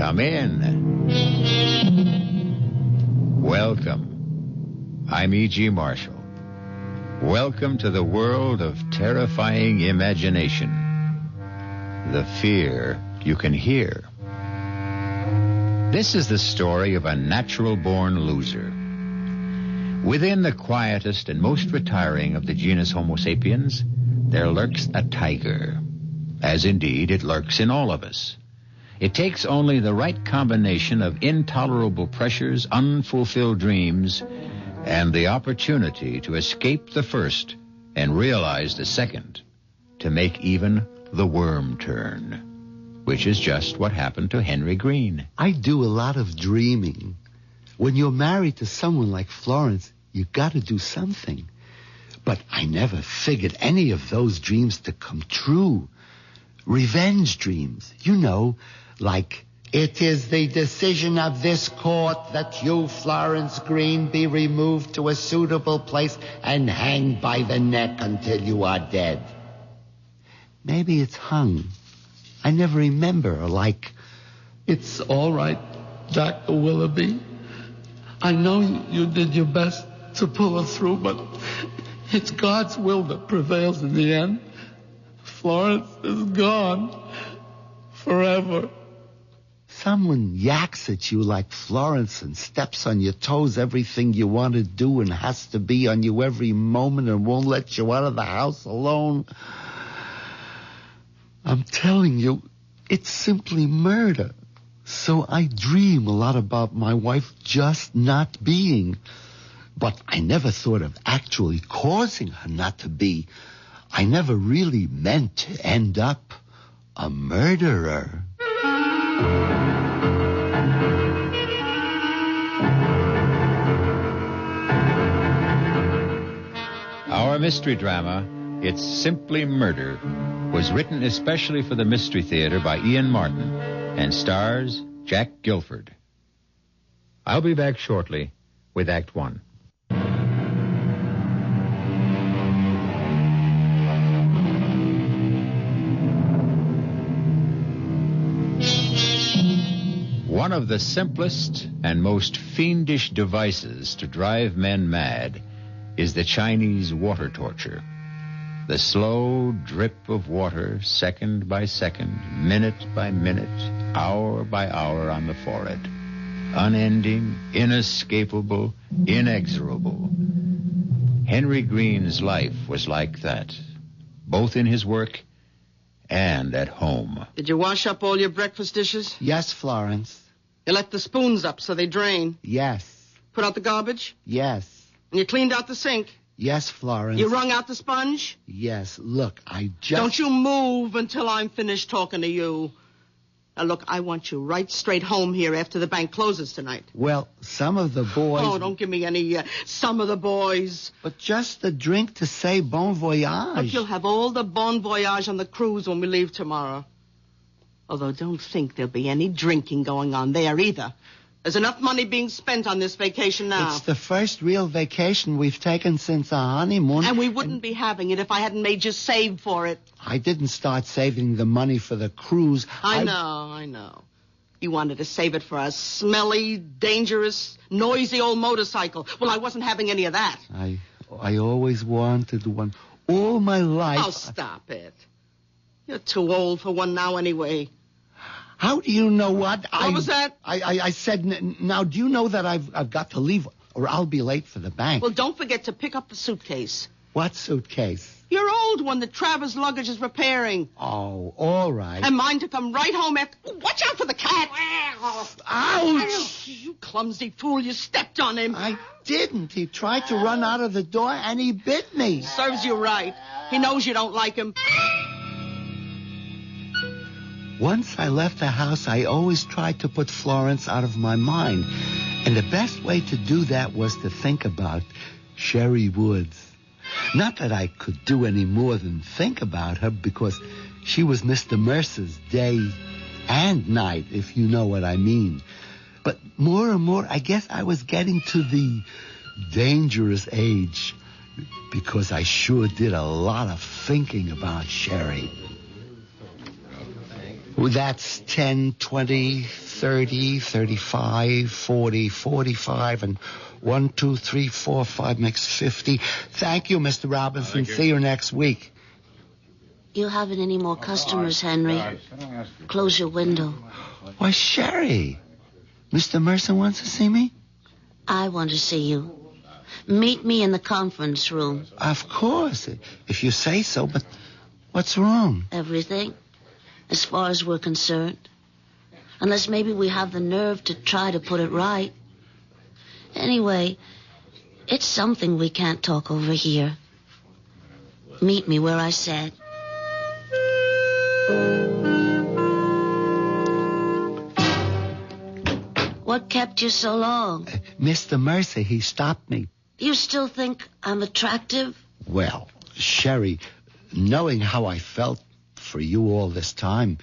Come in. Welcome. I'm E.G. Marshall. Welcome to the world of terrifying imagination. The fear you can hear. This is the story of a natural-born loser. Within the quietest and most retiring of the genus Homo sapiens, there lurks a tiger, as indeed it lurks in all of us. It takes only the right combination of intolerable pressures, unfulfilled dreams, and the opportunity to escape the first and realize the second, to make even the worm turn, which is just what happened to Henry Green. I do a lot of dreaming. When you're married to someone like Florence, you got to do something. But I never figured any of those dreams to come true. Revenge dreams, you know, like, it is the decision of this court that you, Florence Green, be removed to a suitable place and hanged by the neck until you are dead. Maybe it's hung. I never remember, like, it's all right, Dr. Willoughby. I know you did your best to pull her through, but it's God's will that prevails in the end. Florence is gone forever. Someone yaks at you like Florence and steps on your toes everything you want to do and has to be on you every moment and won't let you out of the house alone. I'm telling you, it's simply murder. So I dream a lot about my wife just not being. But I never thought of actually causing her not to be. I never really meant to end up a murderer. Our mystery drama, It's Simply Murder, was written especially for the Mystery Theater by Ian Martin and stars Jack Gilford. I'll be back shortly with Act One. One of the simplest and most fiendish devices to drive men mad is the Chinese water torture. The slow drip of water, second by second, minute by minute, hour by hour on the forehead. Unending, inescapable, inexorable. Henry Green's life was like that, both in his work and at home. Did you wash up all your breakfast dishes? Yes, Florence. You left the spoons up so they drain? Yes. Put out the garbage? Yes. And you cleaned out the sink? Yes, Florence. You wrung out the sponge? Yes. Look, I just... Don't you move until I'm finished talking to you. Now, look, I want you right straight home here after the bank closes tonight. Well, some of the boys... Oh, don't give me any some of the boys. But just a drink to say bon voyage. But you'll have all the bon voyage on the cruise when we leave tomorrow. Although don't think there'll be any drinking going on there either. There's enough money being spent on this vacation now. It's the first real vacation we've taken since our honeymoon. And we wouldn't be having it if I hadn't made you save for it. I didn't start saving the money for the cruise. I know. You wanted to save it for a smelly, dangerous, noisy old motorcycle. Well, I wasn't having any of that. I always wanted one. All my life. Oh, stop it. You're too old for one now anyway. How do you know what? What was that? I said, now, do you know that I've got to leave or I'll be late for the bank? Well, don't forget to pick up the suitcase. What suitcase? Your old one that Travers Luggage is repairing. Oh, all right. And mine to come right home after... Watch out for the cat! Ouch! You clumsy fool, you stepped on him. I didn't. He tried to run out of the door and he bit me. Serves you right. He knows you don't like him. Once I left the house, I always tried to put Florence out of my mind. And the best way to do that was to think about Sherry Woods. Not that I could do any more than think about her, because she was Mr. Mercer's day and night, if you know what I mean. But more and more, I guess I was getting to the dangerous age, because I sure did a lot of thinking about Sherry. Well, that's 10, 20, 30, 35, 40, 45, and 1, 2, 3, 4, 5 makes 50. Thank you, Mr. Robinson. See you next week. You haven't any more customers, Henry. Close your window. Why, Sherry, Mr. Mercer wants to see me? I want to see you. Meet me in the conference room. Of course, if you say so, but what's wrong? Everything, as far as we're concerned. Unless maybe we have the nerve to try to put it right. Anyway, it's something we can't talk over here. Meet me where I said. What kept you so long? Mr. Mercer, he stopped me. You still think I'm attractive? Well, Sherry, knowing how I felt for you all this time,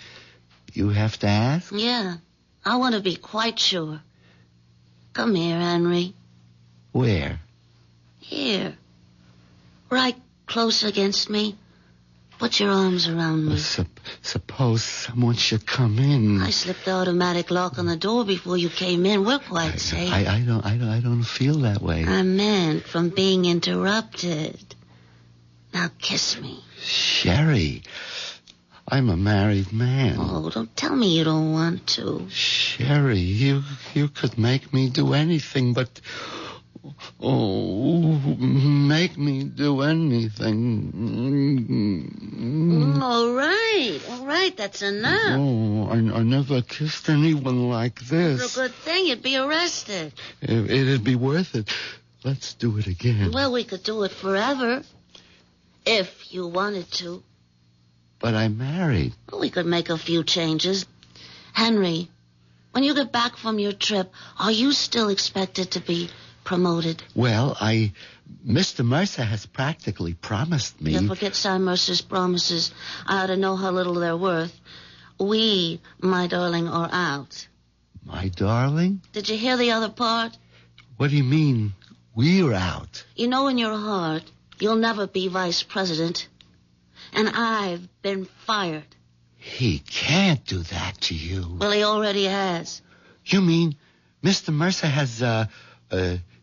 you have to ask? Yeah, I want to be quite sure. Come here, Henry. Where? Here. Right close against me. Put your arms around me. Suppose someone should come in. I slipped the automatic lock on the door before you came in. We're quite safe. I don't feel that way. I meant from being interrupted. Now kiss me. Sherry, I'm a married man. Oh, don't tell me you don't want to. Sherry, you could make me do anything, but... Oh, make me do anything. All right, that's enough. Oh, I never kissed anyone like this. It's a good thing you'd be arrested. It'd be worth it. Let's do it again. Well, we could do it forever, if you wanted to. But I'm married. Well, we could make a few changes. Henry, when you get back from your trip, are you still expected to be promoted? Well, Mr. Mercer has practically promised me... You forget Cy Mercer's promises. I ought to know how little they're worth. We, my darling, are out. My darling? Did you hear the other part? What do you mean, we're out? You know in your heart, you'll never be vice president. And I've been fired. He can't do that to you. Well, he already has. You mean Mr. Mercer has,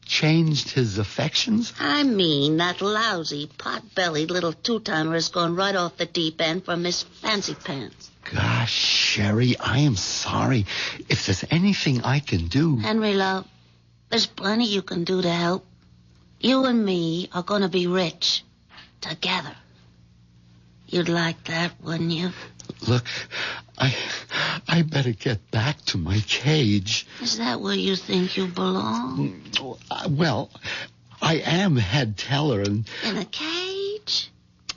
changed his affections? I mean, that lousy, pot-bellied little two-timer has gone right off the deep end for Miss Fancy Pants. Gosh, Sherry, I am sorry. If there's anything I can do... Henry, love, there's plenty you can do to help. You and me are going to be rich. Together. You'd like that, wouldn't you? Look, I better get back to my cage. Is that where you think you belong? Well, I am head teller and... In a cage?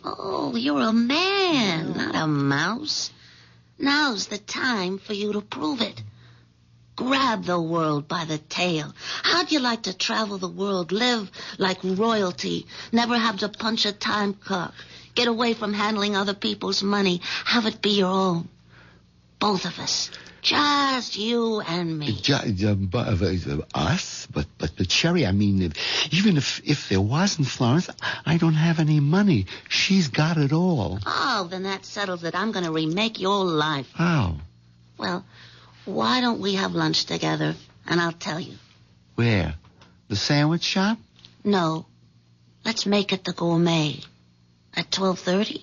Oh, you're a man, not a mouse. Now's the time for you to prove it. Grab the world by the tail. How'd you like to travel the world, live like royalty, never have to punch a time clock, get away from handling other people's money, have it be your own? Both of us. Just you and me. Us? But Sherry, I mean, even if there wasn't Florence, I don't have any money. She's got it all. Oh, then that settles it. I'm going to remake your life. How? Well, why don't we have lunch together, and I'll tell you. Where? The sandwich shop? No. Let's make it the Gourmet. At 12:30?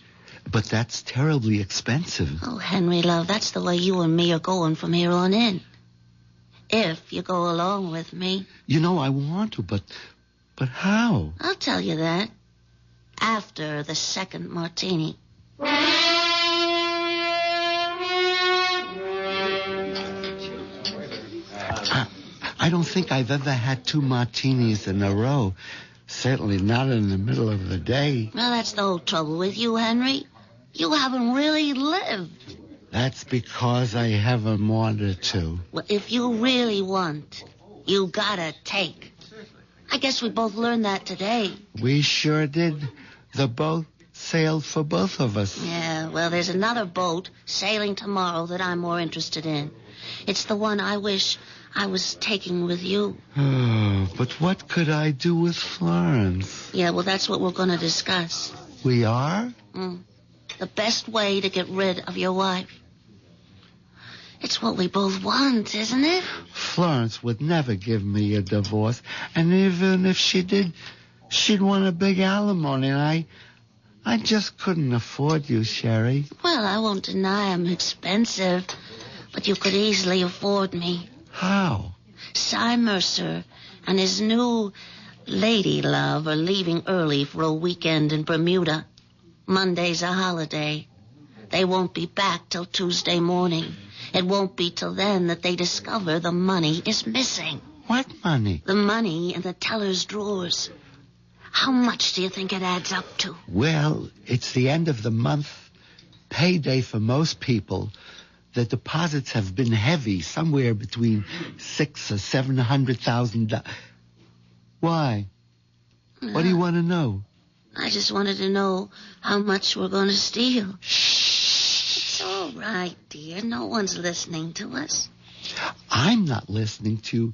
But that's terribly expensive. Oh, Henry, love, that's the way you and me are going from here on in. If you go along with me. You know, I want to, but how? I'll tell you that. After the second martini. I don't think I've ever had 2 martinis in a row. Certainly not in the middle of the day. Well, that's the whole trouble with you, Henry. You haven't really lived. That's because I haven't wanted to. Well, if you really want, you gotta take. I guess we both learned that today. We sure did. The boat sailed for both of us. Yeah, well, there's another boat sailing tomorrow that I'm more interested in. It's the one I wish I was taking with you. Oh, but what could I do with Florence? Yeah, well, that's what we're going to discuss. We are? The best way to get rid of your wife. It's what we both want, isn't it? Florence would never give me a divorce, and even if she did, she'd want a big alimony, and I just couldn't afford you, Sherry. Well, I won't deny I'm expensive, but you could easily afford me. How? Cy Mercer and his new lady love are leaving early for a weekend in Bermuda. Monday's a holiday. They won't be back till Tuesday morning. It won't be till then that they discover the money is missing. What money? The money in the teller's drawers. How much do you think it adds up to? Well, it's the end of the month. Payday for most people. The deposits have been heavy, somewhere between $600,000 or $700,000. Why? What do you want to know? I just wanted to know how much we're going to steal. It's all right, dear. No one's listening to us. I'm not listening to.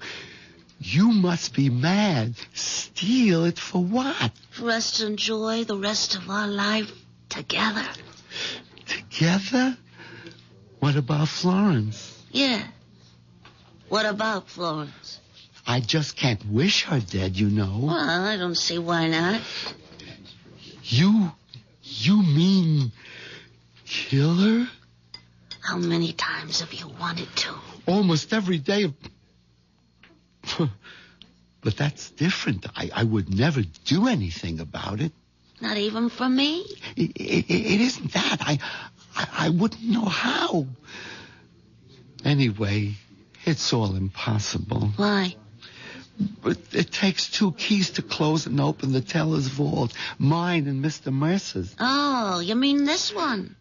You must be mad. Steal it for what? For us to enjoy the rest of our life together. Together? What about Florence? Yeah. What about Florence? I just can't wish her dead, you know. Well, I don't see why not. You mean kill her? How many times have you wanted to? Almost every day. But that's different. I would never do anything about it. Not even for me? It isn't that. I wouldn't know how. Anyway, it's all impossible. Why? But it takes 2 keys to close and open the teller's vault. Mine and Mr. Mercer's. Oh, you mean this one?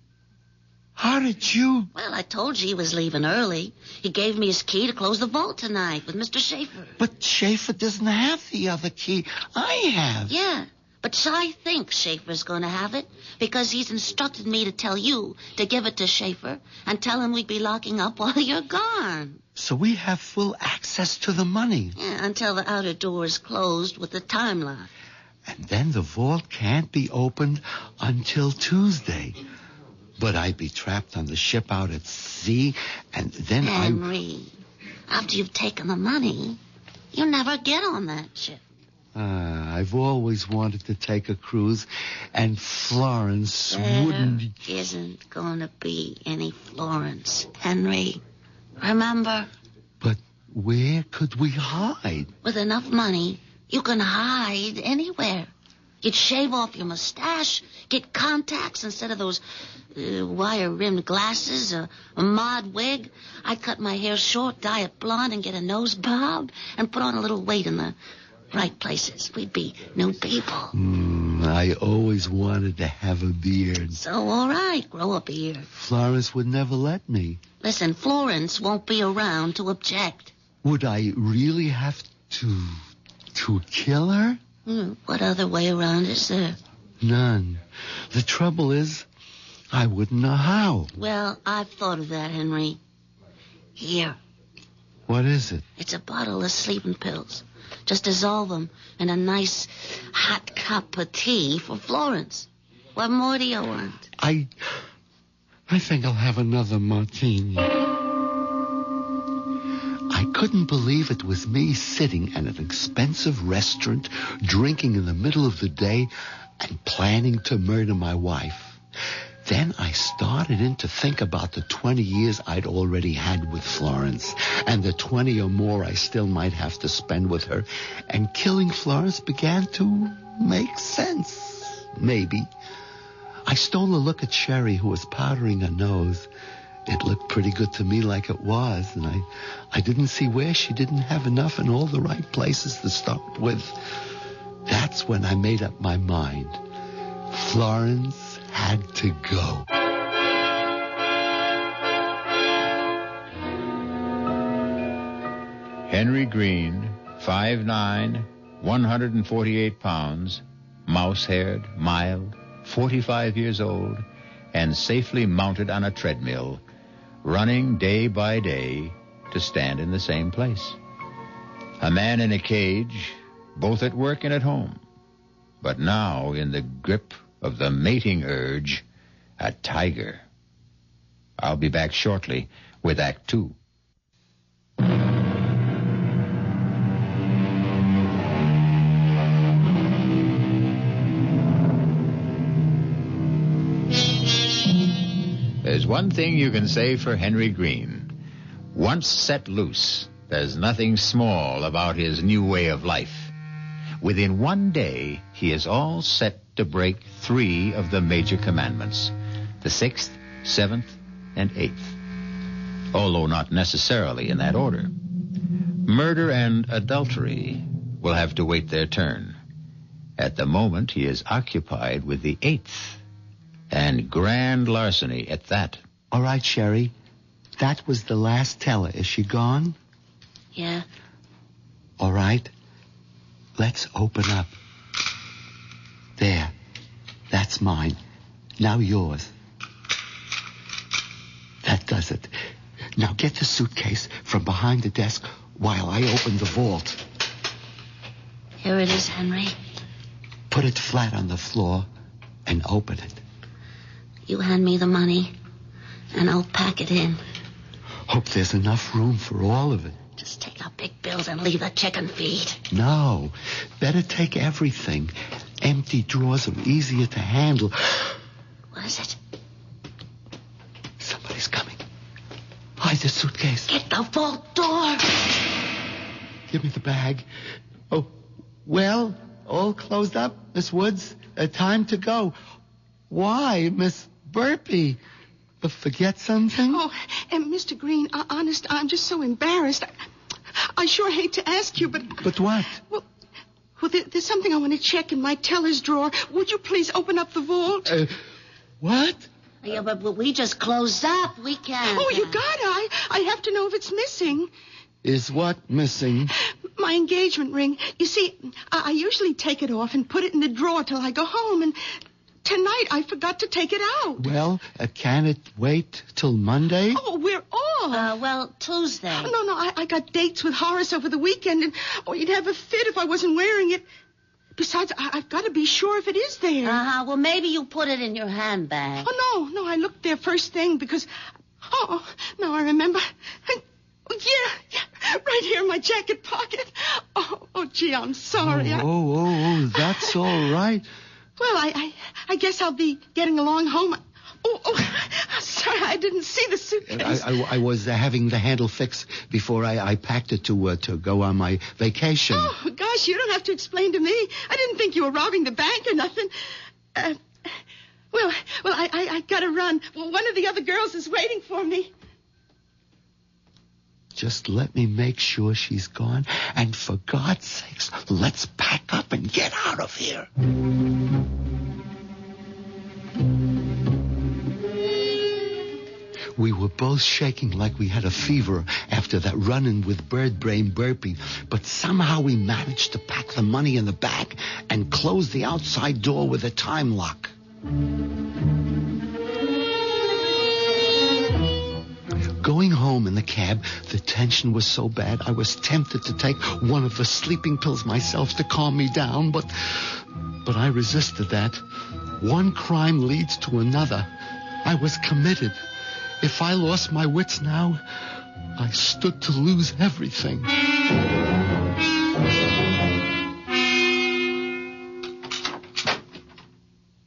How did you... Well, I told you he was leaving early. He gave me his key to close the vault tonight with Mr. Schaefer. But Schaefer doesn't have the other key. I have. Yeah, but Cy thinks Schaefer's going to have it because he's instructed me to tell you to give it to Schaefer and tell him we'd be locking up while you're gone. So we have full access to the money. Yeah, until the outer door is closed with the time lock. And then the vault can't be opened until Tuesday. But I'd be trapped on the ship out at sea, and then Henry, after you've taken the money, you never get on that ship. I've always wanted to take a cruise, and Florence wouldn't... There isn't going to be any Florence, Henry. Remember? But where could we hide? With enough money, you can hide anywhere. You'd shave off your mustache, get contacts instead of those wire-rimmed glasses, a mod wig. I'd cut my hair short, dye it blonde, and get a nose bob, and put on a little weight in the right places. We'd be new people. I always wanted to have a beard. So, all right, grow a beard. Florence would never let me. Listen, Florence won't be around to object. Would I really have to kill her? What other way around is there? None. The trouble is, I wouldn't know how. Well, I've thought of that, Henry. Here. What is it? It's a bottle of sleeping pills. Just dissolve them in a nice hot cup of tea for Florence. What more do you want? I think I'll have another martini. I couldn't believe it was me sitting at an expensive restaurant, drinking in the middle of the day, and planning to murder my wife. Then I started in to think about the 20 years I'd already had with Florence, and the 20 or more I still might have to spend with her, and killing Florence began to make sense. Maybe. I stole a look at Sherry, who was powdering her nose. It looked pretty good to me like it was, and I didn't see where she didn't have enough in all the right places to start with. That's when I made up my mind. Florence had to go. Henry Green, 5'9", 148 pounds, mouse-haired, mild, 45 years old, and safely mounted on a treadmill, running day by day to stand in the same place. A man in a cage, both at work and at home, but now in the grip of the mating urge, a tiger. I'll be back shortly with Act Two. There's one thing you can say for Henry Green. Once set loose, there's nothing small about his new way of life. Within one day, he is all set to break 3 of the major commandments, the 6th, 7th, and 8th, although not necessarily in that order. Murder and adultery will have to wait their turn. At the moment, he is occupied with the 8th, and grand larceny at that. All right, Sherry. That was the last teller. Is she gone? Yeah. All right. Let's open up. There. That's mine. Now yours. That does it. Now get the suitcase from behind the desk while I open the vault. Here it is, Henry. Put it flat on the floor and open it. You hand me the money, and I'll pack it in. Hope there's enough room for all of it. Just take out big bills and leave the chicken feed. No. Better take everything. Empty drawers are easier to handle. What is it? Somebody's coming. Hide the suitcase. Get the vault door. Give me the bag. Oh, well, all closed up, Miss Woods. Time to go. Why, Miss Burpee? Forget something? Oh, and Mr. Green, honest, I'm just so embarrassed. I sure hate to ask you, but... But what? Well, there's something I want to check in my teller's drawer. Would you please open up the vault? What? Yeah, but we just closed up. We can't. Oh, you gotta. I have to know if it's missing. Is what missing? My engagement ring. You see, I usually take it off and put it in the drawer till I go home, and... Tonight, I forgot to take it out. Well, can it wait till Monday? Oh, we're off. Well, Tuesday. No, I got dates with Horace over the weekend, and you'd have a fit if I wasn't wearing it. Besides, I've got to be sure if it is there. Well, maybe you put it in your handbag. Oh, no, I looked there first thing because... Oh, now I remember. Yeah, right here in my jacket pocket. Oh, gee, I'm sorry. Oh, that's all right. Well, I guess I'll be getting along home. Oh, sorry, I didn't see the suitcase. I was having the handle fixed before I packed it to go on my vacation. Oh, gosh, you don't have to explain to me. I didn't think you were robbing the bank or nothing. Well, I gotta run. Well, one of the other girls is waiting for me. Just let me make sure she's gone. And for God's sakes, let's pack up and get out of here. We were both shaking like we had a fever after that run-in with Bird Brain Burpee, but somehow we managed to pack the money in the bag and close the outside door with a time lock. Going home in the cab, the tension was so bad I was tempted to take one of the sleeping pills myself to calm me down, but I resisted that. One crime leads to another. I was committed. If I lost my wits now, I stood to lose everything.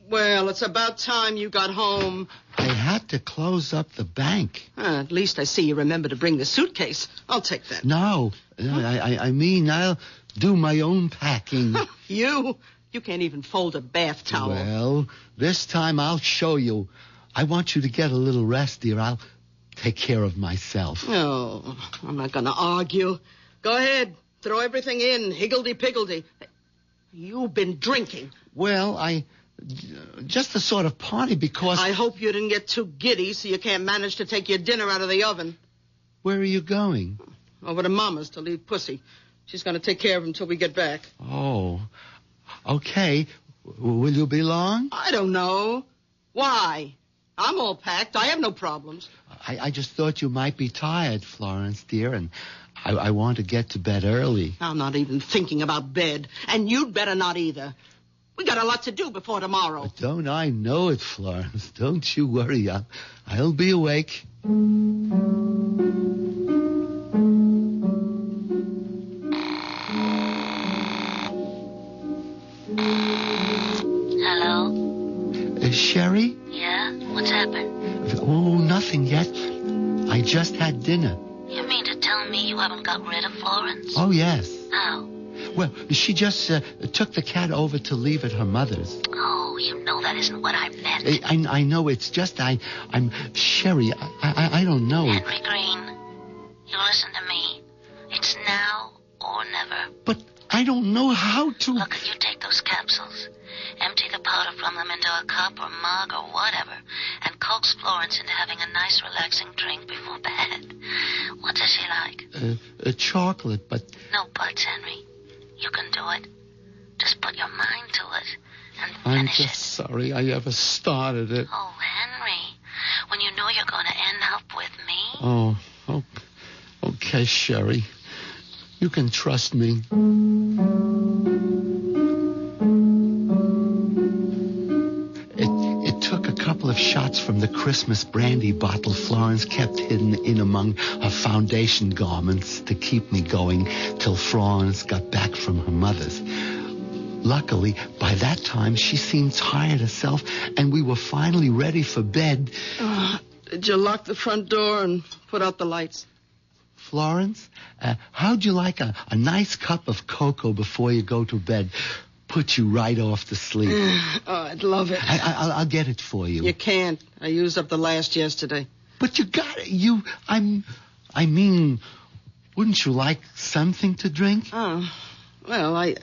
Well, it's about time you got home. I had to close up the bank. At least I see you remember to bring the suitcase. I'll take that. No, I mean, I'll do my own packing. You can't even fold a bath towel. Well, this time I'll show you. I want you to get a little rest, dear. I'll take care of myself. No, I'm not going to argue. Go ahead. Throw everything in, higgledy-piggledy. You've been drinking. Well, just the sort of party because... I hope you didn't get too giddy so you can't manage to take your dinner out of the oven. Where are you going? Over to Mama's to leave Pussy. She's going to take care of him till we get back. Oh, okay. Will you be long? I don't know. Why? I'm all packed. I have no problems. I just thought you might be tired, Florence, dear, and I want to get to bed early. I'm not even thinking about bed, and you'd better not either. We got a lot to do before tomorrow. But don't I know it, Florence? Don't you worry. I'll be awake. Hello? Sherry? Yeah? What's happened? Oh, nothing yet. I just had dinner. You mean to tell me you haven't got rid of Florence? Oh, yes. How? Well, she just took the cat over to leave at her mother's. Oh, you know that isn't what I meant. I know. It's just I'm Sherry. I don't know. Henry Green, you listen to me. It's now or never. But I don't know how to. Look, you take those capsules, empty the powder from them into a cup or mug or whatever, and coax Florence into having a nice relaxing drink before bed. What does she like? Chocolate, but... No buts, Henry. You can do it. Just put your mind to it and I'm finish just it. sorry I ever started it. Oh, Henry, when you know you're going to end up with me. Oh, okay, Sherry. You can trust me. It took a couple of shots from the Christmas brandy bottle Florence kept hidden in among her foundation garments to keep me going till Florence got back from her mother's. Luckily, by that time, she seemed tired herself, and we were finally ready for bed. Did you lock the front door and put out the lights? Florence, how'd you like a nice cup of cocoa before you go to bed? Put you right off to sleep. Oh, I'd love it. I'll get it for you. You can't. I used up the last yesterday. But you got it. I mean, wouldn't you like something to drink? Oh, well, I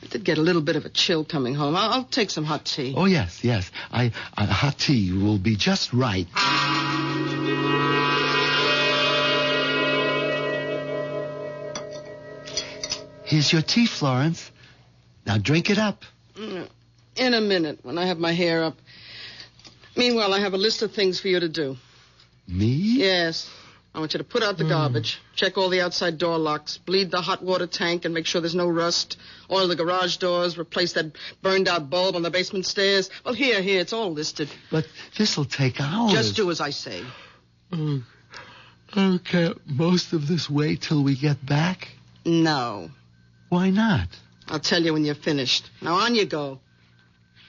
did get a little bit of a chill coming home. I'll take some hot tea. Oh, yes. Hot tea will be just right. Here's your tea, Florence. Now drink it up. In a minute, when I have my hair up. Meanwhile, I have a list of things for you to do. Me? Yes. I want you to put out the garbage, check all the outside door locks, bleed the hot water tank and make sure there's no rust, oil the garage doors, replace that burned-out bulb on the basement stairs. Well, here, it's all listed. But this'll take hours. Just do as I say. Can't most of this wait till we get back? No. Why not? I'll tell you when you're finished. Now, on you go.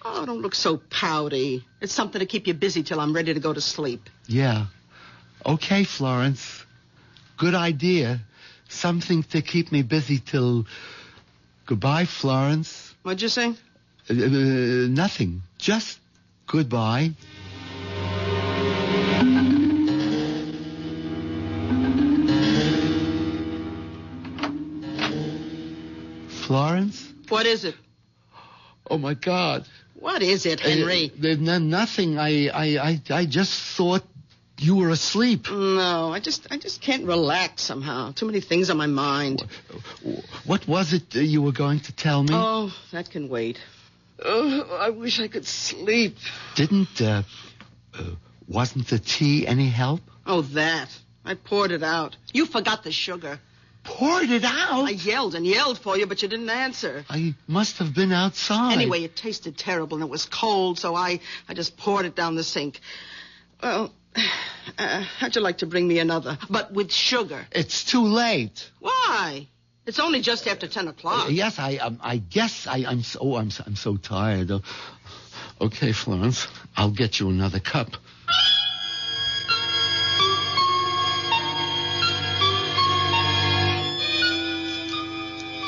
Oh, don't look so pouty. It's something to keep you busy till I'm ready to go to sleep. Yeah. Okay, Florence. Good idea. Something to keep me busy till... Goodbye, Florence. What'd you say? Nothing. Just goodbye. Florence? What is it? Oh, my God. What is it, Henry? Nothing. I just thought you were asleep. No, I just can't relax somehow. Too many things on my mind. What was it you were going to tell me? Oh, that can wait. Oh, I wish I could sleep. Wasn't the tea any help? Oh, that. I poured it out. You forgot the sugar. Poured it out? I yelled and yelled for you, but you didn't answer. I must have been outside. Anyway, it tasted terrible and it was cold, so I just poured it down the sink. Well, how'd you like to bring me another, but with sugar? It's too late. Why? It's only just after 10 o'clock. Yes, I guess I'm so tired. Okay, Florence, I'll get you another cup.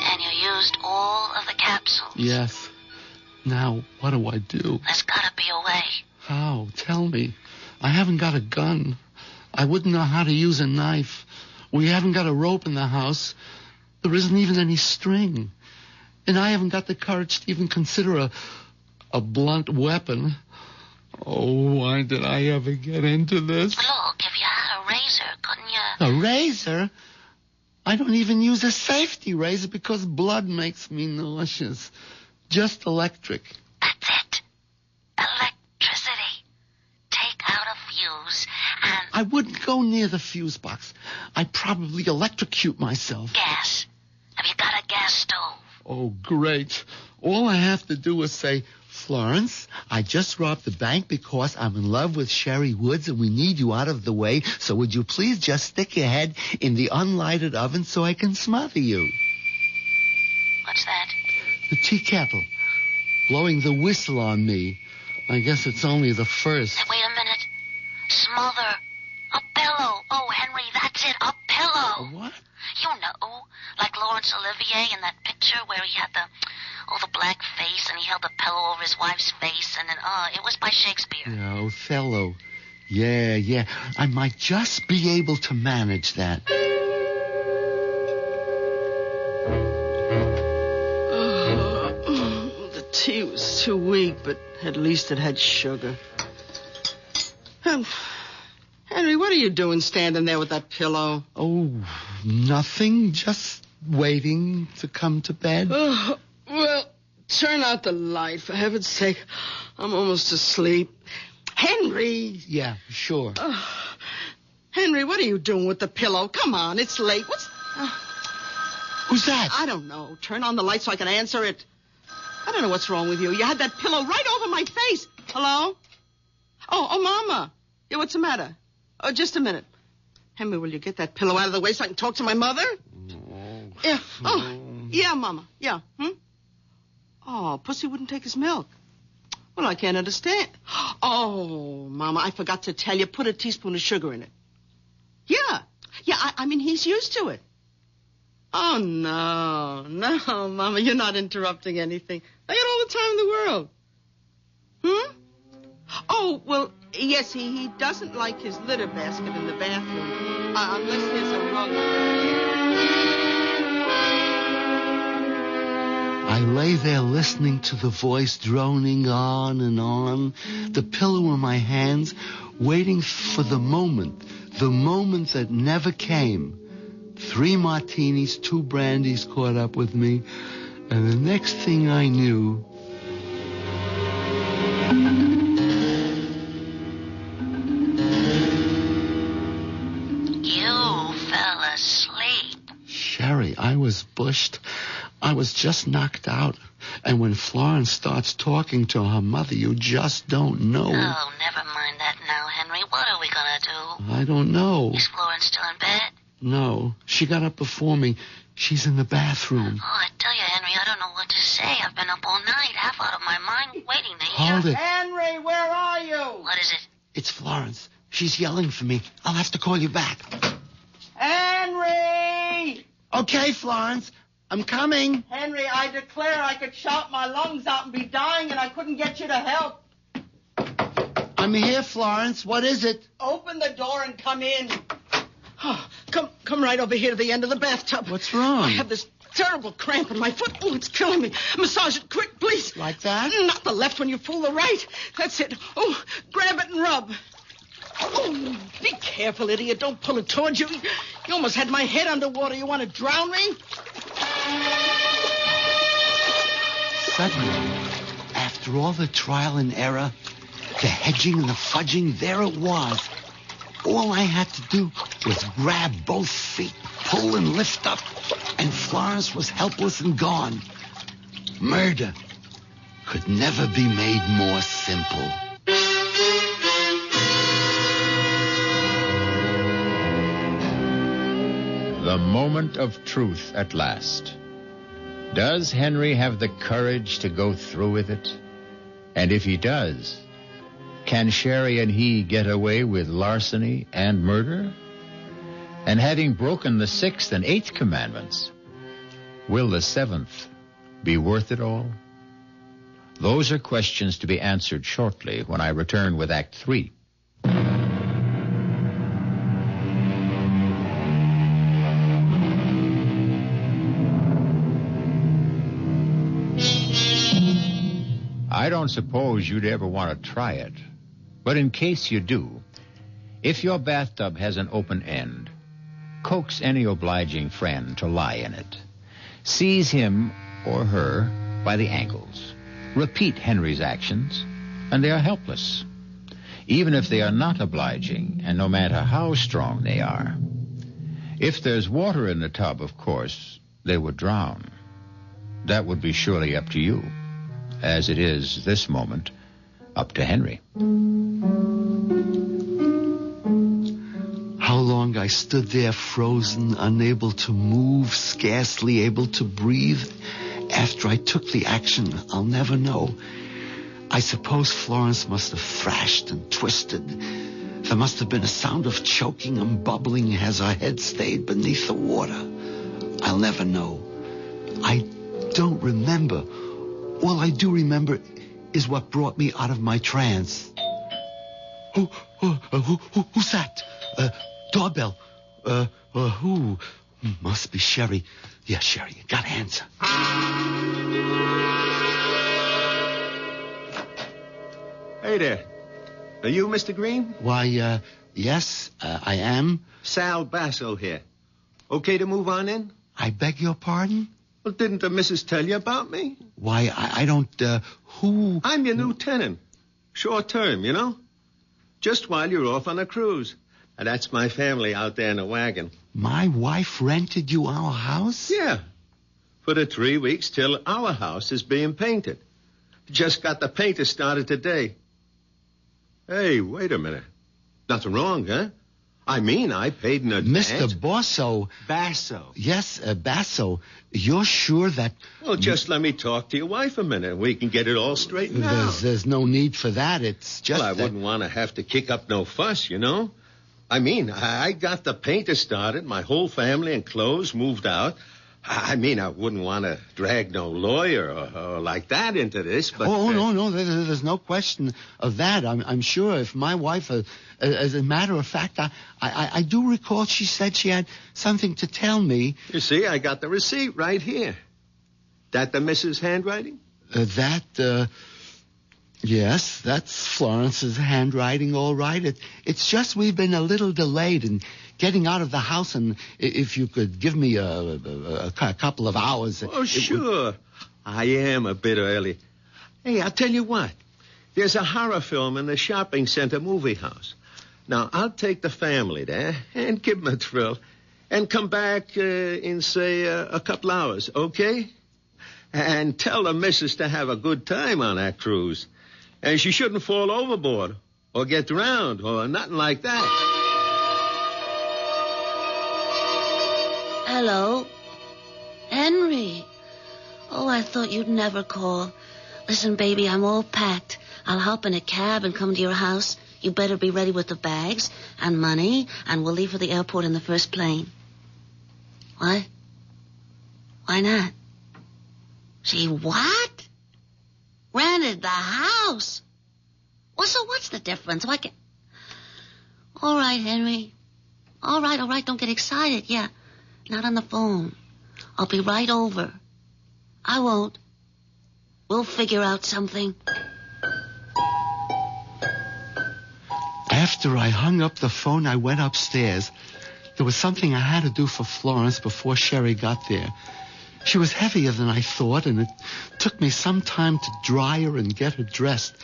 And you used all of the capsules. Yes. Now, what do I do? There's gotta be a way. How? Tell me. I haven't got a gun. I wouldn't know how to use a knife. We haven't got a rope in the house. There isn't even any string. And I haven't got the courage to even consider a blunt weapon. Oh, why did I ever get into this? Look, if you had a razor, couldn't you? A razor? I don't even use a safety razor because blood makes me nauseous. Just electric. That's it. Electricity. Take out a fuse and... I wouldn't go near the fuse box. I'd probably electrocute myself. Gas. Have you got a gas stove? Oh, great. All I have to do is say, Florence, I just robbed the bank because I'm in love with Sherry Woods and we need you out of the way. So would you please just stick your head in the unlighted oven so I can smother you? What's that? The tea kettle. Blowing the whistle on me. I guess it's only the first. Wait a minute. Smother. A pillow. Oh, Henry, that's it. A pillow. A what? You know, like Laurence Olivier in that picture where he had the black face and he held the pillow over his wife's face and then, it was by Shakespeare. Yeah, Othello. Yeah. I might just be able to manage that. The tea was too weak, but at least it had sugar. Henry, what are you doing standing there with that pillow? Oh, nothing. Just waiting to come to bed. Well, turn out the light, for heaven's sake. I'm almost asleep. Henry! Yeah, sure. Henry, what are you doing with the pillow? Come on, it's late. Who's that? I don't know. Turn on the light so I can answer it. I don't know what's wrong with you. You had that pillow right over my face. Hello? Oh, Mama. Yeah, what's the matter? Oh, just a minute. Henry, will you get that pillow out of the way so I can talk to my mother? Yeah. Oh, yeah, Mama. Yeah. Oh, Pussy wouldn't take his milk. Well, I can't understand. Oh, Mama, I forgot to tell you. Put a teaspoon of sugar in it. Yeah. I mean, he's used to it. Oh, no, Mama, you're not interrupting anything. I got all the time in the world. Oh, well, yes, he doesn't like his litter basket in the bathroom, unless there's a rug. I lay there listening to the voice droning on and on, the pillow in my hands, waiting for the moment that never came. 3 martinis, 2 brandies caught up with me, and the next thing I knew... You fell asleep. Sherry, I was bushed. I was just knocked out. And when Florence starts talking to her mother, you just don't know. Oh, never mind that now, Henry. What are we gonna do? I don't know. Is Florence still in bed? No, she got up before me. She's in the bathroom. Oh, I tell you, Henry, I don't know what to say. I've been up all night, half out of my mind, waiting to hear. Hold it. Henry, where are you? What is it? It's Florence. She's yelling for me. I'll have to call you back. Henry! Okay, Florence. I'm coming. Henry, I declare I could shout my lungs out and be dying and I couldn't get you to help. I'm here, Florence. What is it? Open the door and come in. Oh, come right over here to the end of the bathtub. What's wrong? I have this terrible cramp in my foot. Oh, it's killing me. Massage it quick, please. Like that? Not the left one, you fool, the right. That's it. Oh, grab it and rub. Oh, be careful, idiot. Don't pull it towards you. You almost had my head underwater. You want to drown me? Suddenly, after all the trial and error, the hedging and the fudging, there it was. All I had to do was grab both feet, pull and lift up, and Florence was helpless and gone. Murder could never be made more simple. The moment of truth at last. Does Henry have the courage to go through with it? And if he does, can Sherry and he get away with larceny and murder? And having broken the 6th and 8th commandments, will the 7th be worth it all? Those are questions to be answered shortly when I return with Act 3. I don't suppose you'd ever want to try it, but in case you do, if your bathtub has an open end, coax any obliging friend to lie in it. Seize him or her by the ankles. Repeat Henry's actions, and they are helpless, even if they are not obliging, and no matter how strong they are. If there's water in the tub, of course, they would drown. that would be surely up to you, as it is, this moment, up to Henry. How long I stood there frozen, unable to move, scarcely able to breathe. After I took the action, I'll never know. I suppose Florence must have thrashed and twisted. There must have been a sound of choking and bubbling as her head stayed beneath the water. I'll never know. I don't remember. All I do remember is what brought me out of my trance. Who's that? Doorbell. Who? Must be Sherry. Yeah, Sherry, you gotta answer. Hey there. Are you Mr. Green? Why, yes, I am. Sal Basso here. Okay to move on in? I beg your pardon? Well, didn't the missus tell you about me? Why, I don't, who? I'm your new tenant. Short term, you know? Just while you're off on a cruise. And that's my family out there in a wagon. My wife rented you our house? Yeah. For the 3 weeks till our house is being painted. Just got the painter started today. Hey, wait a minute. Nothing wrong, huh? I mean, I paid in advance. Mr. Basso. Yes, Basso. You're sure that... Well, just let me talk to your wife a minute. We can get it all straightened out. There's no need for that. It's just... Well, I wouldn't want to have to kick up no fuss, you know? I mean, I got the painter started. My whole family and clothes moved out. I mean, I wouldn't want to drag no lawyer or like that into this, but... No. There's no question of that. I'm sure if my wife... as a matter of fact, I do recall she said she had something to tell me. You see, I got the receipt right here. That the missus' handwriting? Yes, that's Florence's handwriting, all right. It's just we've been a little delayed in getting out of the house, and if you could give me a couple of hours... Oh, sure. I am a bit early. Hey, I'll tell you what. There's a horror film in the shopping center movie house. Now, I'll take the family there and give them a thrill and come back in, say, a couple hours, okay? And tell the missus to have a good time on that cruise. And she shouldn't fall overboard or get drowned or nothing like that. Hello? Henry. Oh, I thought you'd never call. Listen, baby, I'm all packed. I'll hop in a cab and come to your house. You better be ready with the bags and money, and we'll leave for the airport in the first plane. What? Why not? She what? Rented the house? Well, so what's the difference? Why can't... All right, Henry. All right. Don't get excited. Yeah. Not on the phone. I'll be right over. I won't. We'll figure out something. After I hung up the phone, I went upstairs. There was something I had to do for Florence before Sherry got there. She was heavier than I thought, and it took me some time to dry her and get her dressed.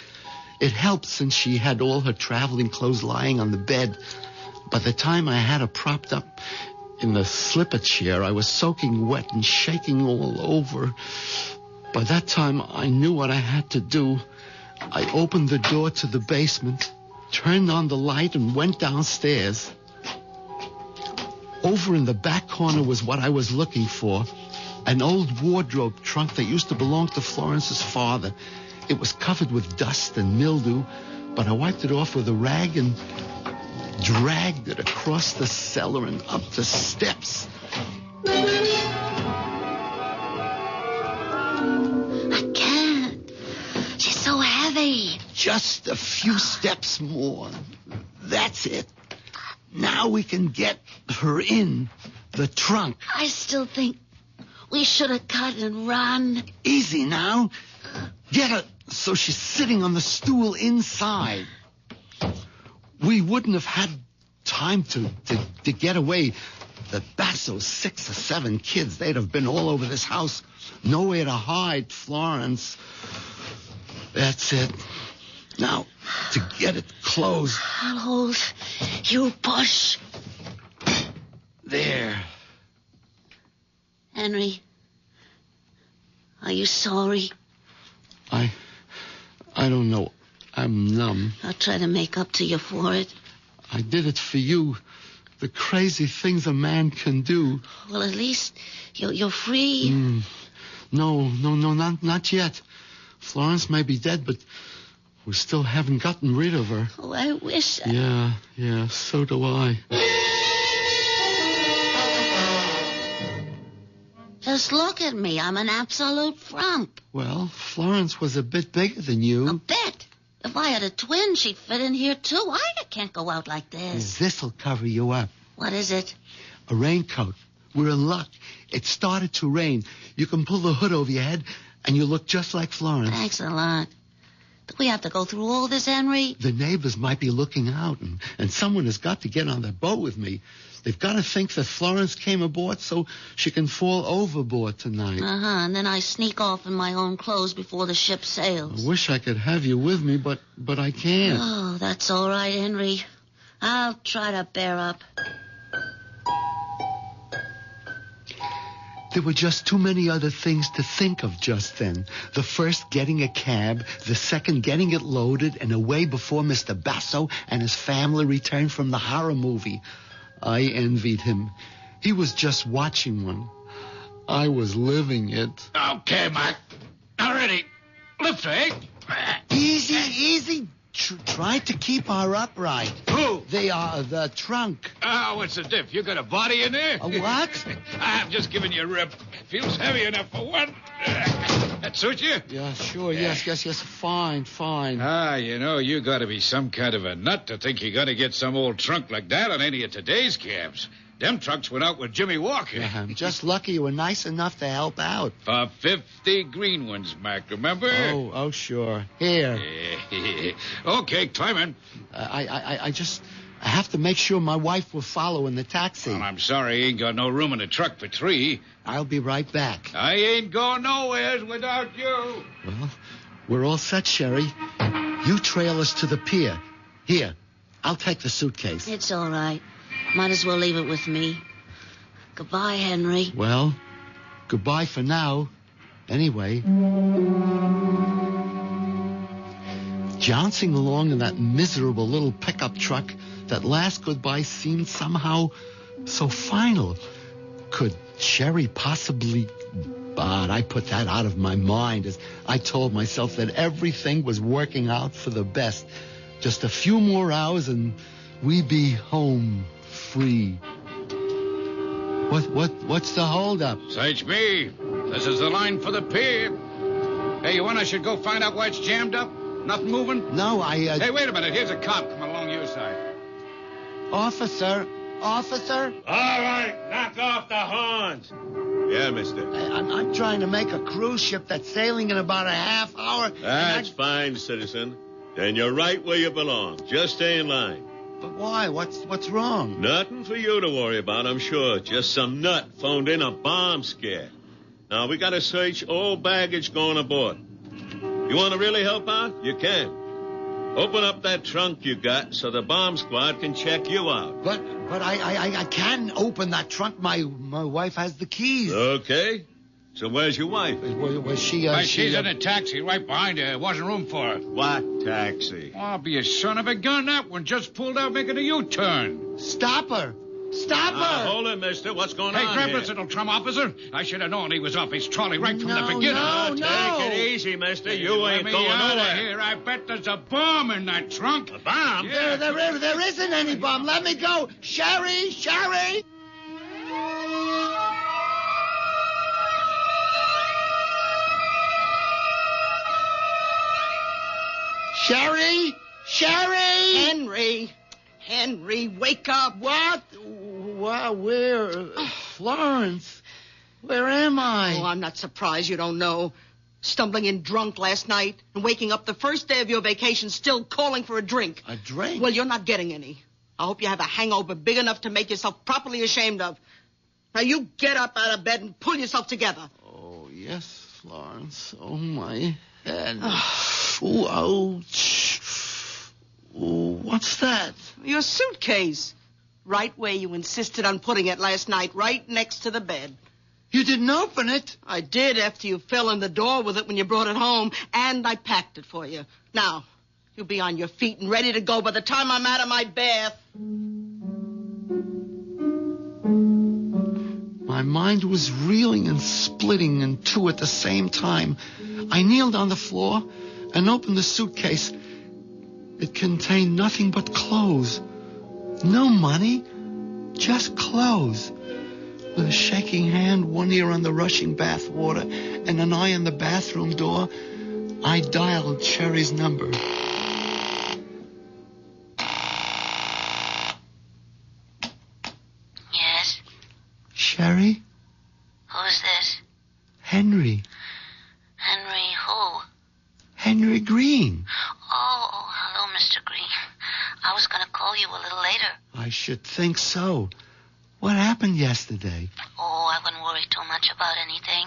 It helped since she had all her traveling clothes lying on the bed. By the time I had her propped up in the slipper chair, I was soaking wet and shaking all over. By that time, I knew what I had to do. I opened the door to the basement, turned on the light, and went downstairs. Over in the back corner was what I was looking for. An old wardrobe trunk that used to belong to Florence's father. It was covered with dust and mildew, but I wiped it off with a rag and dragged it across the cellar and up the steps. I can't. She's so heavy. Just a few steps more. That's it. Now we can get her in the trunk. I still think we should have cut and run. Easy now. Get her so she's sitting on the stool inside. We wouldn't have had time to get away. The Basso's 6 or 7 kids, they'd have been all over this house. Nowhere to hide, Florence. That's it. Now, to get it closed. I'll hold. You push. There. Henry, Are you sorry? I don't know. I'm numb. I'll try to make up to you for it. I did it for you. The crazy things a man can do. Well, at least you're free. No, not yet. Florence may be dead, but we still haven't gotten rid of her. Oh, I wish. Yeah, so do I. Just look at me. I'm an absolute frump. Well, Florence was a bit bigger than you. A bit? If I had a twin, she'd fit in here, too. I can't go out like this. This'll cover you up. What is it? A raincoat. We're in luck. It started to rain. You can pull the hood over your head, and you look just like Florence. Thanks a lot. Do we have to go through all this, Henry? The neighbors might be looking out, and someone has got to get on the boat with me. They've got to think that Florence came aboard so she can fall overboard tonight. And then I sneak off in my own clothes before the ship sails. I wish I could have you with me, but I can't. Oh, that's all right, Henry. I'll try to bear up. There were just too many other things to think of just then. The first, getting a cab. The second, getting it loaded and away before Mr. Basso and his family returned from the horror movie. I envied him. He was just watching one. I was living it. Okay, Mike. Now ready. Lift her, eh? Easy. Try to keep her upright. Who? The trunk. Oh, what's the diff? You got a body in there? A what? I'm just giving you a rip. Feels heavy enough for one. That suit you? Yeah, sure. Yes. Fine. You got to be some kind of a nut to think you got to get some old trunk like that on any of today's cabs. Them trucks went out with Jimmy Walker. Yeah, I'm just lucky you were nice enough to help out. For 50 green ones, Mac, remember? Oh, sure. Here. Okay, climb in. I have to make sure my wife will follow in the taxi. Well, I'm sorry, ain't got no room in the truck for 3. I'll be right back. I ain't going nowheres without you. Well, we're all set, Sherry. You trail us to the pier. Here, I'll take the suitcase. It's all right. Might as well leave it with me. Goodbye, Henry. Well, goodbye for now. Anyway. Jouncing along in that miserable little pickup truck, that last goodbye seemed somehow so final. Could Sherry possibly... But I put that out of my mind as I told myself that everything was working out for the best. Just a few more hours and we'd be home free. What's the holdup? Search me. This is the line for the pier. Hey, you want I should go find out why it's jammed up? Nothing moving? No, Hey, wait a minute. Here's a cop coming along your side. Officer? All right, knock off the horns. Yeah, mister. I'm trying to make a cruise ship that's sailing in about a half hour. That's fine, citizen. Then you're right where you belong. Just stay in line. But why? What's wrong? Nothing for you to worry about, I'm sure. Just some nut phoned in a bomb scare. Now, we got to search all baggage going aboard. You want to really help out? You can. Open up that trunk you got so the bomb squad can check you out. But I can't open that trunk. My wife has the keys. Okay. So where's your wife? Was she... she's in a taxi right behind her. There wasn't room for her. What taxi? Oh, be a son of a gun. That one just pulled out making a U-turn. Stop her. Stop her. Hold it, mister. What's going on Hey, grab here? this little trum, officer. I should have known he was off his trolley right from the beginning. No. Take it easy, mister. You ain't going out nowhere. of here. I bet there's a bomb in that trunk. A bomb? Yeah. There isn't any bomb. Let me go. Sherry! Sherry! Henry, wake up. What? Where? Florence? Where am I? Oh, I'm not surprised you don't know. Stumbling in drunk last night and waking up the first day of your vacation still calling for a drink. A drink? Well, you're not getting any. I hope you have a hangover big enough to make yourself properly ashamed of. Now, you get up out of bed and pull yourself together. Oh, yes, Florence. Oh, my head. Ooh, ouch. Ooh, what's that? Your suitcase. Right where you insisted on putting it last night, right next to the bed. You didn't open it? I did after you fell in the door with it when you brought it home, and I packed it for you. Now, you'll be on your feet and ready to go by the time I'm out of my bath. My mind was reeling and splitting in two at the same time. I kneeled on the floor and opened the suitcase. It contained nothing but clothes. No money, just clothes. With a shaking hand, one ear on the rushing bath water, and an eye on the bathroom door, I dialed Sherry's number. Yes? Sherry? Who's this? Henry. Henry who? Henry Green. Oh, hello, Mr. Green. I was going to call you a little later. I should think so. What happened yesterday? Oh, I wouldn't worry too much about anything.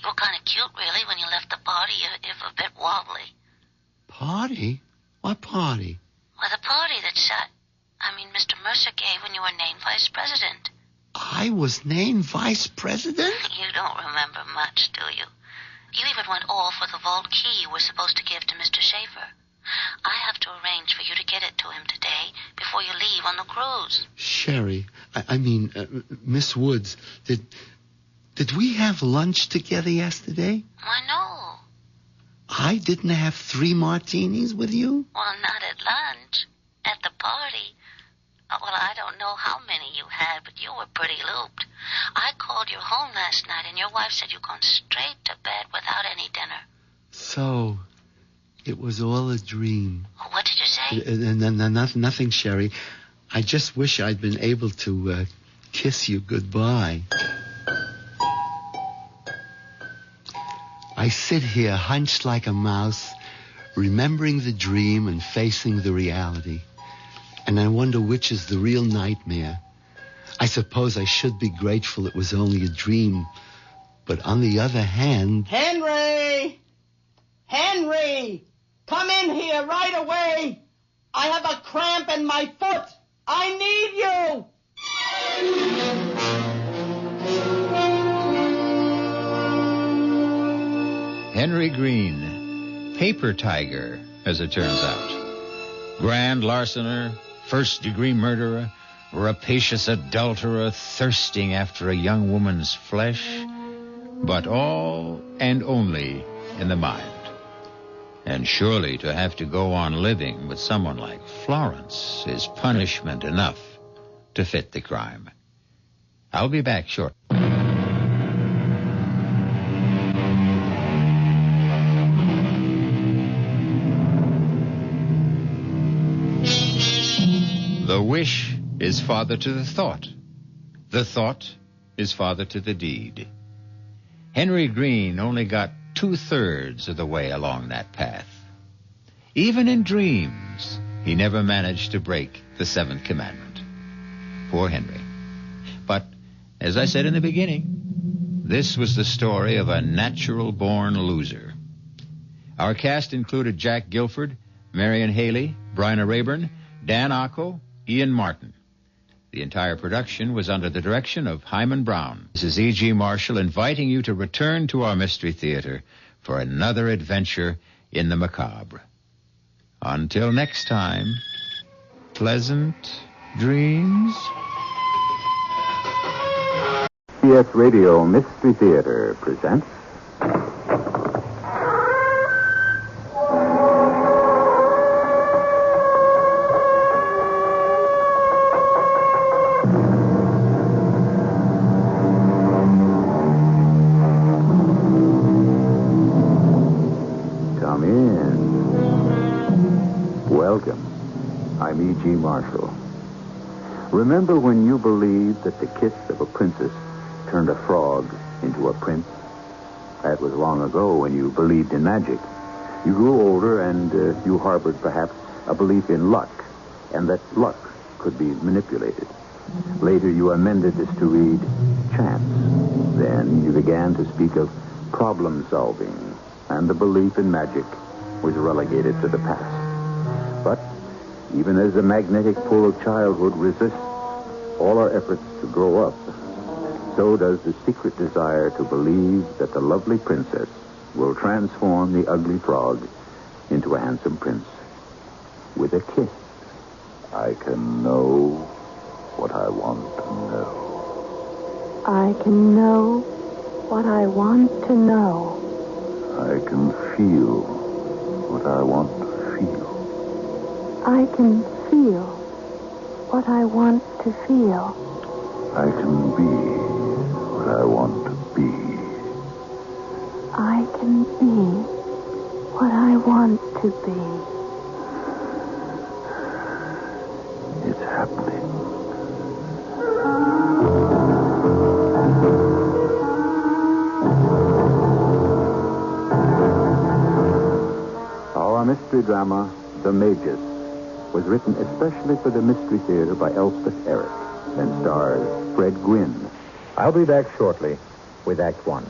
You were kind of cute, really, when you left the party, if a bit wobbly. Party? What party? Well, the party that Mr. Mercer gave when you were named vice president. I was named vice president? You don't remember much, do you? You even went off with a vault key you were supposed to give to Mr. Schaefer. I have to arrange for you to get it to him today before you leave on the cruise. Sherry, Miss Woods, did we have lunch together yesterday? Why, no. I didn't have 3 martinis with you? Well, not at lunch. At the party. Well, I don't know how many you had, but you were pretty looped. I called you home last night, and your wife said you'd gone straight to bed without any dinner. So, it was all a dream. What did you say? Nothing, Sherry. I just wish I'd been able to kiss you goodbye. I sit here hunched like a mouse, remembering the dream and facing the reality. And I wonder which is the real nightmare. I suppose I should be grateful it was only a dream. But on the other hand... Henry! Henry! Come in here right away! I have a cramp in my foot! I need you! Henry Green, paper tiger, as it turns out. Grand larcener, first-degree murderer, rapacious adulterer thirsting after a young woman's flesh, but all and only in the mind. And surely to have to go on living with someone like Florence is punishment enough to fit the crime. I'll be back shortly. The wish is father to the thought. The thought is father to the deed. Henry Green only got 2/3 of the way along that path. Even in dreams, he never managed to break the 7th commandment. Poor Henry. But, as I said in the beginning, this was the story of a natural-born loser. Our cast included Jack Guilford, Marion Haley, Bryna Rayburn, Dan Acco, Ian Martin. The entire production was under the direction of Hyman Brown. This is E.G. Marshall inviting you to return to our Mystery Theater for another adventure in the macabre. Until next time, pleasant dreams. CBS Radio Mystery Theater presents... Come in. Welcome. I'm E.G. Marshall. Remember when you believed that the kiss of a princess turned a frog into a prince? That was long ago when you believed in magic. You grew older and you harbored perhaps a belief in luck, and that luck could be manipulated. Later you amended this to read chance. Then you began to speak of problem solving, and the belief in magic was relegated to the past. But even as the magnetic pull of childhood resists all our efforts to grow up, so does the secret desire to believe that the lovely princess will transform the ugly frog into a handsome prince. With a kiss, I can know what I want to know. I can know what I want to know. I can feel what I want to feel. I can feel what I want to feel. I can be what I want to be. I can be what I want to be. It's happening. Our mystery drama, The Magus, was written especially for the Mystery Theater by Elspeth Eric and stars Fred Gwynne. I'll be back shortly with Act One.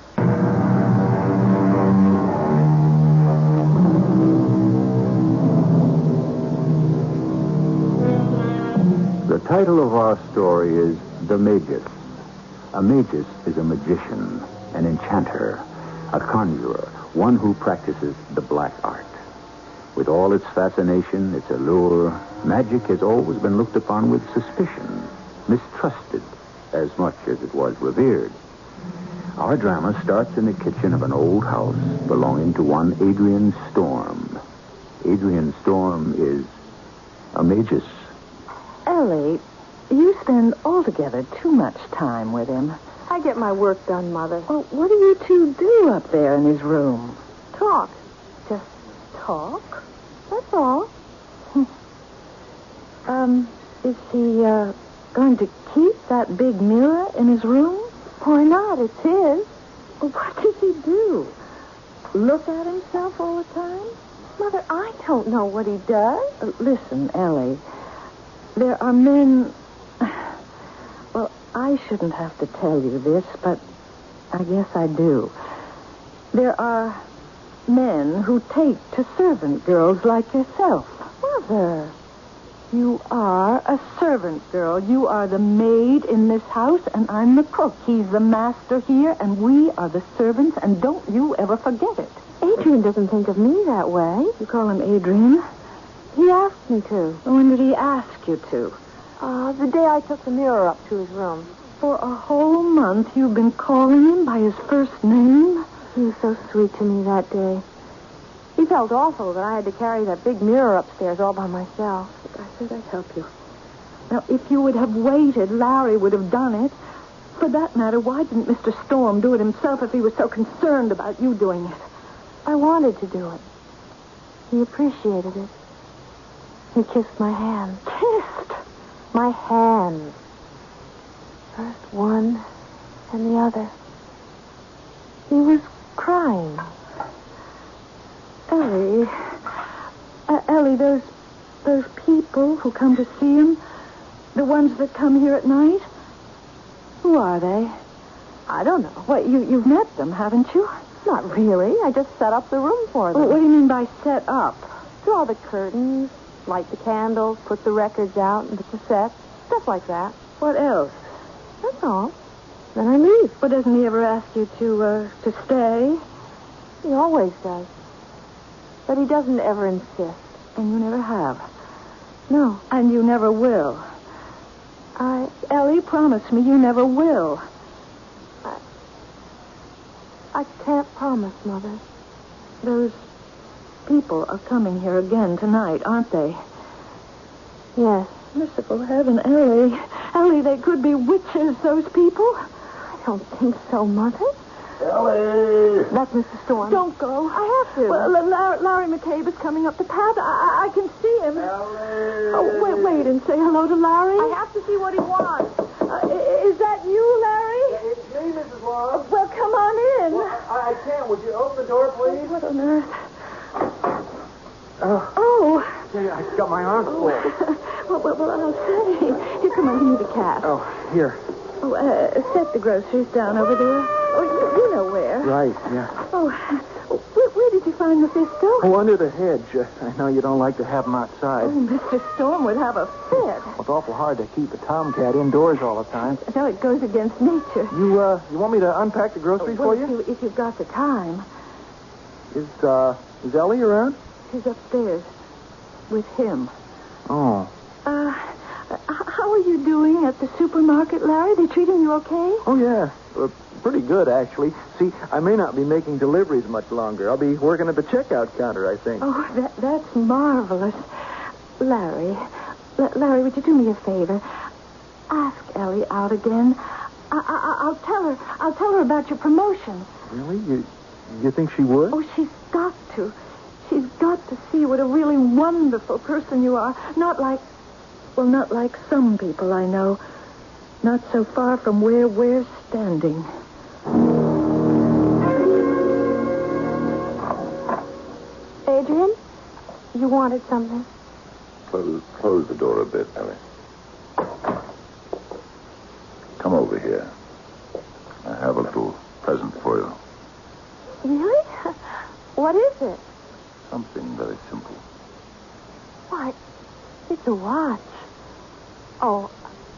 The title of our story is The Magus. A magus is a magician, an enchanter, a conjurer, one who practices the black art. With all its fascination, its allure, magic has always been looked upon with suspicion, mistrusted as much as it was revered. Our drama starts in the kitchen of an old house belonging to one Adrian Storm. Adrian Storm is a magus. Ellie, you spend altogether too much time with him. I get my work done, Mother. Well, what do you two do up there in his room? Talk. Just talk? That's all. Is he, going to keep that big mirror in his room? Why not? It's his. Well, what does he do? Look at himself all the time? Mother, I don't know what he does. Listen, Ellie. There are men... Well, I shouldn't have to tell you this, but I guess I do. There are men who take to servant girls like yourself. Mother, you are a servant girl. You are the maid in this house, and I'm the cook. He's the master here, and we are the servants, and don't you ever forget it. Adrian doesn't think of me that way. You call him Adrian? He asked me to. When did he ask you to? The day I took the mirror up to his room. For a whole month you've been calling him by his first name? He was so sweet to me that day. He felt awful that I had to carry that big mirror upstairs all by myself. But I said I'd help you. Now, if you would have waited, Larry would have done it. For that matter, why didn't Mr. Storm do it himself if he was so concerned about you doing it? I wanted to do it. He appreciated it. He kissed my hand. Kissed? My hand. First one and the other. He was crying. Ellie. Ellie, those people who come to see him, the ones that come here at night, who are they? I don't know. What, you've met them, haven't you? Not really. I just set up the room for them. What do you mean by set up? Draw the curtains, light the candles, put the records out and the cassettes, stuff like that. What else? That's all. Then I leave. But doesn't he ever ask you to stay? He always does. But he doesn't ever insist. And you never have. No. And you never will. Ellie, promise me you never will. I can't promise, Mother. Those people are coming here again tonight, aren't they? Yes. Merciful heaven, Ellie. Ellie, they could be witches, those people. I don't think so, Mother. Ellie! That's Mr. Storm. Don't go. I have to. Well, Larry McCabe is coming up the path. I can see him. Ellie! Oh, wait and say hello to Larry. I have to see what he wants. Is that you, Larry? It's me, Mrs. Long. Well, come on in. Well, I can't. Would you open the door, please? What on earth? Oh. Say, I got my arm full. Well, I'll say. Here, come on, give me the cat. Oh, here. Oh, set the groceries down over there. Oh, you know where. Right, yeah. Oh, Where did you find Mephisto? Oh, under the hedge. I know you don't like to have him outside. Oh, Mr. Storm would have a fit. Well, it's awful hard to keep a tomcat indoors all the time. No, it goes against nature. You want me to unpack the groceries for you? If you've got the time. Is Ellie around? She's upstairs with him. Oh. How are you doing at the supermarket, Larry? They treating you okay? Oh, yeah. Pretty good, actually. See, I may not be making deliveries much longer. I'll be working at the checkout counter, I think. Oh, that's marvelous. Larry, would you do me a favor? Ask Ellie out again. I'll tell her about your promotion. Really? You think she would? Oh, she's got to. She's got to see what a really wonderful person you are. Not like some people I know. Not so far from where we're standing. Adrian, you wanted something? Close the door a bit, Ellie. Come over here. I have a little present for you. Really? What is it? Something very simple. Why, it's a watch. Oh,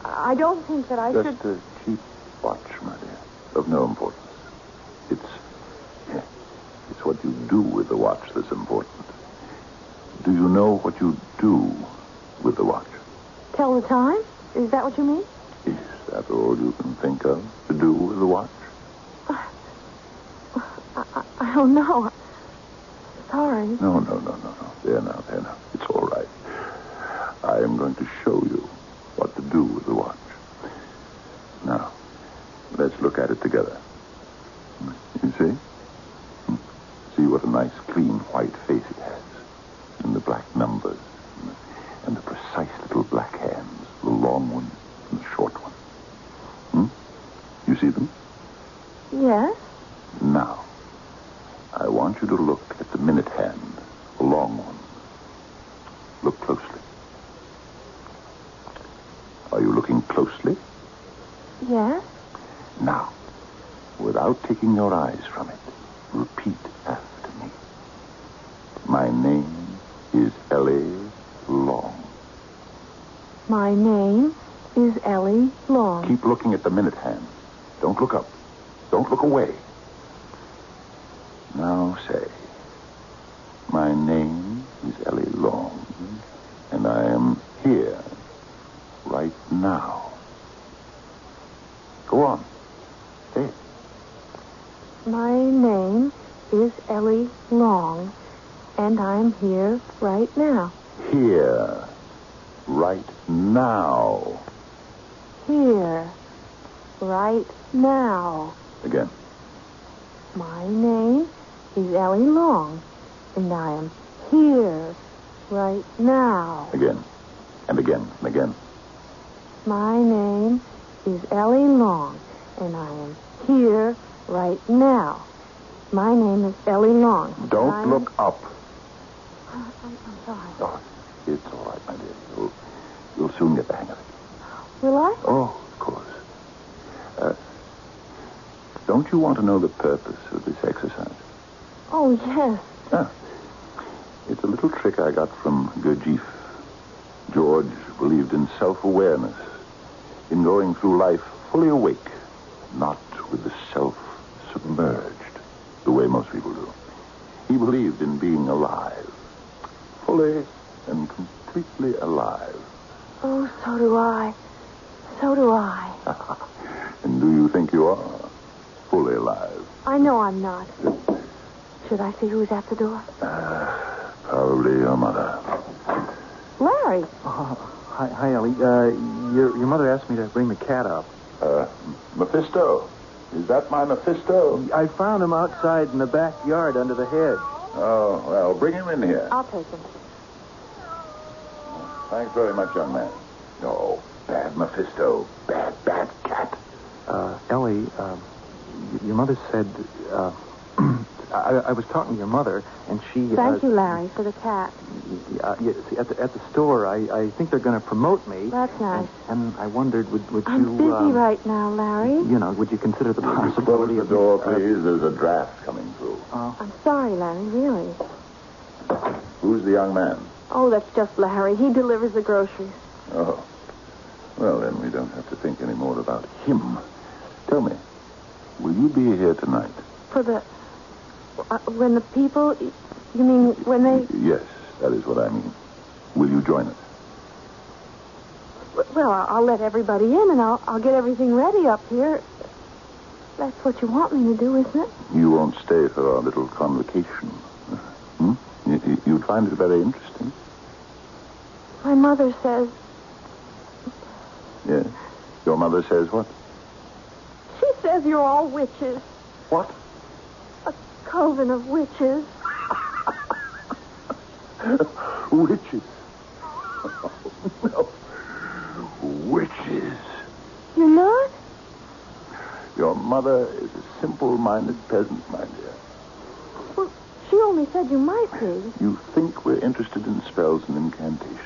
I don't think that I should... Just a cheap watch, my dear. Of no importance. It's what you do with the watch that's important. Do you know what you do with the watch? Tell the time? Is that what you mean? Is that all you can think of to do with the watch? I don't know. Sorry. No. There now. It's all right. I am going to show you what to do with the watch. Now, let's look at it together. You see? See what a nice, clean, white face it has. And the black numbers. And the precise little black hands. The long one and the short one. You see them? Yes. Now, I want you to look at the minute hand. The long one. Look closely. Are you looking closely? Yes. Now, without taking your eyes from it, repeat after me. My name is Ellie Long. My name is Ellie Long. Keep looking at the minute hand. Don't look up. Don't look away. Now say, my name is Ellie Long, and I am here right now. Go on. Say it. My name is Ellie Long, and I'm here right now. Here. Right now. Here. Right now. Again. My name is Ellie Long, and I am here right now. Again. And again. And again. My name is Ellie Long, and I am here right now. My name is Ellie Long. Don't look up. I'm sorry. Oh, it's all right, my dear. You'll soon get the hang of it. Will I? Oh, of course. Don't you want to know the purpose of this exercise? Oh, yes. It's a little trick I got from Gurdjieff. George believed in self-awareness, in going through life fully awake, not with the self submerged, the way most people do. He believed in being alive, fully and completely alive. Oh, so do I. So do I. And do you think you are fully alive? I know I'm not. Should I see who's at the door? Probably your mother. Larry. Hi, Ellie. Your mother asked me to bring the cat up. Mephisto. Is that my Mephisto? I found him outside in the backyard under the hedge. Oh, well, bring him in here. I'll take him. Thanks very much, young man. No, bad Mephisto. Bad cat. Ellie, your mother said, I was talking to your mother, and she... Thank you, Larry, for the cat. See, at the store, I think they're going to promote me. That's nice. And I wondered, would you... I'm busy right now, Larry. Would you consider the Close possibility the of... door, please. There's a draft coming through. I'm sorry, Larry, really. Who's the young man? Oh, that's just Larry. He delivers the groceries. Oh. Well, then we don't have to think any more about him. Tell me, will you be here tonight? For the... when the people... You mean when they... Yes, that is what I mean. Will you join us? Well, I'll let everybody in, and I'll get everything ready up here. That's what you want me to do, isn't it? You won't stay for our little convocation. Hmm? You'd find it very interesting. My mother says... Yes. Your mother says what? She says you're all witches. What? A coven of witches. Witches. No. Witches. You're not? Your mother is a simple-minded peasant, my dear. Well, she only said you might be. You think we're interested in spells and incantations?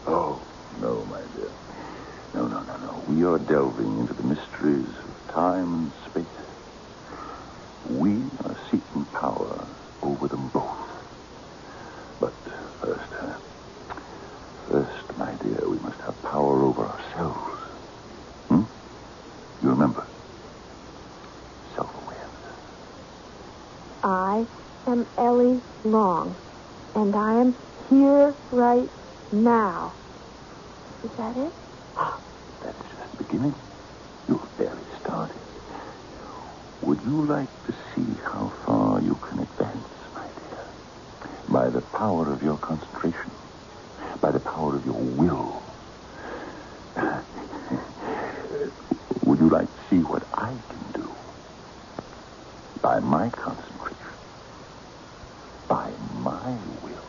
Oh, no, my dear. No. We are delving into the mysteries of time and space. We are seeking power over them both. But first, my dear, we must have power over ourselves. You remember? Self-awareness. I am Ellie Long, and I am here right now. Is that it? That's just the beginning. You've barely started. Would you like to see how far you can advance, my dear? By the power of your concentration. By the power of your will. Would you like to see what I can do? By my concentration. By my will.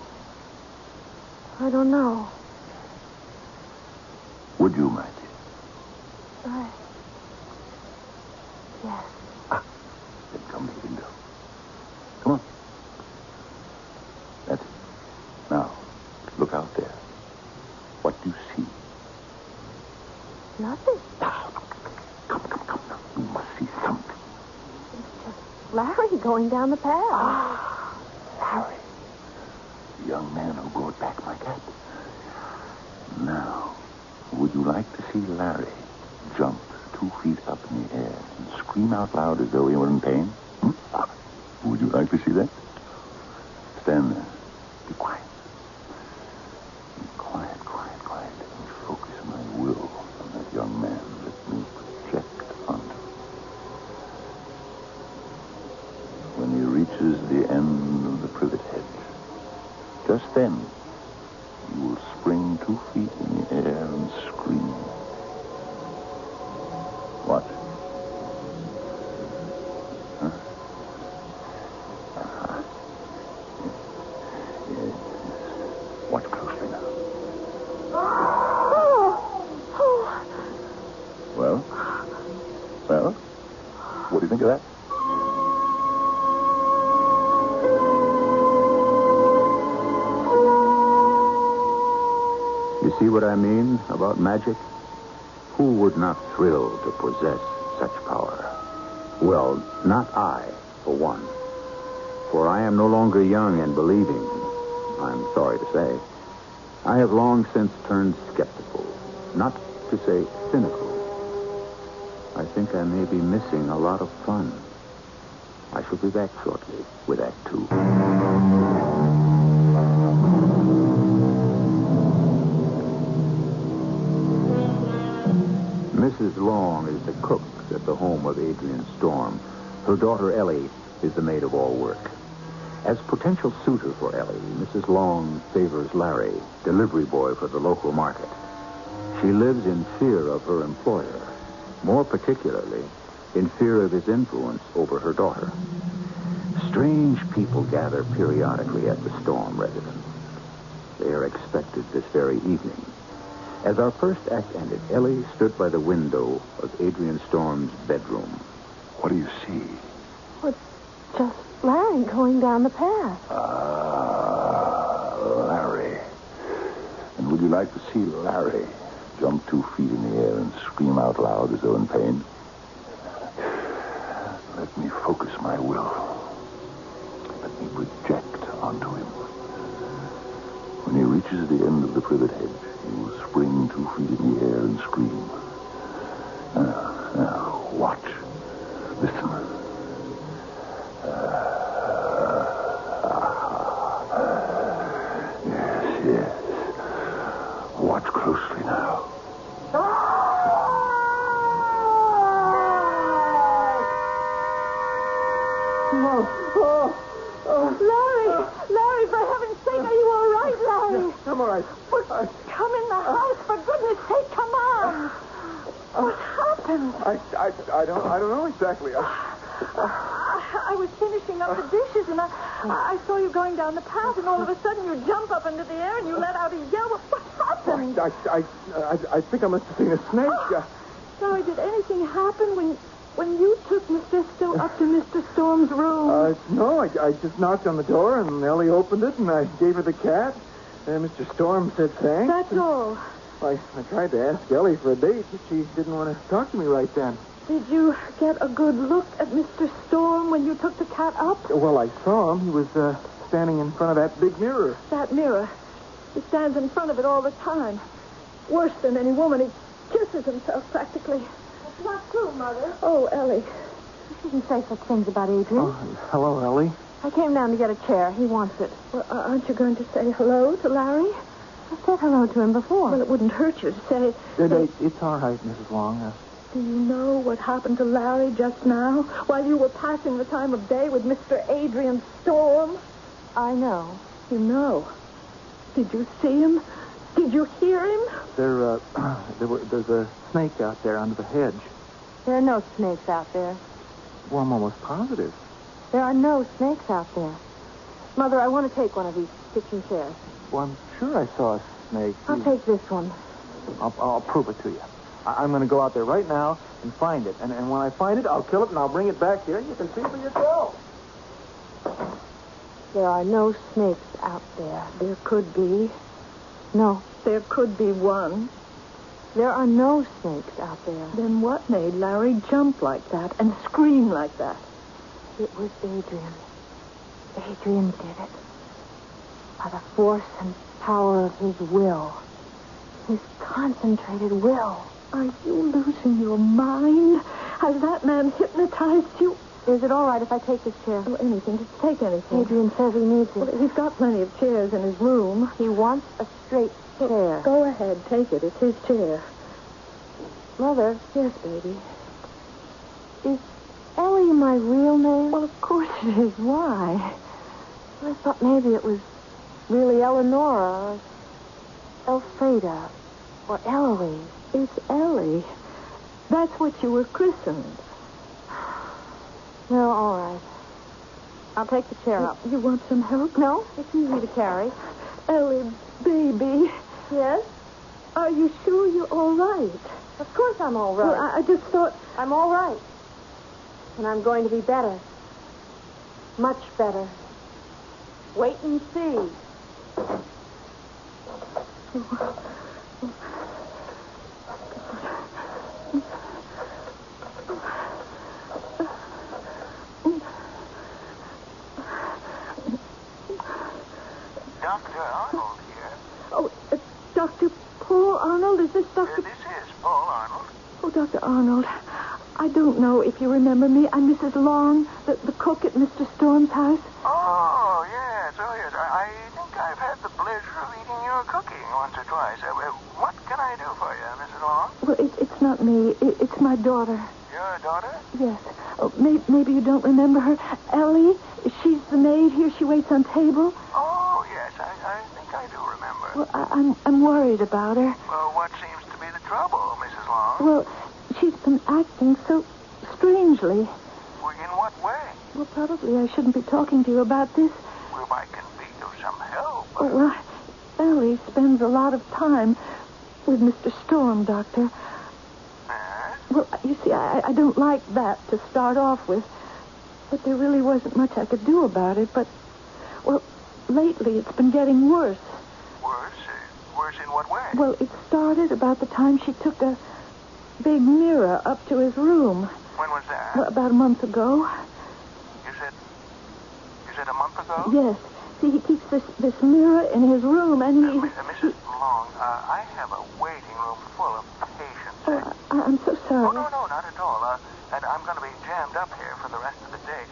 I don't know. Would you, my dear? Yes. Then come to the window. Come on. That's it. Now, look out there. What do you see? Nothing. Come. You must see something. It's just Larry going down the path. Larry. The young man who brought back my cat. Now, would you like to see Larry jump 2 feet up in the air and scream out loud as though he were in pain? Would you like to see that? Stand there. Be quiet. Be quiet. Let me focus my will on that young man. Let me project onto him. When he reaches the end of the privet hedge, just then, you will spring 2 feet in the air and scream. What? Huh? Yes. Watch closely now. Well? What do you think of that? You see what I mean about magic? Who would not thrill to possess such power? Well, not I, for one. For I am no longer young and believing, I'm sorry to say. I have long since turned skeptical, not to say cynical. I think I may be missing a lot of fun. I shall be back shortly with Act 2. Mrs. Long is the cook at the home of Adrian Storm. Her daughter, Ellie, is the maid of all work. As potential suitor for Ellie, Mrs. Long favors Larry, delivery boy for the local market. She lives in fear of her employer, more particularly in fear of his influence over her daughter. Strange people gather periodically at the Storm residence. They are expected this very evening. As our first act ended, Ellie stood by the window of Adrian Storm's bedroom. What do you see? Well, it's just Larry going down the path. Larry. And would you like to see Larry jump 2 feet in the air and scream out loud as though in pain? Let me focus my will. Let me project onto him. When he reaches the end of the privet hedge, he will spring 2 feet in the air and scream. Now, watch. Listen. Yes. Watch closely now. Larry, for heaven's sake, are you all right, Larry? I'm all right. Come in the house, for goodness sake, come on. What happened? I don't know exactly. I was finishing up the dishes, and I saw you going down the path, and all of a sudden you jump up into the air and you let out a yell. What happened? I think I must have seen a snake. Larry, did anything happen when you took up to Mr. Storm's room? No, I just knocked on the door, and Ellie opened it, and I gave her the cat. And Mr. Storm said thanks. That's all. I tried to ask Ellie for a date, but she didn't want to talk to me right then. Did you get a good look at Mr. Storm when you took the cat up? Well, I saw him. He was standing in front of that big mirror. That mirror. He stands in front of it all the time. Worse than any woman. He kisses himself practically. It's not true, Mother. Oh, Ellie. You shouldn't say such things about Adrian. Oh, hello, Ellie. I came down to get a chair. He wants it. Well, aren't you going to say hello to Larry? I said hello to him before. Well, it wouldn't hurt you to say... It's all right, Mrs. Long. Do you know what happened to Larry just now while you were passing the time of day with Mr. Adrian Storm? I know. You know. Did you see him? Did you hear him? There's a snake out there under the hedge. There are no snakes out there. Well, I'm almost positive. There are no snakes out there. Mother, I want to take one of these kitchen chairs. Well, I'm sure I saw a snake. I'll take this one. I'll prove it to you. I'm going to go out there right now and find it. And when I find it, I'll kill it and I'll bring it back here. You can see for yourself. There are no snakes out there. There could be. No, there could be one. There are no snakes out there. Then what made Larry jump like that and scream like that? It was Adrian. Adrian did it. By the force and power of his will. His concentrated will. Are you losing your mind? Has that man hypnotized you? Is it all right if I take this chair? Oh, anything. Just take anything. Adrian says he needs it. Well, he's got plenty of chairs in his room. He wants a straight chair. Go ahead. Take it. It's his chair. Mother. Yes, baby. Is Ellie my real name? Well, of course it is. Why? I thought maybe it was really Eleonora or Elfrida or Eloise. It's Ellie. That's what you were christened. Well, all right. I'll take the chair up. You want some help? No, it's easy to carry. Ellie, baby. Yes? Are you sure you're all right? Of course I'm all right. Well, I just thought... I'm all right. And I'm going to be better. Much better. Wait and see. Dr. Arnold here. Oh, Dr. Paul Arnold? Is this Dr... This is Paul Arnold. Oh, Dr. Arnold, I don't know if you remember me. I'm Mrs. Long, the cook at Mr. Storm's house. Oh, yes. I think I've had the pleasure of eating your cooking once or twice. What can I do for you, Mrs. Long? Well, it's not me. It's my daughter. Your daughter? Yes. Oh, maybe you don't remember her. Ellie, she's the maid here. She waits on table. Oh, yes. I think I do remember. Well, I'm worried about her. Well, what seems to be the trouble, Mrs. Long? Well, she's been acting so strangely. Well, in what way? Well, probably I shouldn't be talking to you about this. Well, I can be of some help. Oh, well, Ellie spends a lot of time with Mr. Storm, Doctor. Yes? Well, you see, I don't like that to start off with. But there really wasn't much I could do about it. But, well, lately it's been getting worse. Worse? Worse in what way? Well, it started about the time she took a big mirror up to his room. When was that? Well, about a month ago. You said a month ago? Yes. See, he keeps this mirror in his room, and he... Mrs. Long, I have a waiting room full of patients. Oh, I'm so sorry. Oh, no, not at all. And I'm going to be jammed up here for the rest of the day.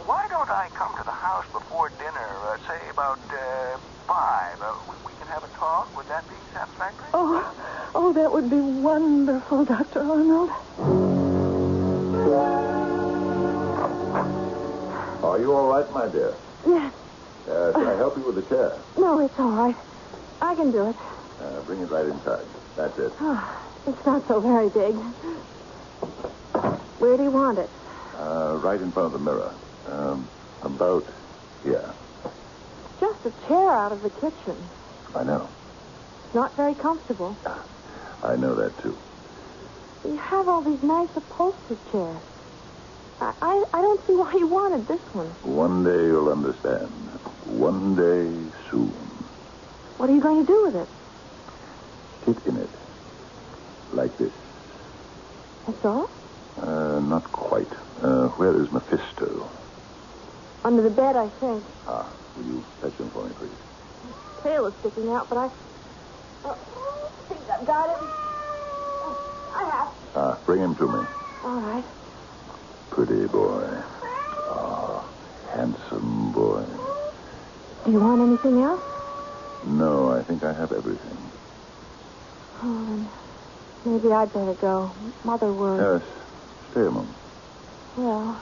Why don't I come to the house before dinner, say about 5? We can have a talk. Would that be satisfactory? Oh, that would be wonderful, Dr. Arnold. Are you all right, my dear? Yes. Can I help you with the chair? No, it's all right. I can do it. Bring it right inside. That's it. Oh, it's not so very big. Where do you want it? Right in front of the mirror. About here. Just a chair out of the kitchen. I know. It's not very comfortable. I know that, too. You have all these nice upholstered chairs. I don't see why you wanted this one. One day you'll understand. One day soon. What are you going to do with it? Sit in it. Like this. That's all? Not quite. Where is Mephisto? Under the bed, I think. Will you fetch him for me, please? His tail is sticking out, but I think I've got it. I have. Bring him to me. All right. Pretty boy. Handsome boy. Do you want anything else? No, I think I have everything. Oh, then maybe I'd better go. Mother worries. Yes. Stay a moment. Well,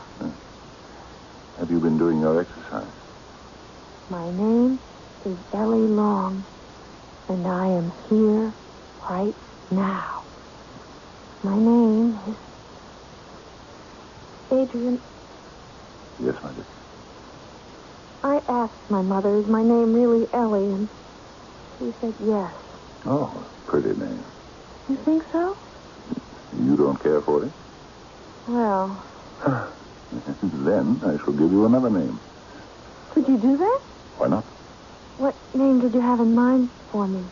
Have you been doing your exercise? my name is Ellie Long, and I am here right now. My name is Adrian. Yes, my dear. I asked my mother, is my name really Ellie? And she said yes. Oh, pretty name. You think so? You don't care for it? Well, Then I shall give you another name. could you do that? Why not? What name did you have in mind for me?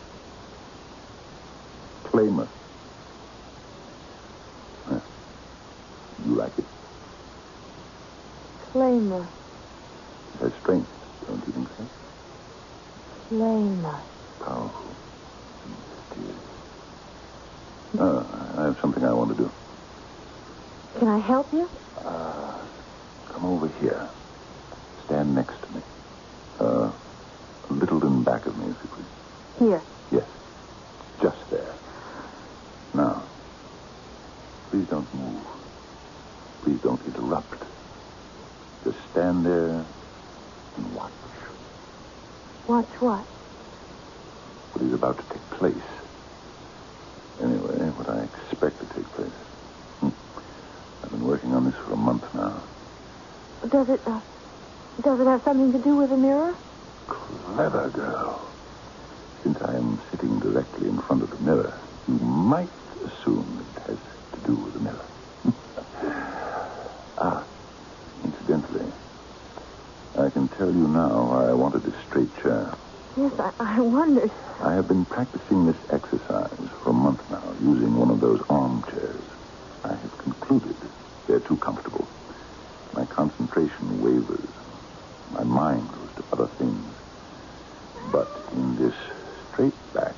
Claimer. You like it? Claimer. It has strength, don't you think so? Claimer. Powerful. Mysterious. I have something I want to do. Can I help you? Come over here. Stand next to me. A little in back of me, if you please. Here. Yes. Just there. Now, please don't move. Please don't interrupt. Just stand there and watch. Watch what? What is about to take place. Anyway, what I expect to take place. I've been working on this for a month now. Does it have something to do with the mirror? Clever girl. Since I am sitting directly in front of the mirror, you might assume it has to do with the mirror. Incidentally, I can tell you now why I wanted this straight chair. Yes, I wondered. I have been practicing this exercise for a month now, using one of those armchairs. I have concluded they're too comfortable. My concentration wavers. My mind goes to other things. But in this straight-back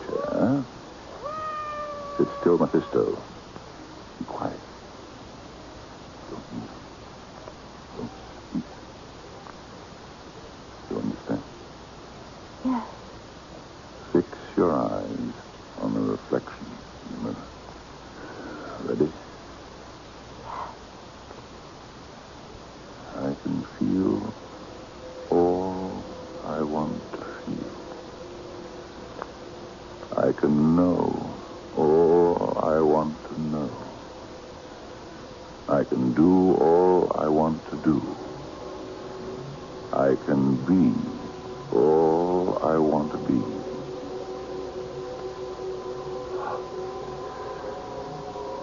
chair, sit still, Mephisto. Be quiet. Don't move. Don't speak. You understand? Yes. Fix your eyes on the reflection in the mirror. Ready? I can feel all I want to feel. I can know all I want to know. I can do all I want to do. I can be all I want to be.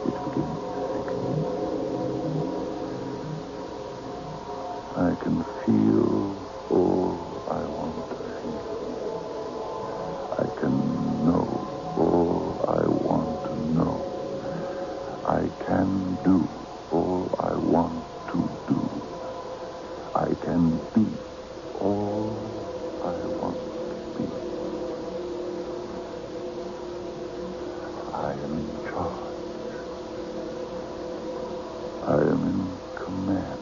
It begins. I can feel all I want to feel. I can know all I want to know. I can do all I want to do. I can be all I want to be. I am in charge. I am in command.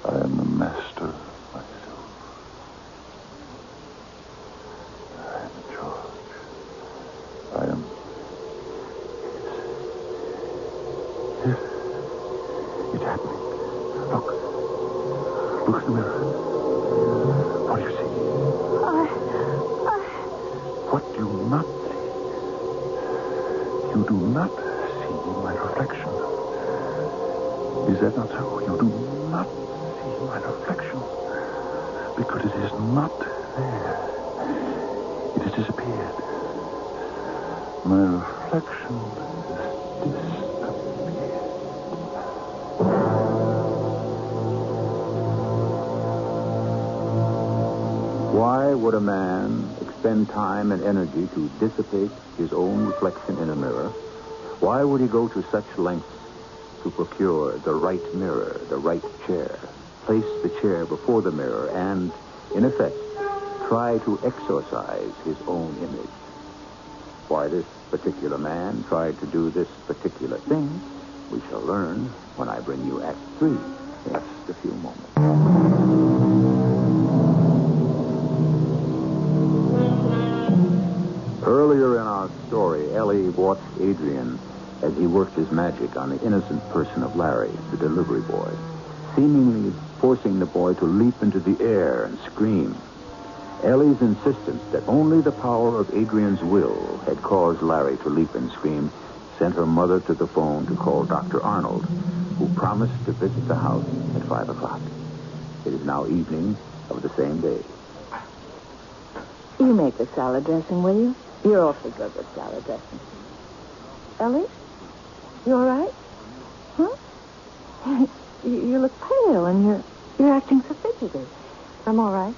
I am the master of myself. I am in charge. I am... It's happening. Look. Look in the mirror. What do you see? What do you not see? You do not see my reflection. Is that not so? You do not see my reflection. Because it is not there. It has disappeared. My reflection has disappeared. Why would a man expend time and energy to dissipate his own reflection in a mirror? Why would he go to such lengths to procure the right mirror, the right chair, place the chair before the mirror, and, in effect, try to exorcise his own image? Why this particular man tried to do this particular thing, we shall learn when I bring you Act 3 in just a few moments. Earlier in our story, Ellie watched Adrian as he worked his magic on the innocent person of Larry, the delivery boy, seemingly forcing the boy to leap into the air and scream. Ellie's insistence that only the power of Adrian's will had caused Larry to leap and scream sent her mother to the phone to call Dr. Arnold, who promised to visit the house at 5 o'clock. It is now evening of the same day. You make the salad dressing, will you? You're awfully good with salad dressing. Ellie? You all right? Huh? You look pale and you're acting so fidgety. I'm all right.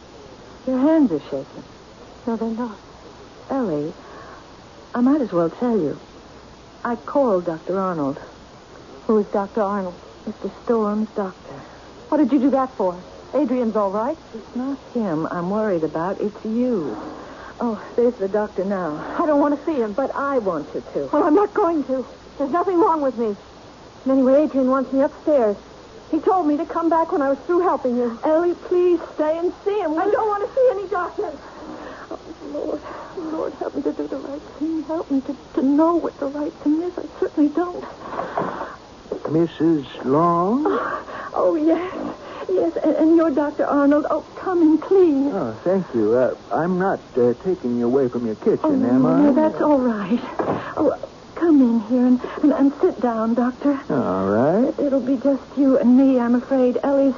Your hands are shaking. No, they're not. Ellie, I might as well tell you. I called Dr. Arnold. Who is Dr. Arnold? Mr. Storm's doctor. What did you do that for? Adrian's all right? It's not him I'm worried about. It's you. Oh, there's the doctor now. I don't want to see him. But I want you to. Well, I'm not going to. There's nothing wrong with me. And anyway, Adrian wants me upstairs. He told me to come back when I was through helping you. Ellie, please stay and see him. I don't want to see any doctors. Oh, Lord, help me to do the right thing. Help me to know what the right thing is. I certainly don't. Mrs. Long? Oh, yes. Yes, and you're Dr. Arnold. Oh, come in, please. Oh, thank you. I'm not taking you away from your kitchen, am I? No, that's all right. Oh, come in here and sit down, Doctor. All right. It'll be just you and me, I'm afraid. Ellie's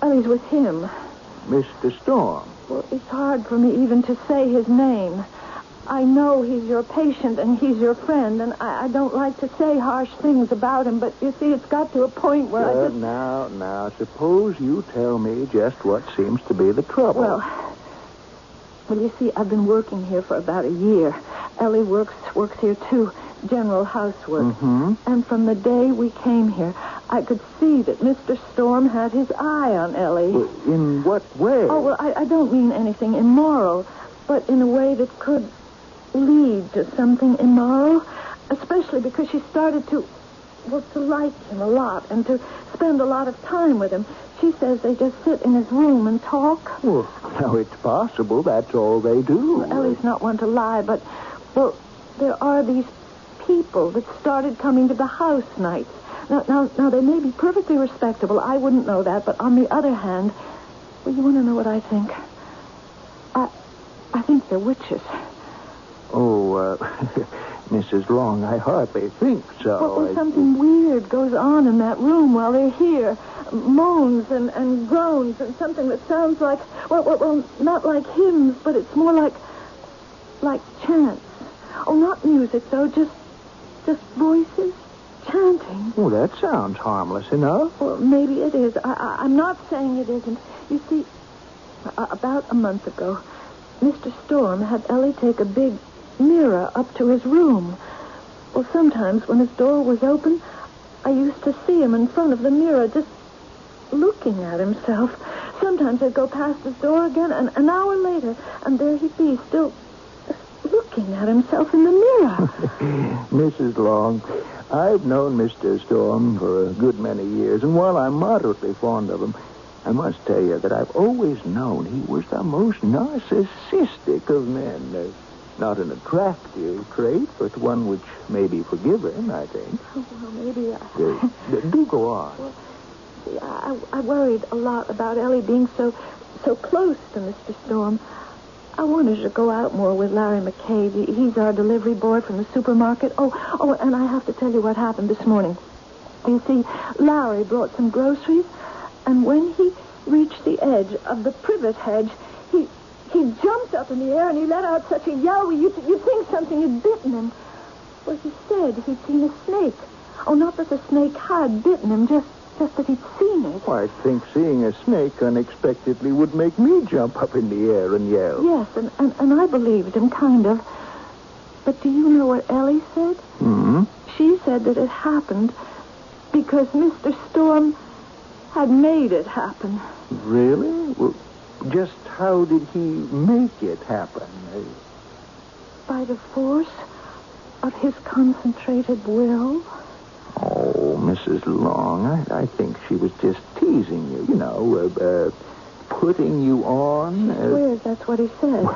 with him. Mr. Storm. Well, it's hard for me even to say his name. I know he's your patient and he's your friend, and I don't like to say harsh things about him, but you see, it's got to a point where I just... Now, suppose you tell me just what seems to be the trouble. Well, you see, I've been working here for about a year. Ellie works here, too. General housework. Mm-hmm. And from the day we came here, I could see that Mr. Storm had his eye on Ellie. Well, in what way? Oh, well, I don't mean anything immoral, but in a way that could lead to something immoral, especially because she started to like him a lot and to spend a lot of time with him. She says they just sit in his room and talk. Well, now it's possible that's all they do. Well, Ellie's not one to lie, but, well, there are these people that started coming to the house nights. Now, they may be perfectly respectable. I wouldn't know that, but on the other hand, well, you want to know what I think? I think they're witches. Oh, Mrs. Long, I hardly think so. Well, something weird goes on in that room while they're here. Moans and groans and something that sounds like, well, not like hymns, but it's more like chants. Oh, not music, though, just voices. chanting. Oh, that sounds harmless enough. Well, maybe it is. I'm not saying it isn't. You see, about a month ago, Mr. Storm had Ellie take a big mirror up to his room. Well, sometimes when his door was open, I used to see him in front of the mirror just looking at himself. Sometimes I'd go past his door again, and an hour later, and there he'd be, still looking at himself in the mirror. Mrs. Long, I've known Mr. Storm for a good many years, and while I'm moderately fond of him, I must tell you that I've always known he was the most narcissistic of men. Not an attractive trait, but one which may be forgiven, I think. Oh, well, maybe do go on. Well, see, I worried a lot about Ellie being so close to Mr. Storm. I wanted her to go out more with Larry McCabe. He's our delivery boy from the supermarket. Oh, and I have to tell you what happened this morning. You see, Larry brought some groceries, and when he reached the edge of the privet hedge, he jumped up in the air and he let out such a yell you'd think something had bitten him. Well, he said he'd seen a snake. Oh, not that the snake had bitten him, just that he'd seen it. Well, I think seeing a snake unexpectedly would make me jump up in the air and yell. Yes, and I believed him, kind of. But do you know what Ellie said? Mm-hmm. She said that it happened because Mr. Storm had made it happen. Really? Well, just how did he make it happen? By the force of his concentrated will. Oh, Mrs. Long, I think she was just teasing you, putting you on. She swears that's what he said.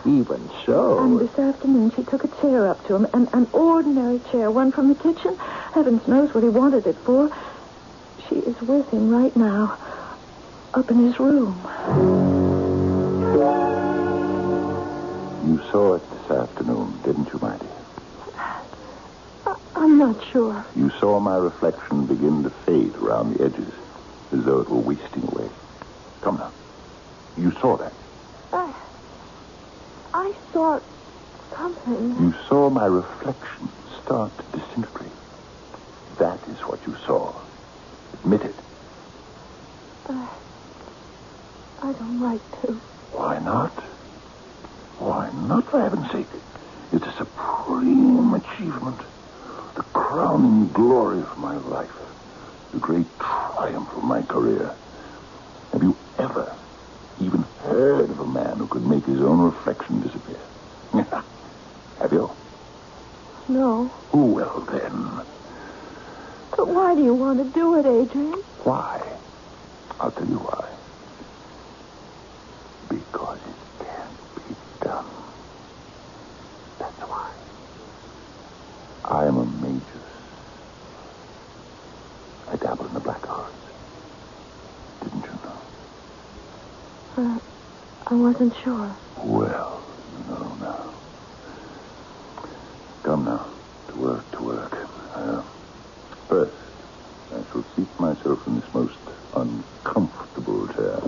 Even so. And this afternoon she took a chair up to him, an ordinary chair, one from the kitchen. Heavens knows what he wanted it for. She is with him right now, up in his room. You saw it this afternoon, didn't you, my dear? I'm not sure. You saw my reflection begin to fade around the edges, as though it were wasting away. Come now. You saw that. I saw something. You saw my reflection start to disintegrate. That is what you saw. Admit it. I don't like to. Why not? Why not, for heaven's sake? It's a supreme achievement. The crowning glory of my life. The great triumph of my career. Have you ever even heard of a man who could make his own reflection disappear? Have you? No. Well, then. But why do you want to do it, Adrian? Why? I'll tell you why. Because it can't be done. That's why. I am a magus. I dabble in the black arts. Didn't you know? I wasn't sure. Well, you know now. Come now. To work, to work. First, I shall seat myself in this most uncomfortable chair,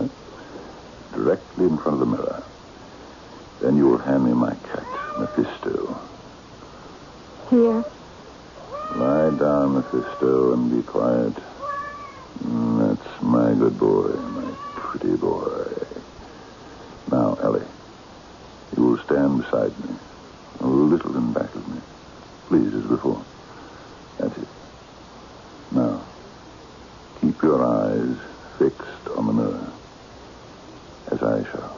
directly in front of the mirror. Then you will hand me my cat, Mephisto. Here. Lie down, Mephisto, and be quiet. That's my good boy, my pretty boy. Now, Ellie, you will stand beside me, a little in back of me. Please, as before. That's it. Now, keep your eyes fixed on the mirror, as I shall.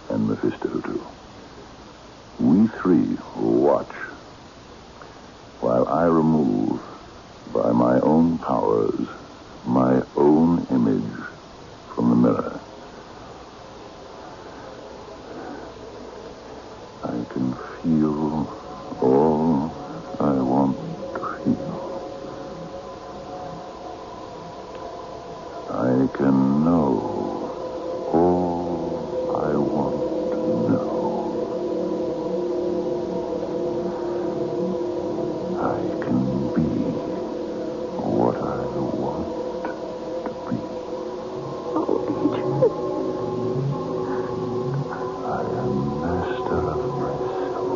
And Mephisto, too. We three will watch while I remove, by my own powers, my own image from the mirror. I can feel all I want to feel. I can know all I want to know. I can be what I want to be. Oh, Adrian. I am master of myself.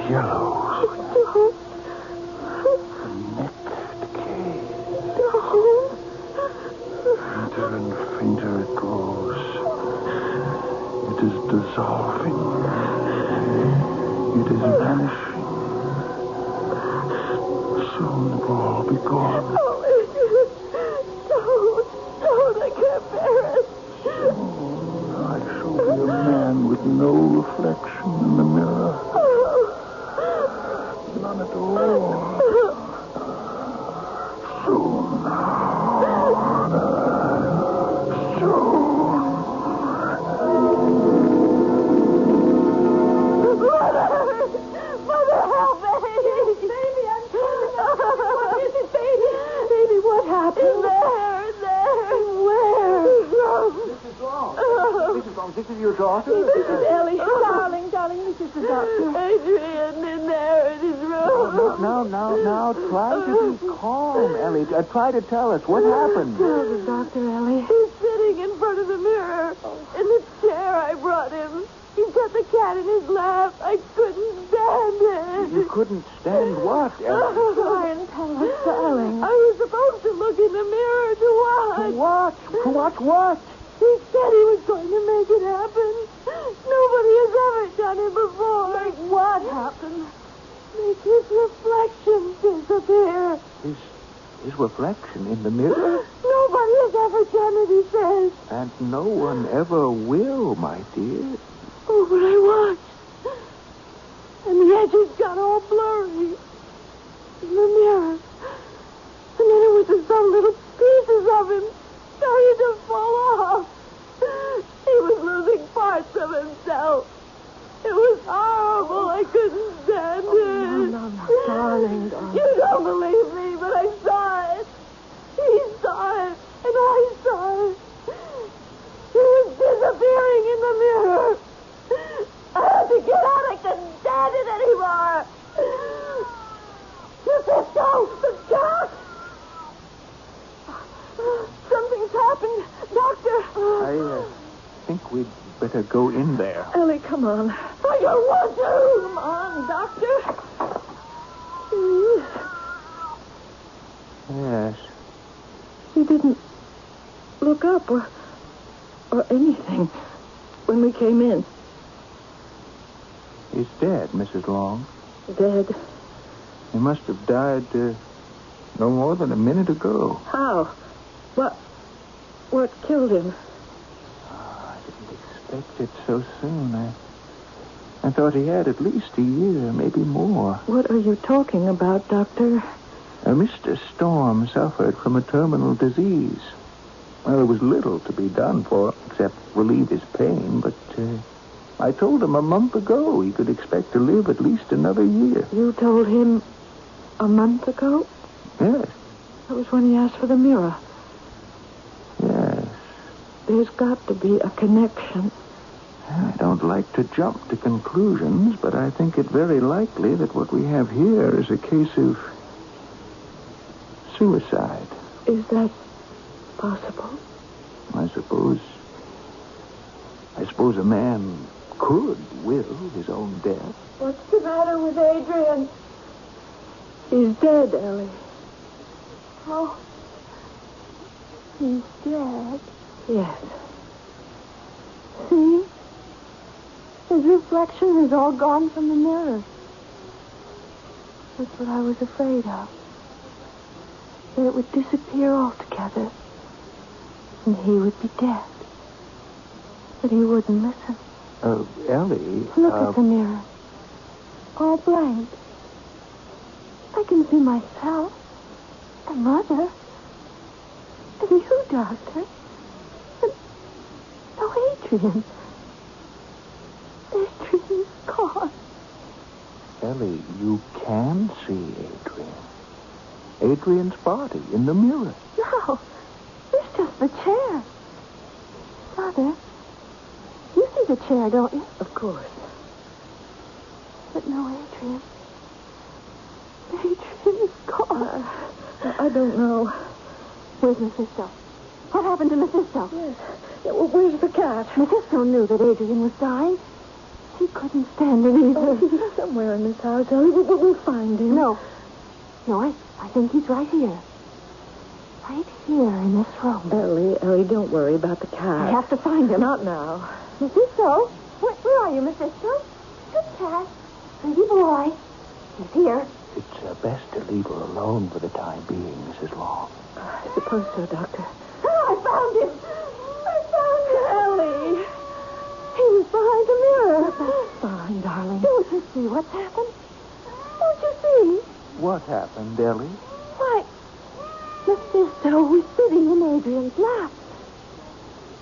yellow. Don't. The neck decays. Don't. Fainter and fainter it grows. It is dissolving. It is vanishing. Soon it will all be gone. Oh, don't. I can't bear it. Soon I shall be a man with no reflection in the mirror. None at all. Soon. Mother, help me. Baby, I'm coming. What is it, baby? Baby, what happened? There. Where? Mrs. Long, this is your daughter? This is Ellie. Darling, this is the doctor. Adrian, in there in his room. Now, try to be calm, Ellie. Try to tell us what happened. Tell the doctor, Ellie. He's sitting in front of the mirror in the chair I brought him. He's got the cat in his lap. I couldn't stand it. You couldn't stand what, Ellie? Try and tell us, darling. I was supposed to look in the mirror to watch. To watch what? He said he was going to make it happen. Nobody has ever done it before. Make what happen? Make his reflection disappear. His reflection in the mirror? Nobody has ever done it, he says. And no one ever will, my dear. Oh, but I watched. And the edges got all blurry in the mirror. And then it was as though little pieces of him started to fall off. He was losing parts of himself. It was horrible. I couldn't stand it. No, darling. You don't believe me, but I saw it. He saw it, and I saw it. He was disappearing in the mirror. I had to get out. I couldn't stand it anymore. Mephisto, the cat. Something's happened, Doctor. I think we'd better go in there. Ellie, come on. I don't want to. Come on, Doctor. Here he is. Yes. He didn't look up or anything when we came in. He's dead, Mrs. Long. Dead. He must have died no more than a minute ago. How? What killed him? I didn't expect it so soon. I thought he had at least a year, maybe more. What are you talking about, Doctor? Mr. Storm suffered from a terminal disease. Well, there was little to be done for him except relieve his pain, but I told him a month ago he could expect to live at least another year. You told him a month ago? Yes. That was when he asked for the mirror. Yes. There's got to be a connection. I don't like to jump to conclusions, but I think it very likely that what we have here is a case of suicide. Is that possible? I suppose a man could will his own death. What's the matter with Adrian? He's dead, Ellie. Oh. He's dead? Yes. See? His reflection is all gone from the mirror. That's what I was afraid of. That it would disappear altogether. And he would be dead. That he wouldn't listen. Ellie... Look at the mirror. All blank. I can see myself. And Mother. And you, Doctor. And no Adrian. Adrian's gone. Ellie, you can see Adrian. Adrian's body in the mirror. No. It's just the chair. Mother, you see the chair, don't you? Of course. But no Adrian. Adrian is gone. I don't know. Where's Mephisto? What happened to Mephisto? Yes. Where's the cat? Mephisto knew that Adrian was dying. He couldn't stand it either. Oh, he's somewhere in this house, Ellie. We'll find him. No, I think he's right here. Right here in this room. Ellie, don't worry about the cat. I have to find him. Not now. Miss Sisto? Where are you, Miss Sisto? Good cat. Pretty boy. He's here. It's best to leave her alone for the time being, Mrs. Long. I suppose so, Doctor. Oh, I found him. Ellie. He was behind the mirror. That's fine, darling. Don't you see what's happened? Don't you see? What happened, Ellie? Why, Mephisto was sitting in Adrian's lap.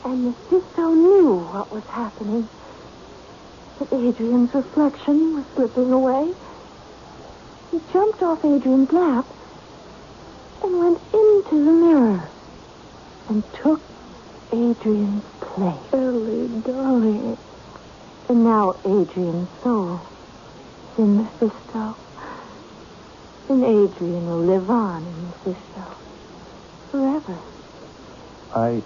And Mephisto knew what was happening. That Adrian's reflection was slipping away. He jumped off Adrian's lap and went into the mirror and took Adrian's place. Ellie, darling. And now Adrian's soul is in Mephisto. And Adrian will live on in Mephisto forever. I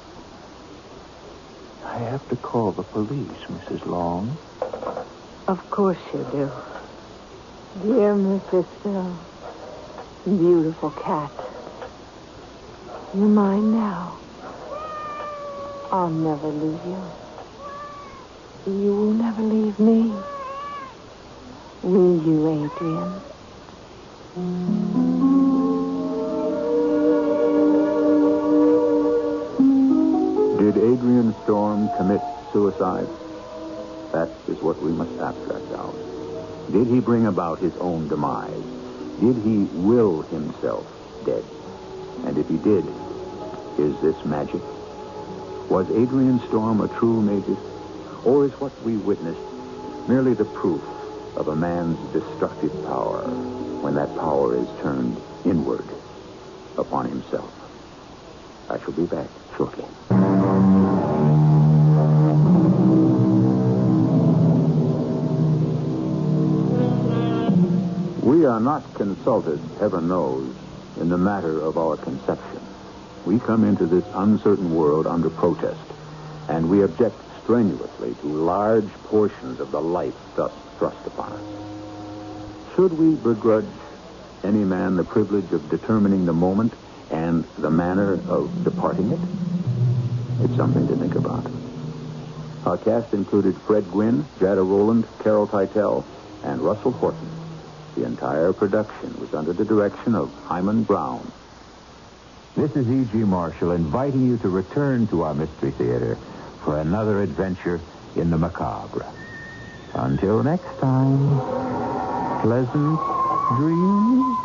have to call the police, Mrs. Long. Of course you do. Dear Mephisto, beautiful cat. You're mine now. I'll never leave you. You will never leave me. Will you, Adrian? Did Adrian Storm commit suicide? That is what we must ask ourselves. Did he bring about his own demise? Did he will himself dead? And if he did, is this magic? Was Adrian Storm a true magus? Or is what we witnessed merely the proof of a man's destructive power when that power is turned inward upon himself? I shall be back shortly. We are not consulted, heaven knows, in the matter of our conception. We come into this uncertain world under protest, and we object strenuously to large portions of the life thus thrust upon us. Should we begrudge any man the privilege of determining the moment and the manner of departing it? It's something to think about. Our cast included Fred Gwynn, Jada Rowland, Carol Teitel, and Russell Horton. The entire production was under the direction of Hyman Brown. This is E.G. Marshall inviting you to return to our Mystery Theater for another adventure in the macabre. Until next time, pleasant dreams.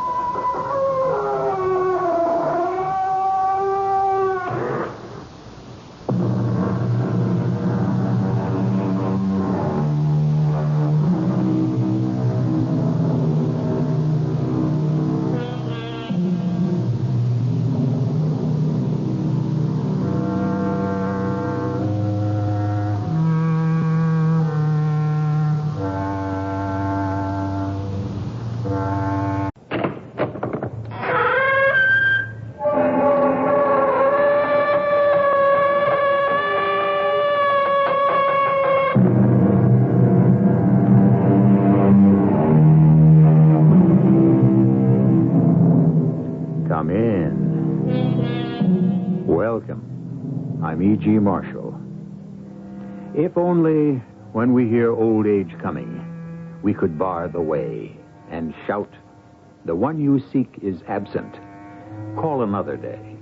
Come in. Welcome. I'm E.G. Marshall. If only when we hear old age coming, we could bar the way and shout, "The one you seek is absent. Call another day."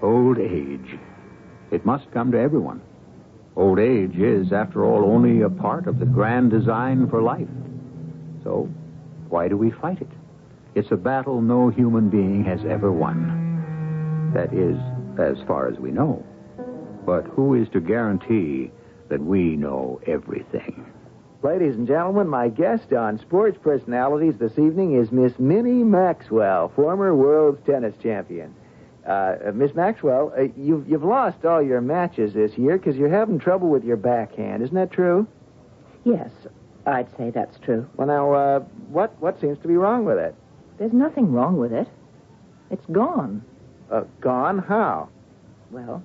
Old age. It must come to everyone. Old age is, after all, only a part of the grand design for life. So, why do we fight it? It's a battle no human being has ever won. That is, as far as we know. But who is to guarantee that we know everything? Ladies and gentlemen, my guest on Sports Personalities this evening is Miss Minnie Maxwell, former world tennis champion. Miss Maxwell, you've lost all your matches this year because you're having trouble with your backhand. Isn't that true? Yes, I'd say that's true. Well, now, what seems to be wrong with it? There's nothing wrong with it. It's gone. Gone? How? Well,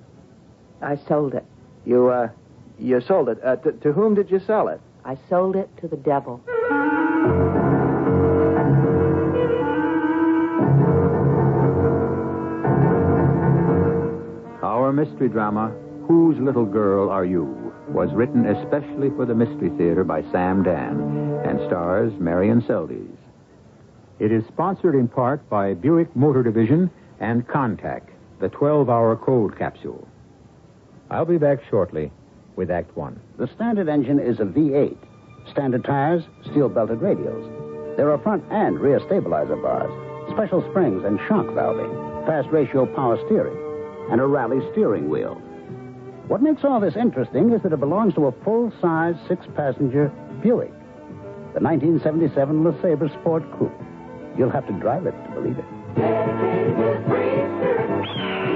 I sold it. You sold it. To whom did you sell it? I sold it to the devil. Our mystery drama, Whose Little Girl Are You?, was written especially for the Mystery Theater by Sam Dan and stars Marion Seldes. It is sponsored in part by Buick Motor Division and Contact, the 12-hour cold capsule. I'll be back shortly with Act One. The standard engine is a V8. Standard tires, steel-belted radials. There are front and rear stabilizer bars, special springs and shock valving, fast ratio power steering, and a rally steering wheel. What makes all this interesting is that it belongs to a full-size, 6-passenger Buick, the 1977 LeSabre Sport Coupe. You'll have to drive it to believe it.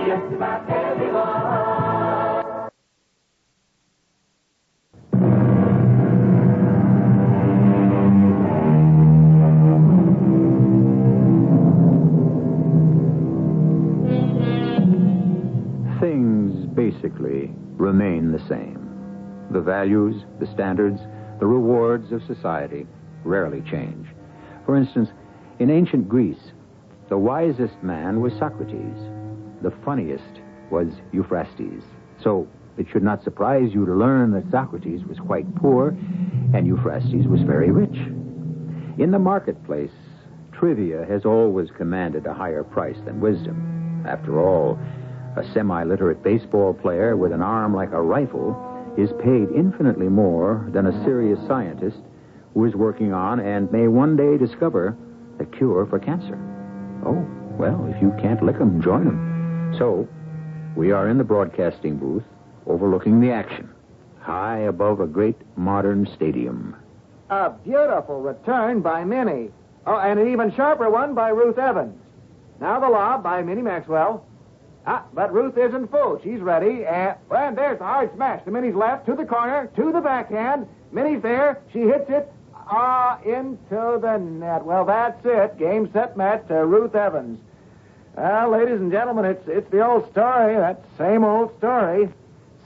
Just about everyone. Things basically remain the same. The values, the standards, the rewards of society rarely change. For instance, in ancient Greece, the wisest man was Socrates. The funniest was Euphrastes. So it should not surprise you to learn that Socrates was quite poor and Euphrastes was very rich. In the marketplace, trivia has always commanded a higher price than wisdom. After all, a semi-literate baseball player with an arm like a rifle is paid infinitely more than a serious scientist who is working on and may one day discover a cure for cancer. Oh, well, if you can't lick 'em, join 'em. So, we are in the broadcasting booth overlooking the action, high above a great modern stadium. A beautiful return by Minnie. Oh, and an even sharper one by Ruth Evans. Now the lob by Minnie Maxwell. But Ruth isn't full. She's ready. And there's the hard smash to Minnie's left, to the corner, to the backhand. Minnie's there. She hits it into the net. Well, that's it. Game, set, match to Ruth Evans. Well, ladies and gentlemen, it's the old story. That same old story.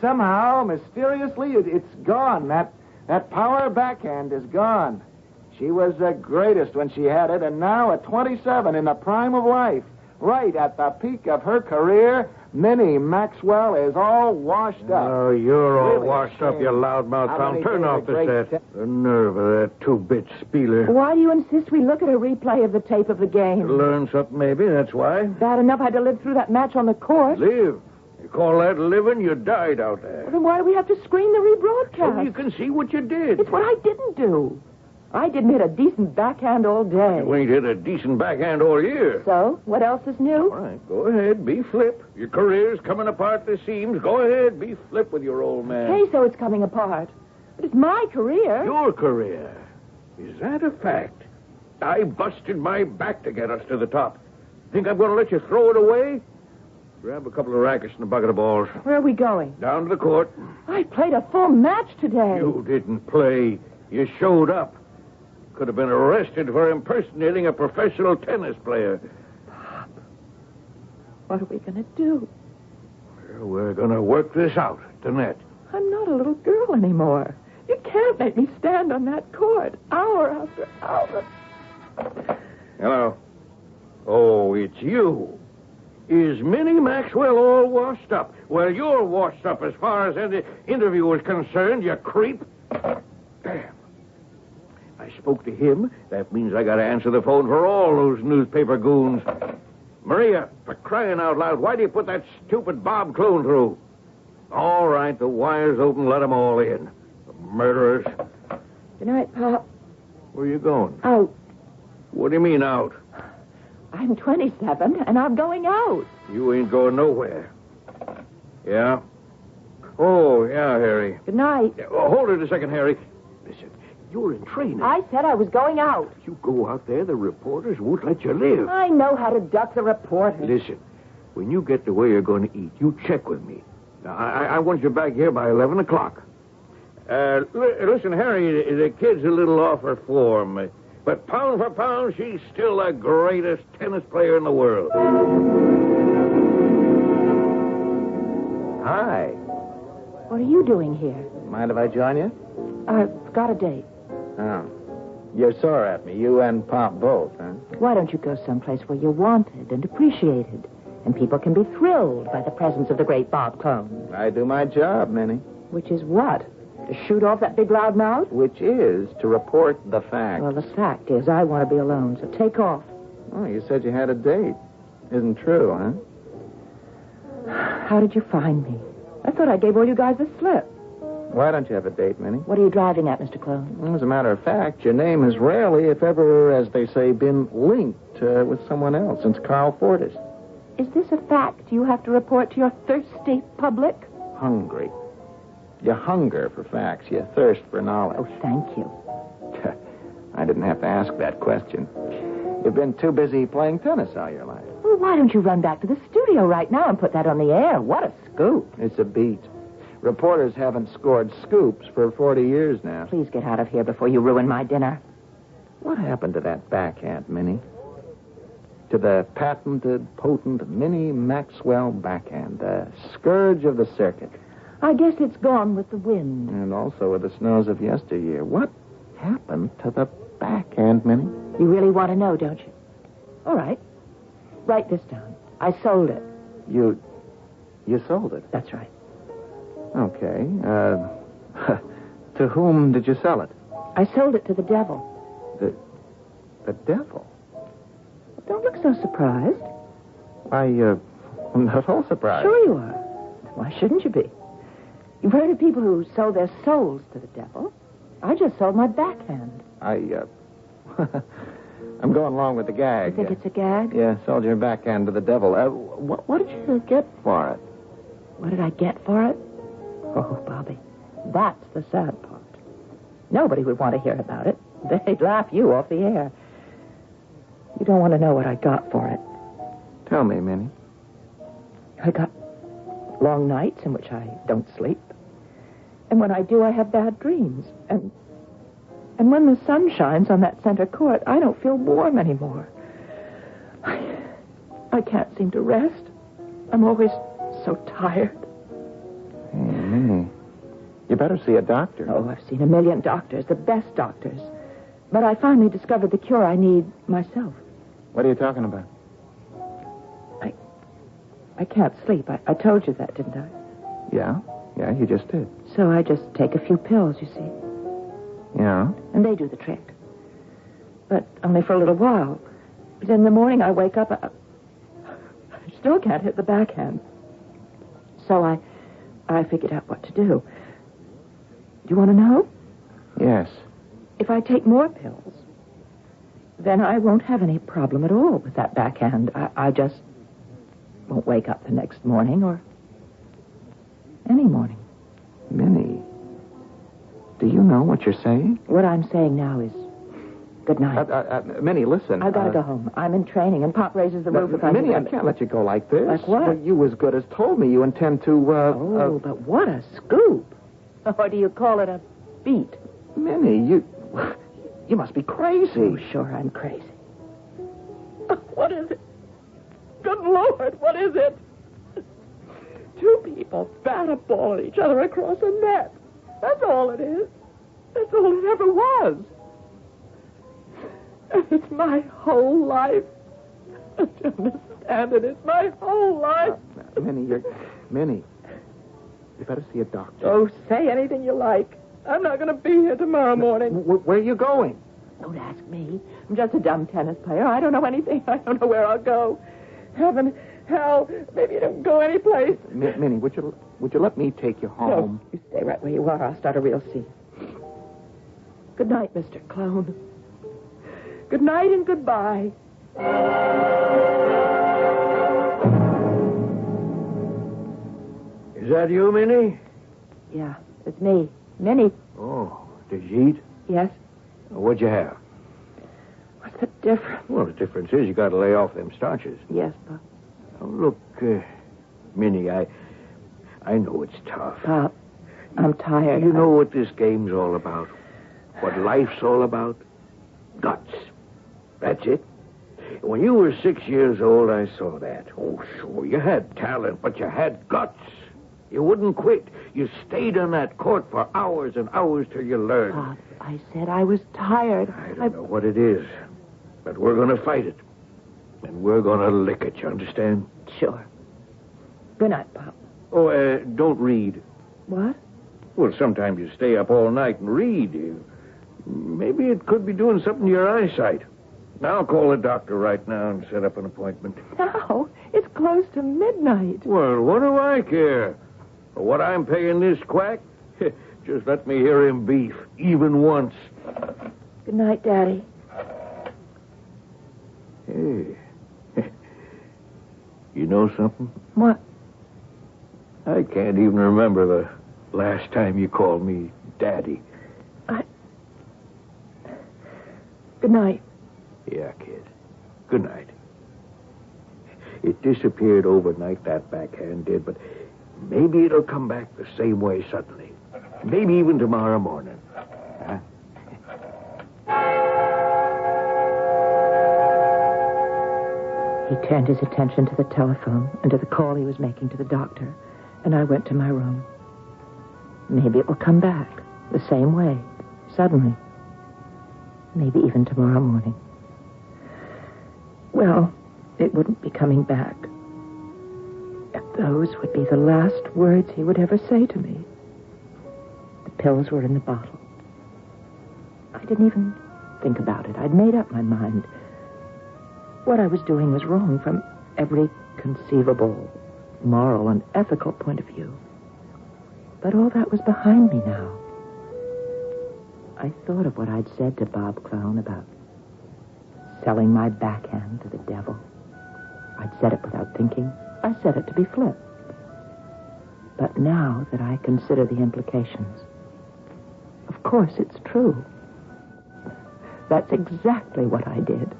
Somehow, mysteriously, it's gone. That power backhand is gone. She was the greatest when she had it, and now at 27, in the prime of life, right at the peak of her career, Minnie Maxwell is all washed up. Oh, you're all Really washed up, you loudmouth clown. Turn off the great set. The nerve of that two-bit spieler. Why do you insist we look at a replay of the tape of the game? Learn something, maybe, that's why. Bad enough I had to live through that match on the court. Live. You call that living? You died out there. Well, then why do we have to screen the rebroadcast? So you can see what you did. It's what I didn't do. I didn't hit a decent backhand all day. You ain't hit a decent backhand all year. So, what else is new? All right, go ahead, be flip. Your career's coming apart the seams. Go ahead, be flip with your old man. Hey, so it's coming apart. But it's my career. Your career? Is that a fact? I busted my back to get us to the top. Think I'm going to let you throw it away? Grab a couple of rackets and a bucket of balls. Where are we going? Down to the court. I played a full match today. You didn't play. You showed up. Could have been arrested for impersonating a professional tennis player. Pop, what are we going to do? Well, we're going to work this out at the net. I'm not a little girl anymore. You can't make me stand on that court hour after hour. Hello. Oh, it's you. Is Minnie Maxwell all washed up? Well, you're washed up as far as any interview is concerned, you creep. Damn. I spoke to him. That means I got to answer the phone for all those newspaper goons. Maria, for crying out loud, why do you put that stupid Bob Clune through? All right, the wire's open. Let them all in. The murderers. Good night, Pop. Where are you going? Out. What do you mean out? I'm 27, and I'm going out. You ain't going nowhere. Yeah? Oh, yeah, Harry. Good night. Oh, hold it a second, Harry. Listen, you're in training. I said I was going out. You go out there, the reporters won't let you live. I know how to duck the reporters. Listen, when you get to where you're going to eat, you check with me. Now, I want you back here by 11 o'clock. Listen, Harry, the kid's a little off her form. But pound for pound, she's still the greatest tennis player in the world. Hi. What are you doing here? Mind if I join you? I've got a date. Oh. You're sore at me. You and Pop both, huh? Why don't you go someplace where you're wanted and appreciated, and people can be thrilled by the presence of the great Bob Clone? I do my job, Minnie. Which is what? To shoot off that big loud mouth? Which is to report the facts. Well, the fact is I want to be alone, so take off. Oh, you said you had a date. Isn't true, huh? How did you find me? I thought I gave all you guys the slip. Why don't you have a date, Minnie? What are you driving at, Mr. Clone? Well, as a matter of fact, your name has rarely, if ever, as they say, been linked with someone else since Carl Fortis. Is this a fact you have to report to your thirsty public? Hungry. You hunger for facts. You thirst for knowledge. Oh, thank you. I didn't have to ask that question. You've been too busy playing tennis all your life. Well, why don't you run back to the studio right now and put that on the air? What a scoop. It's a beat. Reporters haven't scored scoops for 40 years now. Please get out of here before you ruin my dinner. What happened to that backhand, Minnie? To the patented, potent Minnie Maxwell backhand, the scourge of the circuit. I guess it's gone with the wind. And also with the snows of yesteryear. What happened to the backhand, Minnie? You really want to know, don't you? All right. Write this down. I sold it. You sold it? That's right. Okay. To whom did you sell it? I sold it to the devil. The devil? Don't look so surprised. I'm not at all surprised. Sure you are. Why shouldn't you be? You've heard of people who sold their souls to the devil. I just sold my backhand. I'm going along with the gag. You think it's a gag? Yeah, sold your backhand to the devil. What did you get for it? What did I get for it? Oh, Bobby, that's the sad part. Nobody would want to hear about it. They'd laugh you off the air. You don't want to know what I got for it. Tell me, Minnie. I got long nights in which I don't sleep. And when I do, I have bad dreams. And when the sun shines on that center court, I don't feel warm anymore. I can't seem to rest. I'm always so tired. Hey, Minnie, you better see a doctor. Oh, I've seen a million doctors, the best doctors. But I finally discovered the cure I need myself. What are you talking about? I can't sleep. I told you that, didn't I? Yeah, you just did. So I just take a few pills, you see. Yeah? And they do the trick. But only for a little while. But in the morning I wake up, I still can't hit the backhand. So I figured out what to do. Do you want to know? Yes. If I take more pills, then I won't have any problem at all with that backhand. I just won't wake up the next morning or any morning. Minnie, do you know what you're saying? What I'm saying now is good night. Minnie, listen. I've got to go home. I'm in training, and Pop raises the roof if I Minnie, I can't let you go like this. Like what? Well, you as good as told me you intend to, but what a scoop. Or do you call it a beat? Minnie, you must be crazy. Oh, sure, I'm crazy. What is it? Good Lord, what is it? Two people bat a ball at each other across a net. That's all it is. That's all it ever was. And it's my whole life. Don't you understand it? It's my whole life. Minnie, you better see a doctor. Oh, say anything you like. I'm not going to be here tomorrow morning. Where are you going? Don't ask me. I'm just a dumb tennis player. I don't know anything. I don't know where I'll go. Heaven, hell, maybe you don't go anyplace. Minnie, would you let me take you home? No, you stay right where you are. I'll start a real scene. Good night, Mr. Clone. Good night and goodbye. Is that you, Minnie? Yeah, it's me. Minnie. Oh, did you eat? Yes. What'd you have? What's the difference? Well, the difference is you got to lay off them starches. Yes, Pop. Oh, look, Minnie, I know it's tough. Pop, I'm tired. You know what this game's all about? What life's all about? Guts. That's it. When you were 6 years old, I saw that. Oh, sure, you had talent, but you had guts. You wouldn't quit. You stayed on that court for hours and hours till you learned. Pop, I said I was tired. I don't know what it is, but we're going to fight it. And we're going to lick it, you understand? Sure. Good night, Pop. Oh, don't read. What? Well, sometimes you stay up all night and read. Maybe it could be doing something to your eyesight. I'll call the doctor right now and set up an appointment. No, it's close to midnight. Well, what do I care? For what I'm paying this quack? Just let me hear him beef, even once. Good night, Daddy. Hey. You know something? What? I can't even remember the last time you called me Daddy. Good night. Yeah, kid. Good night. It disappeared overnight, that backhand did, but maybe it'll come back the same way suddenly. Maybe even tomorrow morning. Huh? He turned his attention to the telephone and to the call he was making to the doctor, and I went to my room. Maybe it will come back the same way, suddenly. Maybe even tomorrow morning. Well, it wouldn't be coming back. And those would be the last words he would ever say to me. The pills were in the bottle. I didn't even think about it. I'd made up my mind. What I was doing was wrong from every conceivable, moral, and ethical point of view. But all that was behind me now. I thought of what I'd said to Bob Clown about selling my backhand to the devil. I'd said it without thinking. I said it to be flip. But now that I consider the implications, of course it's true. That's exactly what I did.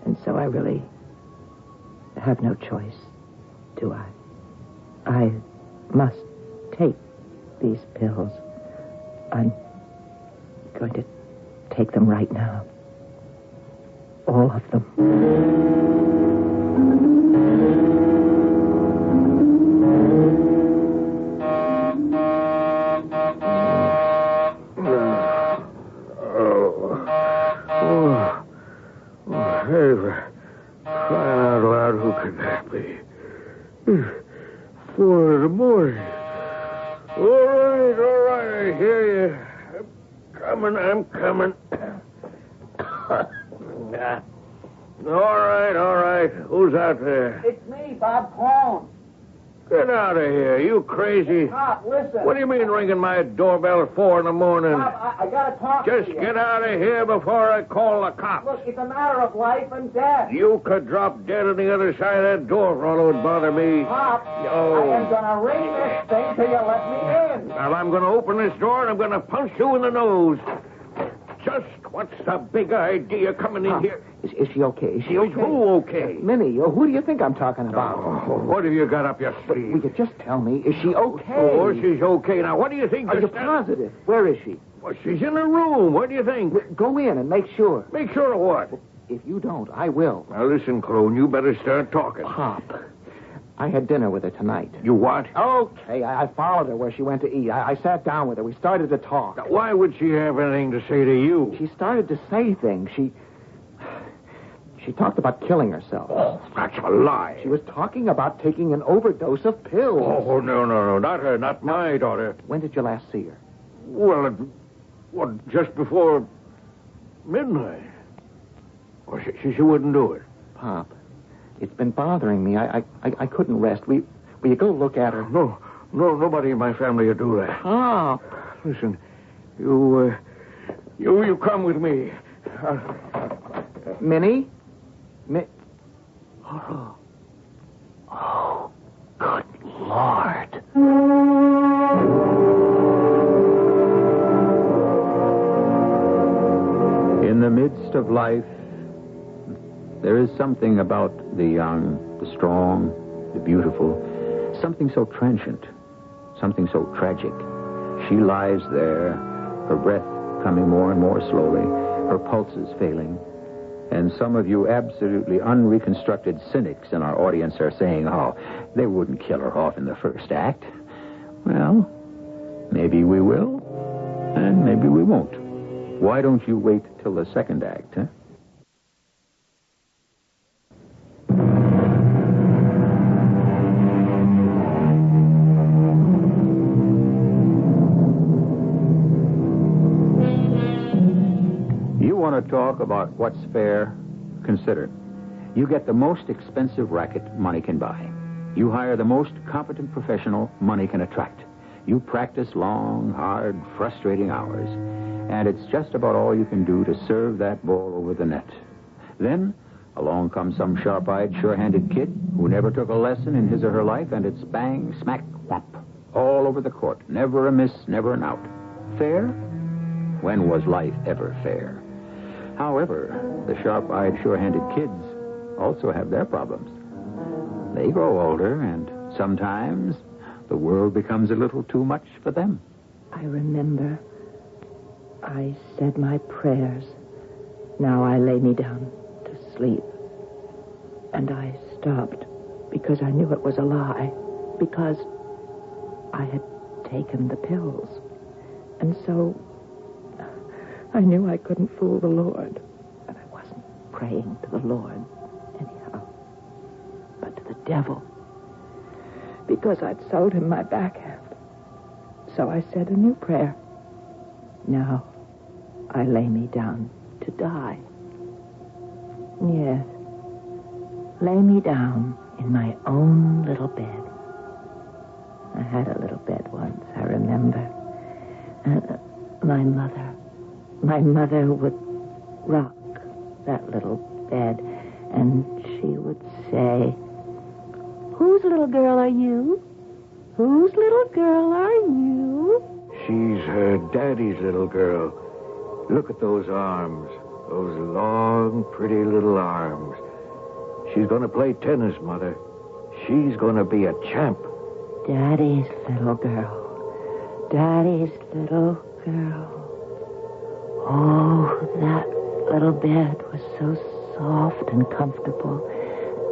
And so I really have no choice, do I? I must take these pills. I'm going to take them right now. All of them. Crying out loud, who could that be? 4 in the morning. All right, I hear you. I'm coming. All right. Who's out there? It's me, Bob Clown. Get out of here. You crazy. Pop, listen. What do you mean ringing my doorbell at 4 in the morning? Pop, I gotta talk to you. Just get out of here before I call the cops. Look, it's a matter of life and death. You could drop dead on the other side of that door for all it would bother me. Pop, No. I am gonna ring this thing till you let me in. Now, I'm going to open this door and I'm going to punch you in the nose. Just what's the big idea coming in here? Is she okay? Is she okay? Who okay? Minnie, who do you think I'm talking about? Oh, what have you got up your sleeve? Will you just tell me, is she okay? Oh, she's okay. Now, what do you think? Are you positive? Where is she? Well, she's in her room. What do you think? Go in and make sure. Make sure of what? If you don't, I will. Now, listen, Clone, you better start talking. Pop, I had dinner with her tonight. You what? Okay, I followed her where she went to eat. I sat down with her. We started to talk. Now, why would she have anything to say to you? She started to say things. She talked about killing herself. Oh, that's a lie. She was talking about taking an overdose of pills. Oh, no. Not her. Not my daughter. When did you last see her? Well, just before midnight. Well, she wouldn't do it. Pop, it's been bothering me. I couldn't rest. Will you go look at her? No, nobody in my family will do that. Pop. Listen, you come with me. Minnie? Oh, good Lord. In the midst of life, there is something about the young, the strong, the beautiful, something so transient, something so tragic. She lies there, her breath coming more and more slowly, her pulses failing, And some of you absolutely unreconstructed cynics in our audience are saying, oh, they wouldn't kill her off in the first act. Well, maybe we will, and maybe we won't. Why don't you wait till the second act, huh? You want to talk about what's fair? Consider. You get the most expensive racket money can buy. You hire the most competent professional money can attract. You practice long, hard, frustrating hours. And it's just about all you can do to serve that ball over the net. Then, along comes some sharp-eyed, sure-handed kid who never took a lesson in his or her life, and it's bang, smack, whomp, all over the court. Never a miss, never an out. Fair? When was life ever fair? However, the sharp-eyed, sure-handed kids also have their problems. They grow older, and sometimes the world becomes a little too much for them. I remember I said my prayers. Now I lay me down to sleep. And I stopped because I knew it was a lie. Because I had taken the pills. And so I knew I couldn't fool the Lord. And I wasn't praying to the Lord anyhow, but to the devil. Because I'd sold him my backhand. So I said a new prayer. Now I lay me down to die. Yes. Lay me down in my own little bed. I had a little bed once, I remember. My mother would rock that little bed, and she would say, "Whose little girl are you? Whose little girl are you?" She's her daddy's little girl. Look at those arms. Those long, pretty little arms. She's going to play tennis, Mother. She's going to be a champ. Daddy's little girl. Daddy's little girl. Oh, that little bed was so soft and comfortable.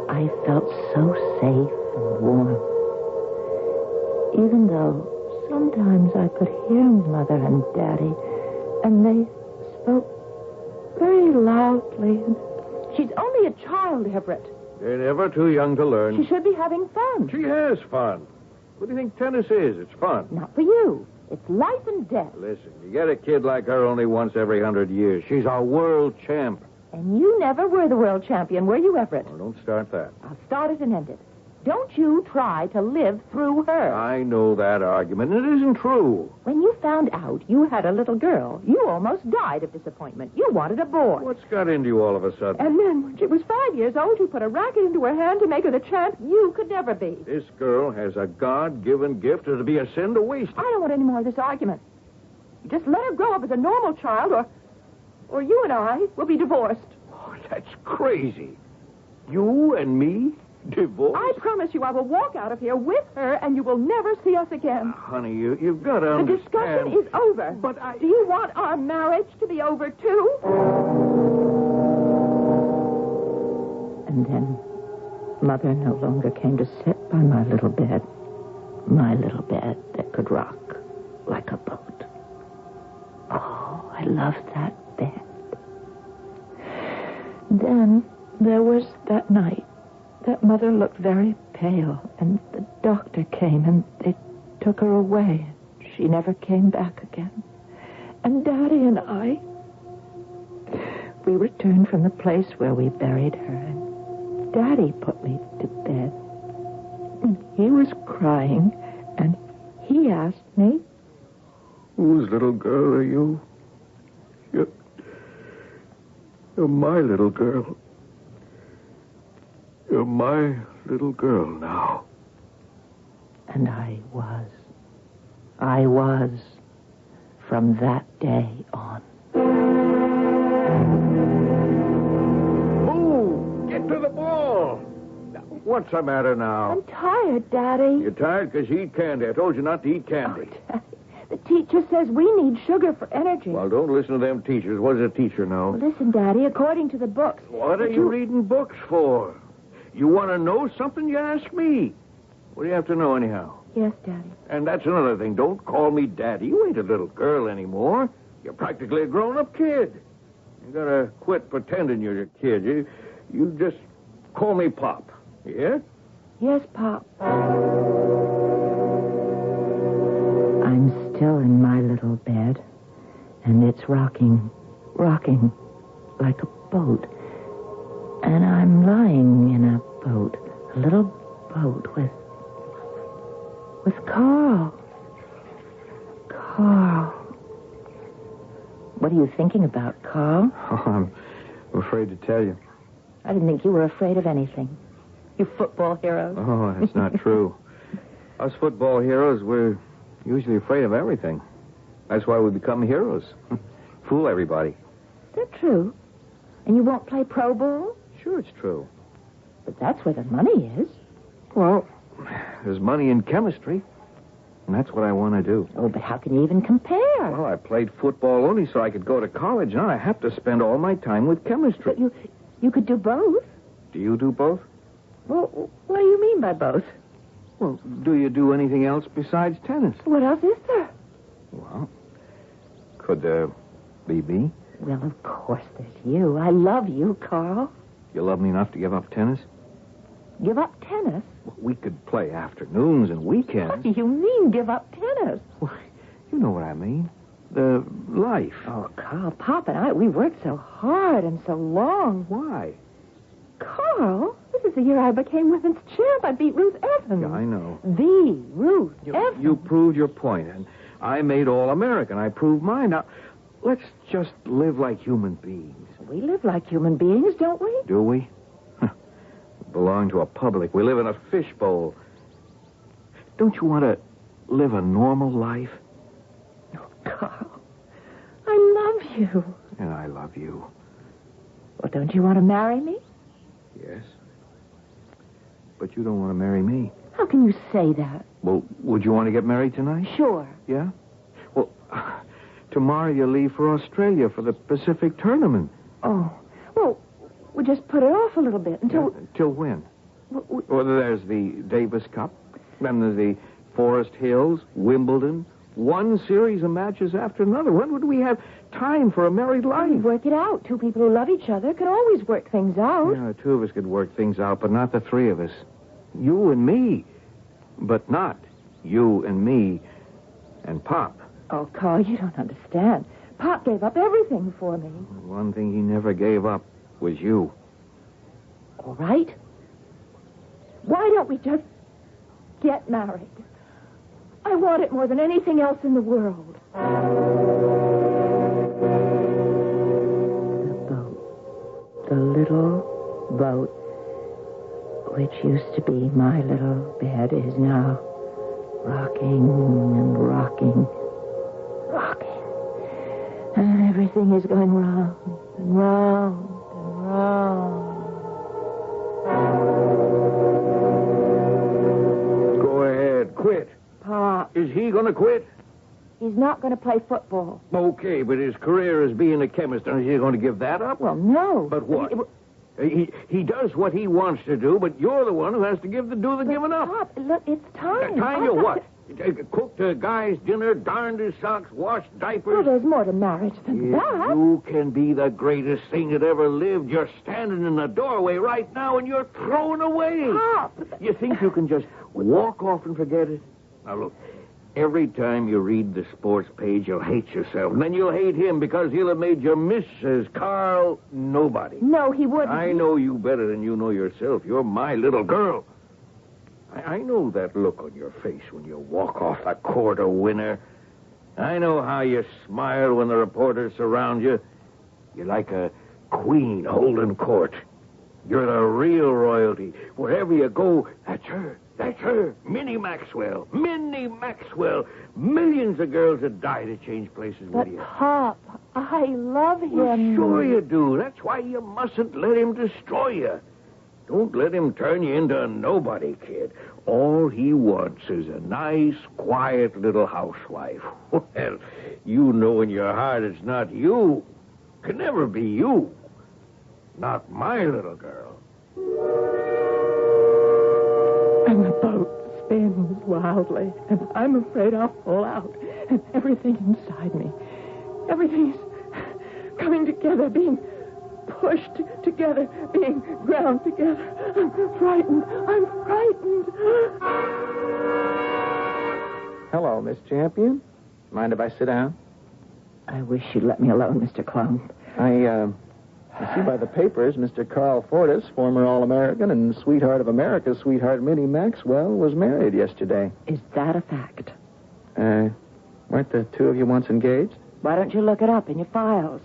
I felt so safe and warm. Even though sometimes I could hear Mother and Daddy, and they spoke very loudly. She's only a child, Everett. They're never too young to learn. She should be having fun. She has fun. What do you think tennis is? It's fun. Not for you. It's life and death. Listen, you get a kid like her only once every 100 years. She's a world champ. And you never were the world champion, were you, Everett? Oh, don't start that. I'll start it and end it. Don't you try to live through her. I know that argument. It isn't true. When you found out you had a little girl, you almost died of disappointment. You wanted a boy. What's got into you all of a sudden? And then, when she was 5 years old, you put a racket into her hand to make her the champ you could never be. This girl has a God-given gift. It'd be a sin to waste it. I don't want any more of this argument. You just let her grow up as a normal child, or you and I will be divorced. Oh, that's crazy. You and me? Divorce? I promise you I will walk out of here with her, and you will never see us again. Honey, you've got to understand. The discussion is over. But do you want our marriage to be over, too? And then Mother no longer came to sit by my little bed that could rock like a boat. Oh, I loved that bed. Then there was that night that Mother looked very pale, and the doctor came, and they took her away. She never came back again. And Daddy and I, we returned from the place where we buried her, and Daddy put me to bed. And he was crying, and he asked me, "Whose little girl are you?" You're my little girl. You're my little girl now. And I was, from that day on. Move! Get to the ball! What's the matter now? I'm tired, Daddy. You're tired because you eat candy. I told you not to eat candy. Oh, Daddy, the teacher says we need sugar for energy. Well, don't listen to them teachers. What does a teacher know? Listen, Daddy, according to the books... What are you reading books for? You want to know something, you ask me. What do you have to know anyhow? Yes, Daddy. And that's another thing. Don't call me Daddy. You ain't a little girl anymore. You're practically a grown-up kid. You gotta quit pretending you're a kid. You just call me Pop. Yeah? Yes, Pop. I'm still in my little bed, and it's rocking like a boat. And I'm lying in a boat, a little boat with Carl. Carl. What are you thinking about, Carl? Oh, I'm afraid to tell you. I didn't think you were afraid of anything. You football heroes. Oh, that's not true. Us football heroes, we're usually afraid of everything. That's why we become heroes. Fool everybody. Is that true? And you won't play pro ball? Sure, it's true. But that's where the money is. Well, there's money in chemistry. And that's what I want to do. Oh, but how can you even compare? Well, I played football only so I could go to college. Now I have to spend all my time with chemistry. But you could do both. Do you do both? Well, what do you mean by both? Well, do you do anything else besides tennis? What else is there? Well, could there be me? Well, of course there's you. I love you, Carl. You love me enough to give up tennis? Give up tennis? Well, we could play afternoons and weekends. What do you mean, give up tennis? Well, you know what I mean. The life. Oh, Carl, Pop and I, we worked so hard and so long. Why? Carl, this is the year I became women's champ. I beat Ruth Evans. Yeah, I know. The Ruth Evans. You proved your point, and I made All-American. I proved mine. Now, let's just live like human beings. We live like human beings, don't we? Do we? We belong to a public. We live in a fishbowl. Don't you want to live a normal life? Oh, Carl, I love you. And I love you. Well, don't you want to marry me? Yes. But you don't want to marry me. How can you say that? Well, would you want to get married tonight? Sure. Yeah? Well, tomorrow you leave for Australia for the Pacific Tournament. Oh, well, we'll just put it off a little bit until... Yeah, till when? Well, there's the Davis Cup. Then there's the Forest Hills, Wimbledon. One series of matches after another. When would we have time for a married life? Work it out. Two people who love each other can always work things out. Yeah, two of us could work things out, but not the three of us. You and me. But not you and me and Pop. Oh, Carl, you don't understand. Pop gave up everything for me. One thing he never gave up was you. All right. Why don't we just get married? I want it more than anything else in the world. The boat. The little boat, which used to be my little bed, is now rocking and rocking, rocking. And everything is going round and round and round. Go ahead, quit. Pop. Is he going to quit? He's not going to play football. Okay, but his career as being a chemist, is he going to give that up? Well, no. But what? He does what he wants to do, but you're the one who has to do the giving up. Pop, look, it's time. Time to what? Cook the guy's dinner, darned his socks, wash diapers. Well, there's more to marriage than that. You can be the greatest thing that ever lived. You're standing in the doorway right now, and you're thrown away. Pop. You think you can just walk off and forget it? Now, look, every time you read the sports page, you'll hate yourself. And then you'll hate him because he'll have made you Mrs. Carl Nobody. No, he wouldn't. I know you better than you know yourself. You're my little girl. I know that look on your face when you walk off the court a winner. I know how you smile when the reporters surround you. You're like a queen holding court. You're the real royalty. Wherever you go, that's her. That's her. Minnie Maxwell. Minnie Maxwell. Millions of girls would die to change places with you. But, Pop, I love him. Well, sure you do. That's why you mustn't let him destroy you. Don't let him turn you into a nobody, kid. All he wants is a nice, quiet little housewife. Well, you know in your heart it's not you. Can never be you. Not my little girl. And the boat spins wildly, and I'm afraid I'll fall out. And everything inside me, everything's coming together, being pushed together, being ground together. I'm frightened. Hello, Miss Champion. Mind if I sit down? I wish you'd let me alone, Mr. Clone. I see by the papers Mr. Carl Fortis, former All-American and sweetheart of America's sweetheart Minnie Maxwell, was married yesterday. Is that a fact? Weren't the two of you once engaged? Why don't you look it up in your files?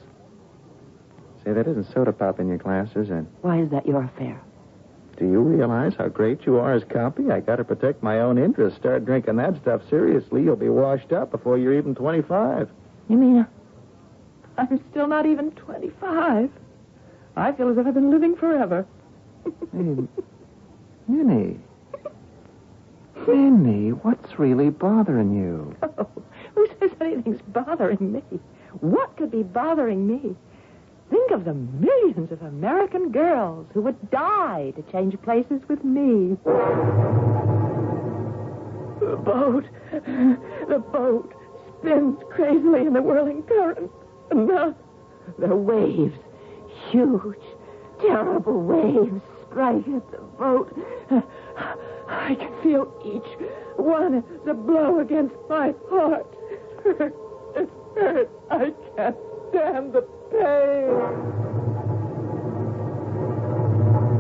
Say, that isn't soda pop in your glass, is it? Why is that your affair? Do you realize how great you are as copy? I gotta protect my own interests. Start drinking that stuff seriously, you'll be washed up before you're even 25. You mean I'm still not even 25? I feel as if I've been living forever. Hey, Minnie. Minnie, what's really bothering you? Oh, who says anything's bothering me? What could be bothering me? Think of the millions of American girls who would die to change places with me. The boat spins crazily in the whirling current. And now the waves, huge, terrible waves, strike at the boat. I can feel each one as a blow against my heart. It hurts. I can't stand the pain.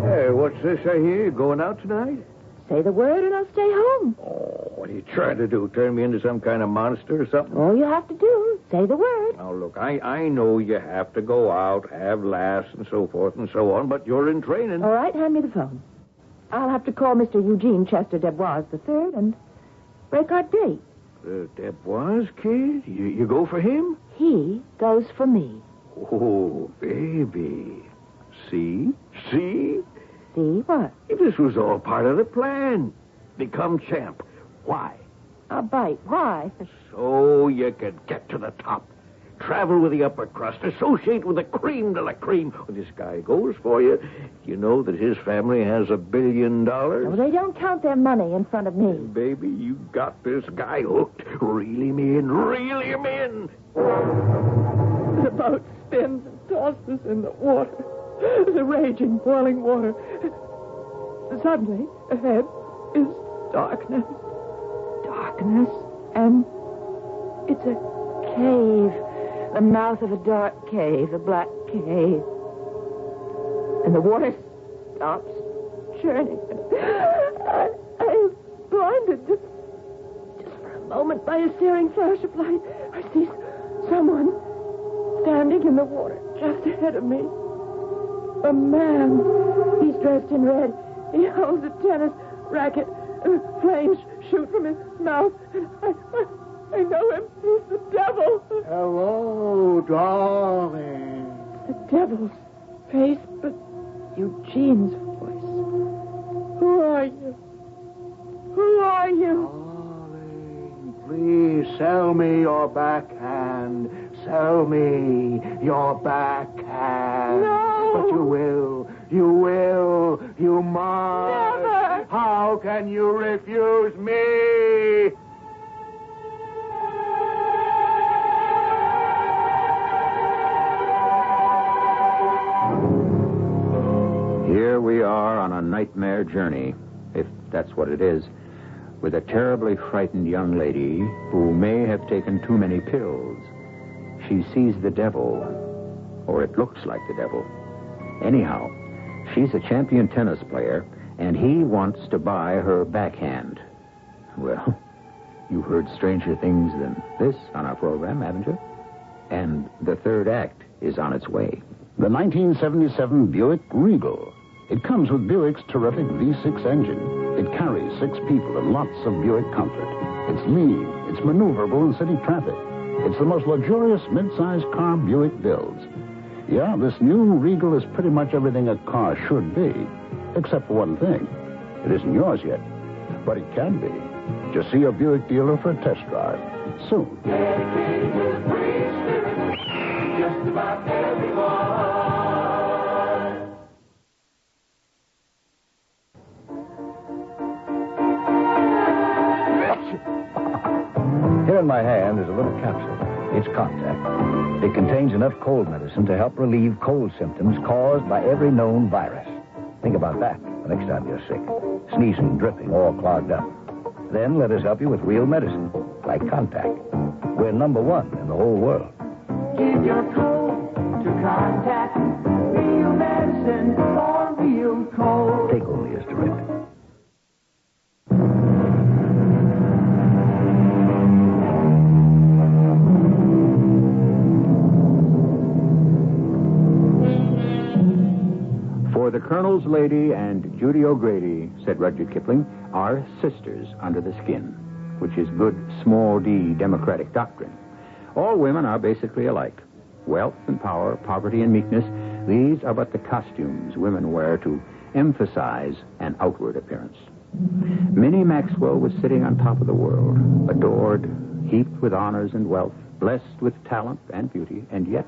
Hey, what's this I hear? You going out tonight? Say the word and I'll stay home. Oh, what are you trying to do? Turn me into some kind of monster or something? All you have to do, say the word. Now, look, I know you have to go out, have laughs and so forth and so on, but you're in training. All right, hand me the phone. I'll have to call Mr. Eugene Chester Debois III and break our date. Debois, kid? You go for him? He goes for me. Oh, baby. See? See what? This was all part of the plan. Become champ. Why? I'll bite. Why? So you could get to the top. Travel with the upper crust. Associate with the cream de la cream. When this guy goes for you, you know that his family has $1 billion. No, they don't count their money in front of me. And baby, you got this guy hooked. Reel him in. Reel him in. The boat spins and tosses in the water. The raging, boiling water. Suddenly, ahead is darkness. Darkness. And it's a cave. The mouth of a dark cave, a black cave. And the water stops churning. I am blinded just for a moment by a searing flash of light. I see someone standing in the water just ahead of me. A man. He's dressed in red. He holds a tennis racket. Flames shoot from his mouth. I know him. He's the devil. Hello, darling. The devil's face, but Eugene's voice. Who are you? Who are you? Darling, please sell me your backhand. Sell me your backhand. No. But you will. You will. You must. Never. How can you refuse me? Here we are on a nightmare journey, if that's what it is, with a terribly frightened young lady who may have taken too many pills. She sees the devil, or it looks like the devil. Anyhow, she's a champion tennis player, and he wants to buy her backhand. Well, you've heard stranger things than this on our program, haven't you? And the third act is on its way. The 1977 Buick Regal. It comes with Buick's terrific V6 engine. It carries 6 people and lots of Buick comfort. It's lean. It's maneuverable in city traffic. It's the most luxurious mid-sized car Buick builds. Yeah, this new Regal is pretty much everything a car should be. Except for one thing. It isn't yours yet. But it can be. Just see a Buick dealer for a test drive. Soon. Just about everyone. Here in my hand is a little capsule. It's Contact. It contains enough cold medicine to help relieve cold symptoms caused by every known virus. Think about that the next time you're sick. Sneezing, dripping, all clogged up. Then let us help you with real medicine, like Contact. We're number one in the whole world. Give your cold to Contact. Real medicine for real cold. Take only as directed. For the Colonel's Lady and Judy O'Grady, said Rudyard Kipling, are sisters under the skin, which is good small d democratic doctrine. All women are basically alike. Wealth and power, poverty and meekness, these are but the costumes women wear to emphasize an outward appearance. Minnie Maxwell was sitting on top of the world, adored, heaped with honors and wealth, blessed with talent and beauty, and yet,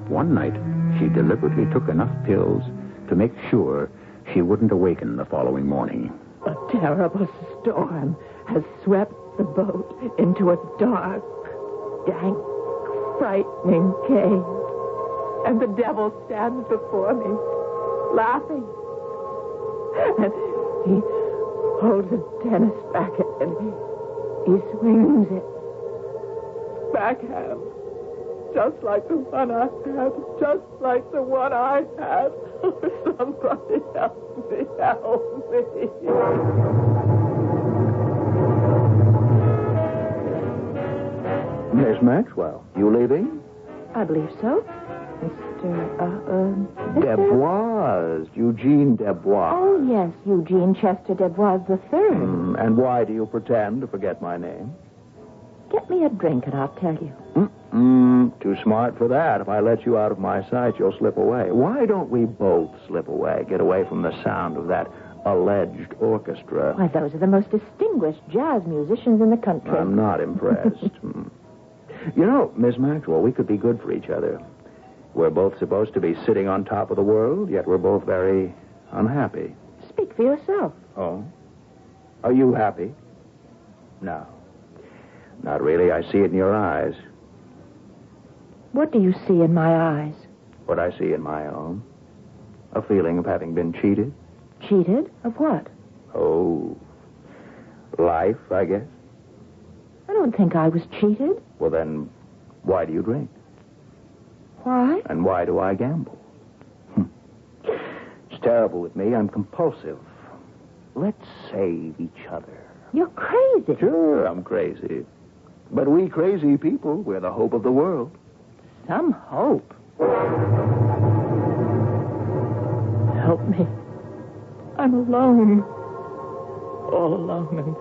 one night, she deliberately took enough pills to make sure she wouldn't awaken the following morning. A terrible storm has swept the boat into a dark, dank, frightening cave. And the devil stands before me, laughing. And he holds a tennis racket and he swings it. Backhand. Just like the one I had. Just like the one I had. Oh, somebody help me. Help me. Miss Maxwell, you leaving? I believe so. Mr. Debois, Eugene Debois. Oh, yes, Eugene Chester Debois III. And why do you pretend to forget my name? Get me a drink and I'll tell you. Too smart for that. If I let you out of my sight, you'll slip away. Why don't we both slip away, get away from the sound of that alleged orchestra? Why, those are the most distinguished jazz musicians in the country. I'm not impressed. You know, Miss Maxwell, we could be good for each other. We're both supposed to be sitting on top of the world, yet we're both very unhappy. Speak for yourself. Oh? Are you happy? No. Not really. I see it in your eyes. What do you see in my eyes? What I see in my own. A feeling of having been cheated. Cheated? Of what? Oh, life, I guess. I don't think I was cheated. Well, then, why do you drink? Why? And why do I gamble? It's terrible with me. I'm compulsive. Let's save each other. You're crazy. Sure, I'm crazy. But we crazy people, we're the hope of the world. Some hope. Help me. I'm alone. All alone.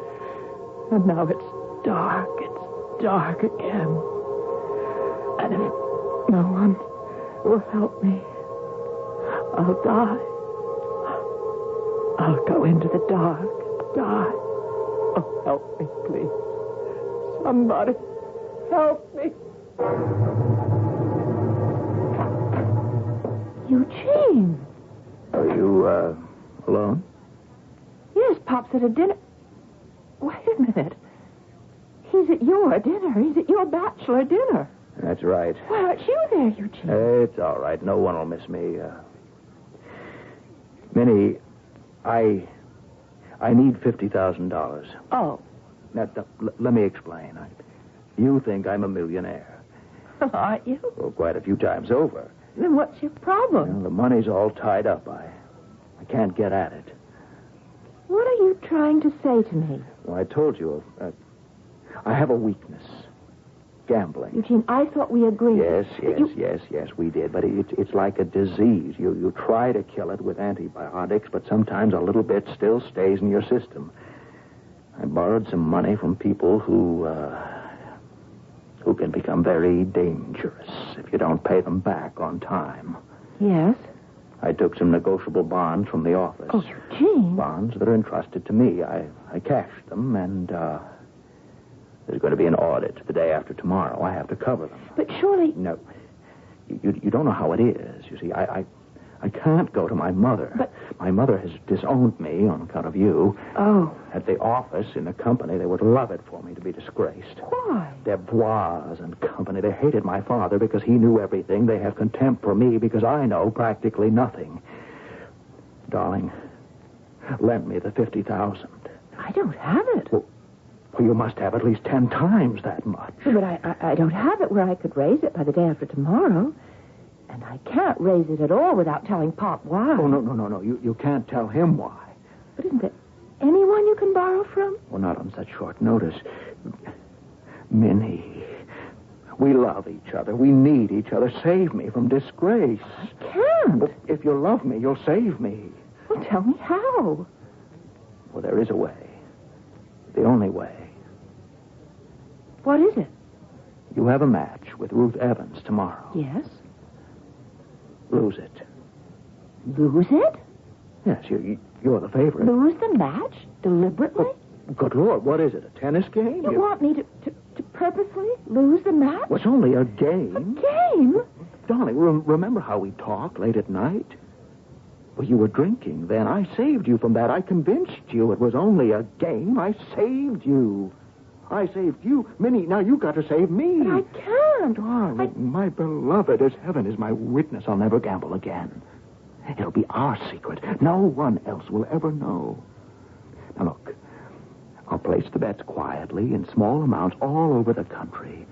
And now it's dark. It's dark again. And if no one will help me, I'll die. I'll go into the dark. Die. Oh, help me, please. Somebody help me. Eugene. Are you, alone? Yes, Pop's at a dinner. Wait a minute. He's at your dinner. He's at your bachelor dinner. That's right. Why aren't you there, Eugene? It's all right. No one will miss me. Minnie, I need $50,000. Oh. Now, let me explain. You think I'm a millionaire. Aren't you? Well, quite a few times over. Then what's your problem? Well, the money's all tied up. I can't get at it. What are you trying to say to me? Well, I told you, I have a weakness. Gambling. Eugene, I thought we agreed. Yes, we did. But it's like a disease. You try to kill it with antibiotics, but sometimes a little bit still stays in your system. I borrowed some money from people who can become very dangerous if you don't pay them back on time. Yes? I took some negotiable bonds from the office. Oh, Eugene. Bonds that are entrusted to me. I cashed them, and there's going to be an audit the day after tomorrow. I have to cover them. But surely... No. You don't know how it is. You see, I can't go to my mother. But... My mother has disowned me on account of you. Oh. At the office, in the company, they would love it for me to be disgraced. Why? Debois and company, they hated my father because he knew everything. They have contempt for me because I know practically nothing. Darling, lend me the $50,000. I don't have it. Well, you must have at least 10 times that much. But I don't have it where I could raise it by the day after tomorrow. And I can't raise it at all without telling Pop why. Oh, no. You can't tell him why. But isn't there anyone you can borrow from? Well, not on such short notice. Minnie, we love each other. We need each other. Save me from disgrace. I can't. But if you love me, you'll save me. Well, tell me how. Well, there is a way. The only way. What is it? You have a match with Ruth Evans tomorrow. Yes. Lose it. Lose it? Yes, you're the favorite. Lose the match? Deliberately? Good Lord, what is it, a tennis game? You want me to purposely lose the match? Well, it's only a game. A game? Darling, remember how we talked late at night? Well, you were drinking then. I saved you from that. I convinced you it was only a game. I saved you. I saved you. Minnie, now you got to save me. But I can't. Darling, my beloved, as heaven is my witness, I'll never gamble again. It'll be our secret. No one else will ever know. Now, look, I'll place the bets quietly in small amounts all over the country.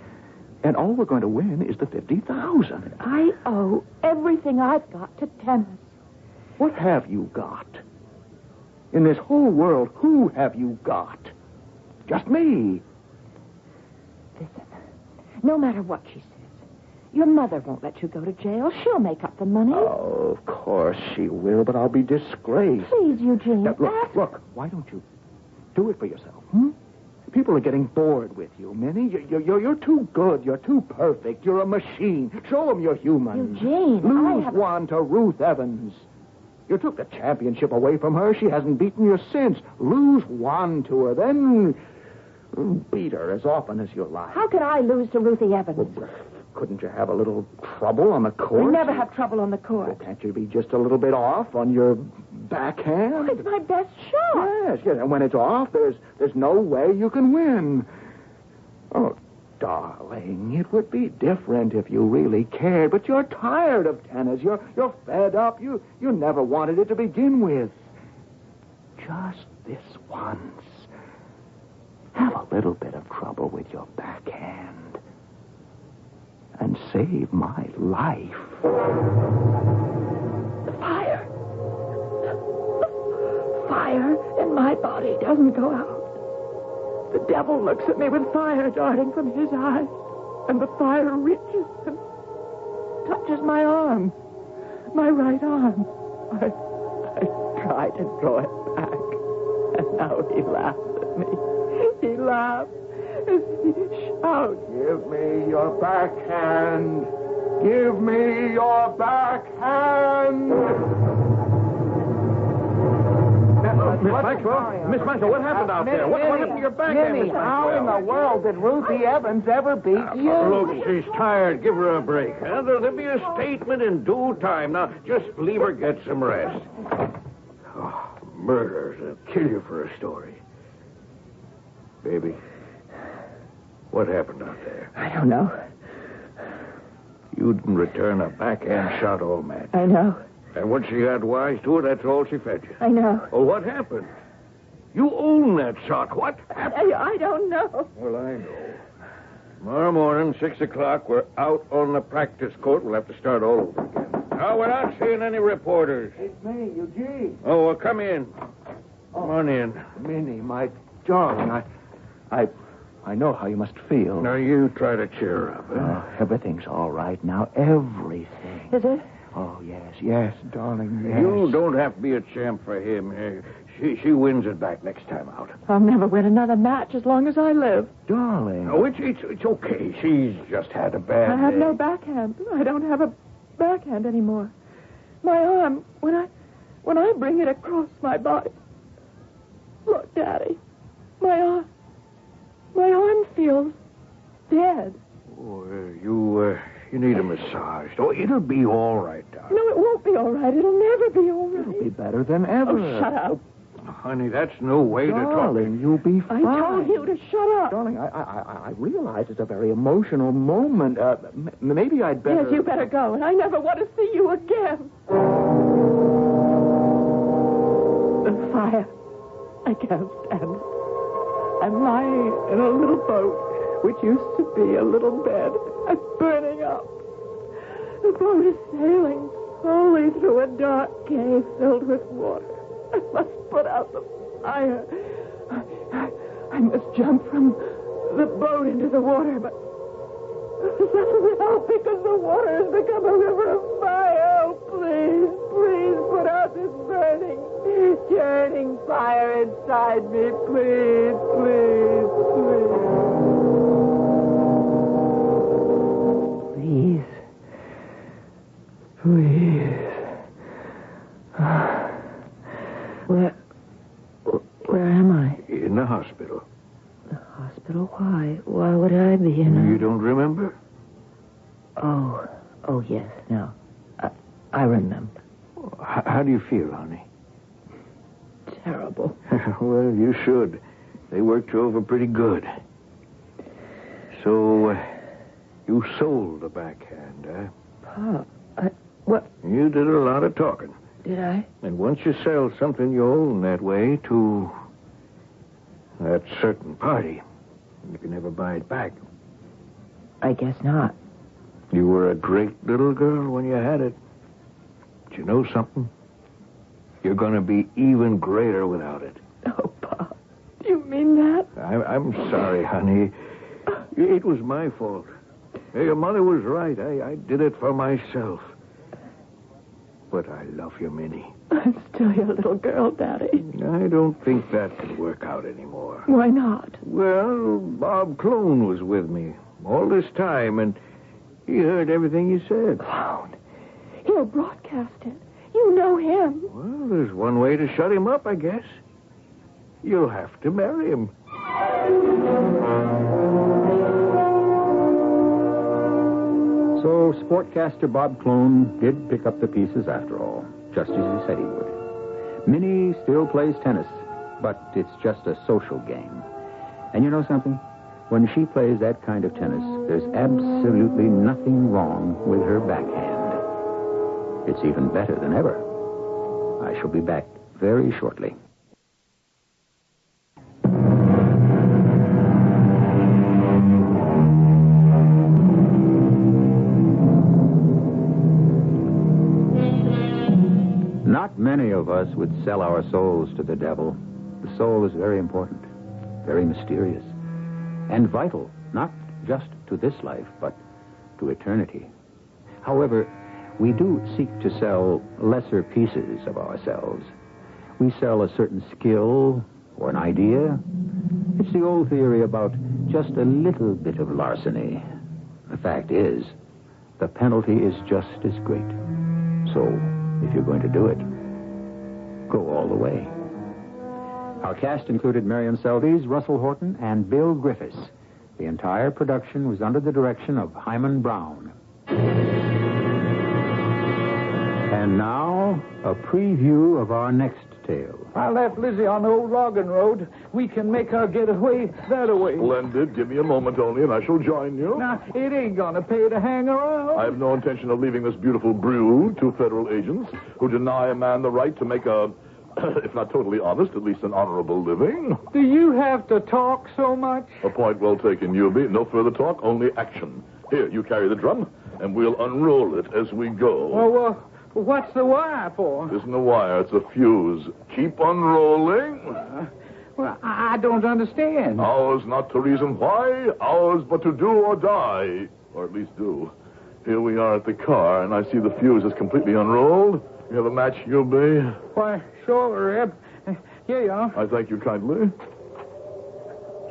And all we're going to win is the $50,000. I owe everything I've got to tennis. What have you got? In this whole world, who have you got? Just me. Listen, no matter what she says, your mother won't let you go to jail. She'll make up the money. Oh, of course she will, but I'll be disgraced. Please, Eugene. Now, look, why don't you do it for yourself, People are getting bored with you, Minnie. You're too good. You're too perfect. You're a machine. Show them you're human. Eugene, Lose one to Ruth Evans. You took the championship away from her. She hasn't beaten you since. Lose one to her, then beat her as often as you like. How can I lose to Ruthie Evans? Well, couldn't you have a little trouble on the court? We never have trouble on the court. Well, can't you be just a little bit off on your backhand? Well, it's my best shot. Yes. And when it's off, there's no way you can win. Oh, darling, it would be different if you really cared, but you're tired of tennis. You're fed up. You never wanted it to begin with. Just this once. Have a little bit of trouble with your backhand. And save my life. The fire. Fire in my body doesn't go out. The devil looks at me with fire darting from his eyes. And the fire reaches and touches my arm. My right arm. I try to draw it back. And now he laughs at me. He laughs as he shouts. Give me your backhand. Give me your backhand. Miss Maxwell, what happened out there? What happened to your backhand, Minnie, Miss how in the world did Ruthie Evans ever beat you? Look, she's tired. Give her a break. There'll be a statement in due time. Now, just leave her get some rest. Oh, murderers will kill you for a story. Baby, what happened out there? I don't know. You didn't return a backhand shot all match. I know. And when she got wise to it, that's all she fed you. I know. Well, what happened? You own that shot. What happened? I don't know. Well, I know. Tomorrow morning, 6 o'clock, we're out on the practice court. We'll have to start all over again. Now, we're not seeing any reporters. It's me, Eugene. Oh, well, come in. Come on in. Minnie, my darling, I know how you must feel. Now, you try to cheer her up. Huh? Everything's all right now. Everything. Is it? Oh, yes, darling, yes. You don't have to be a champ for him. She wins it back next time out. I'll never win another match as long as I live. Darling. Oh, it's okay. She's just had a bad I have day. no backhand. I don't have a backhand anymore. My arm, when I bring it across my body. Look, Daddy. My arm feels dead. Oh, you need a massage. Oh, it'll be all right, darling. No, it won't be all right. It'll never be all right. It'll be better than ever. Oh, shut up. Honey, that's no way to talk. Darling, you'll be fine. I told you to shut up. Darling, I realize it's a very emotional moment. Maybe I'd better... Yes, you better go, and I never want to see you again. The fire. I can't stand it. I'm lying in a little boat, which used to be a little bed. I'm burning up. The boat is sailing slowly through a dark cave filled with water. I must put out the fire. I must jump from the boat into the water, but it doesn't help because the water has become a river of fire. Oh, please put out this turning fire inside me. Please. Where am I? In the hospital. The hospital? Why? Why would I be in You don't remember? Oh, yes, no. I remember. How do you feel, honey? Terrible. Well, you should. They worked you over pretty good. So, you sold the backhand, huh? Pop, what? You did a lot of talking. Did I? And once you sell something you own that way to that certain party, you can never buy it back. I guess not. You were a great little girl when you had it. But you know something? You're going to be even greater without it. Oh, Pop, do you mean that? I'm sorry, honey. It was my fault. Your mother was right. I did it for myself. But I love you, Minnie. I'm still your little girl, Daddy. I don't think that can work out anymore. Why not? Well, Bob Clone was with me all this time, and he heard everything you said. Clone? He'll broadcast it. You know him. Well, there's one way to shut him up, I guess. You'll have to marry him. So sportcaster Bob Clone did pick up the pieces after all, just as he said he would. Minnie still plays tennis, but it's just a social game. And you know something? When she plays that kind of tennis, there's absolutely nothing wrong with her backhand. It's even better than ever. I shall be back very shortly. Not many of us would sell our souls to the devil. The soul is very important, very mysterious, and vital, not just to this life, but to eternity. However, we do seek to sell lesser pieces of ourselves. We sell a certain skill or an idea. It's the old theory about just a little bit of larceny. The fact is, the penalty is just as great. So, if you're going to do it, go all the way. Our cast included Miriam Seldes, Russell Horton, and Bill Griffiths. The entire production was under the direction of Hyman Brown. And now, a preview of our next tale. I left Lizzie on the old logging road. We can make her get away that way. Splendid. Give me a moment only, and I shall join you. Now, it ain't gonna pay to hang around. I have no intention of leaving this beautiful brood to federal agents who deny a man the right to make a, if not totally honest, at least an honorable living. Do you have to talk so much? A point well taken, Newby. No further talk, only action. Here, you carry the drum, and we'll unroll it as we go. Well, what's the wire for? It isn't a wire, it's a fuse. Keep unrolling. Well, I don't understand. Ours not to reason why, ours but to do or die. Or at least do. Here we are at the car, and I see the fuse is completely unrolled. You have a match, Newby? Why, sure, Reb. Here you are. I thank you kindly.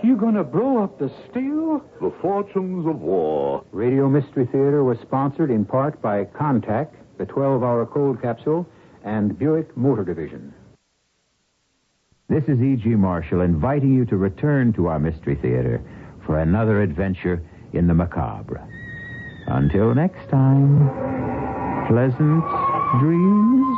You gonna blow up the steel? The fortunes of war. Radio Mystery Theater was sponsored in part by Contact, the 12-hour cold capsule, and Buick Motor Division. This is E.G. Marshall inviting you to return to our Mystery Theater for another adventure in the macabre. Until next time, pleasant dreams.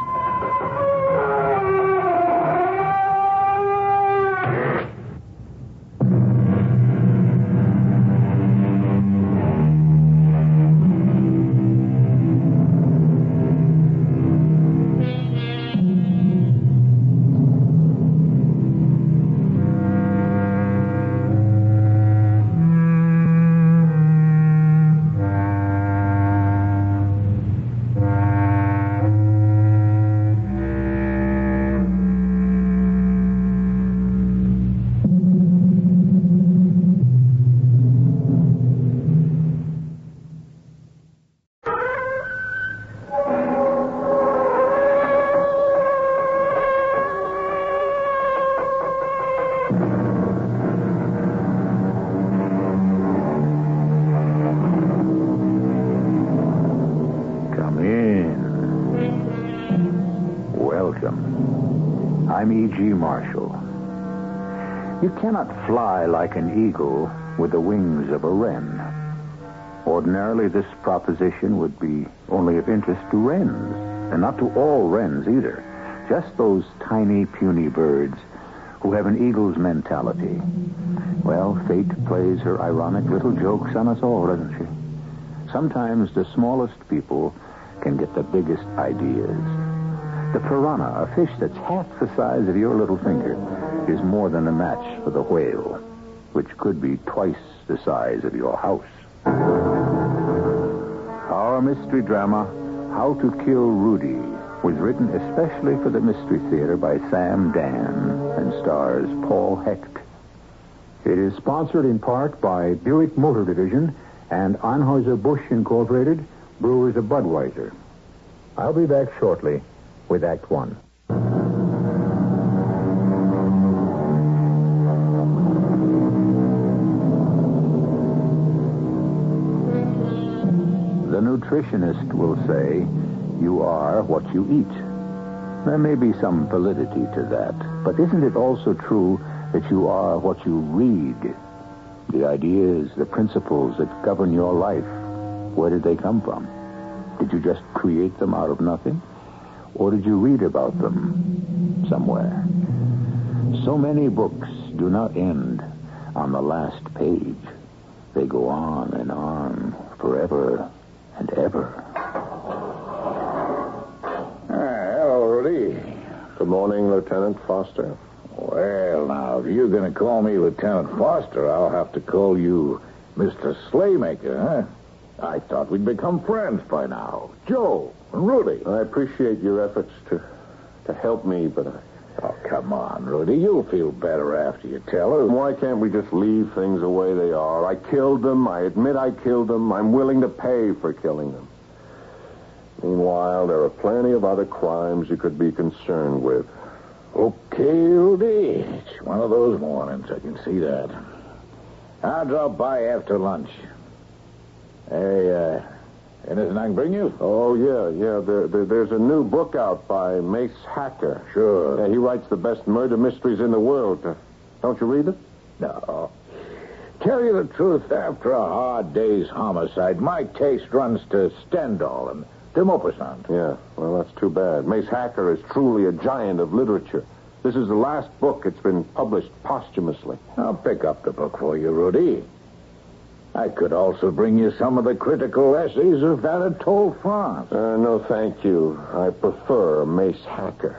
I'm E.G. Marshall. You cannot fly like an eagle with the wings of a wren. Ordinarily, this proposition would be only of interest to wrens, and not to all wrens either. Just those tiny, puny birds who have an eagle's mentality. Well, fate plays her ironic little jokes on us all, doesn't she? Sometimes the smallest people can get the biggest ideas. The piranha, a fish that's half the size of your little finger, is more than a match for the whale, which could be twice the size of your house. Our mystery drama, How to Kill Rudy, was written especially for the Mystery Theater by Sam Dan and stars Paul Hecht. It is sponsored in part by Buick Motor Division and Anheuser-Busch Incorporated, Brewers of Budweiser. I'll be back shortly with Act One. The nutritionist will say, you are what you eat. There may be some validity to that, but isn't it also true that you are what you read? The ideas, the principles that govern your life, where did they come from? Did you just create them out of nothing? Or did you read about them somewhere? So many books do not end on the last page. They go on and on forever and ever. Hello, Rudy. Good morning, Lieutenant Foster. Well, now, if you're going to call me Lieutenant Foster, I'll have to call you Mr. Slaymaker, huh? I thought we'd become friends by now. Joe and Rudy. I appreciate your efforts to help me, but Oh, come on, Rudy. You'll feel better after you tell us. Why can't we just leave things the way they are? I killed them. I admit I killed them. I'm willing to pay for killing them. Meanwhile, there are plenty of other crimes you could be concerned with. Okay, Rudy. It's one of those mornings. I can see that. I'll drop by after lunch. Hey, anything I can bring you? Oh, yeah. There's a new book out by Mace Hacker. Sure. Yeah, he writes the best murder mysteries in the world. Don't you read it? No. Tell you the truth, after a hard day's homicide, my taste runs to Stendhal and de Maupassant. Yeah, well, that's too bad. Mace Hacker is truly a giant of literature. This is the last book. It's been published posthumously. I'll pick up the book for you, Rudy. I could also bring you some of the critical essays of Anatole France. No, thank you. I prefer Mace Hacker.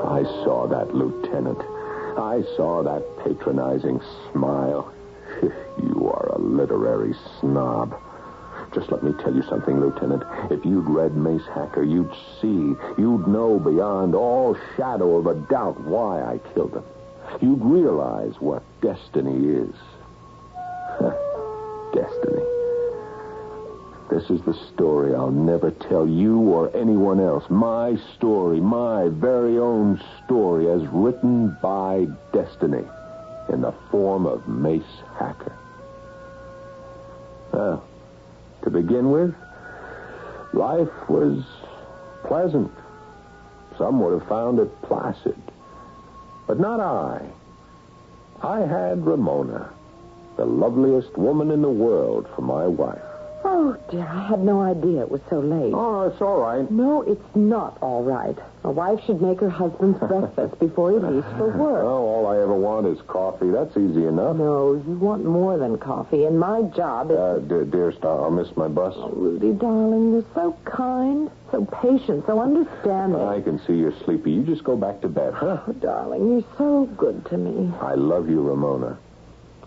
I saw that, Lieutenant. I saw that patronizing smile. You are a literary snob. Just let me tell you something, Lieutenant. If you'd read Mace Hacker, you'd see, you'd know beyond all shadow of a doubt why I killed him. You'd realize what destiny is. Destiny. This is the story I'll never tell you or anyone else. My story, my very own story, as written by destiny in the form of Mace Hacker. Well, To begin with, life was pleasant. Some would have found it placid. But not I. I had Ramona, the loveliest woman in the world, for my wife. Oh, dear, I had no idea it was so late. Oh, it's all right. No, it's not all right. A wife should make her husband's breakfast before he leaves for work. Oh, all I ever want is coffee. That's easy enough. No, you want more than coffee, and my job is... Dear Star, I'll miss my bus. Oh, Rudy, darling, you're so kind, so patient, so understanding. I can see you're sleepy. You just go back to bed, huh? Oh, darling, you're so good to me. I love you, Ramona.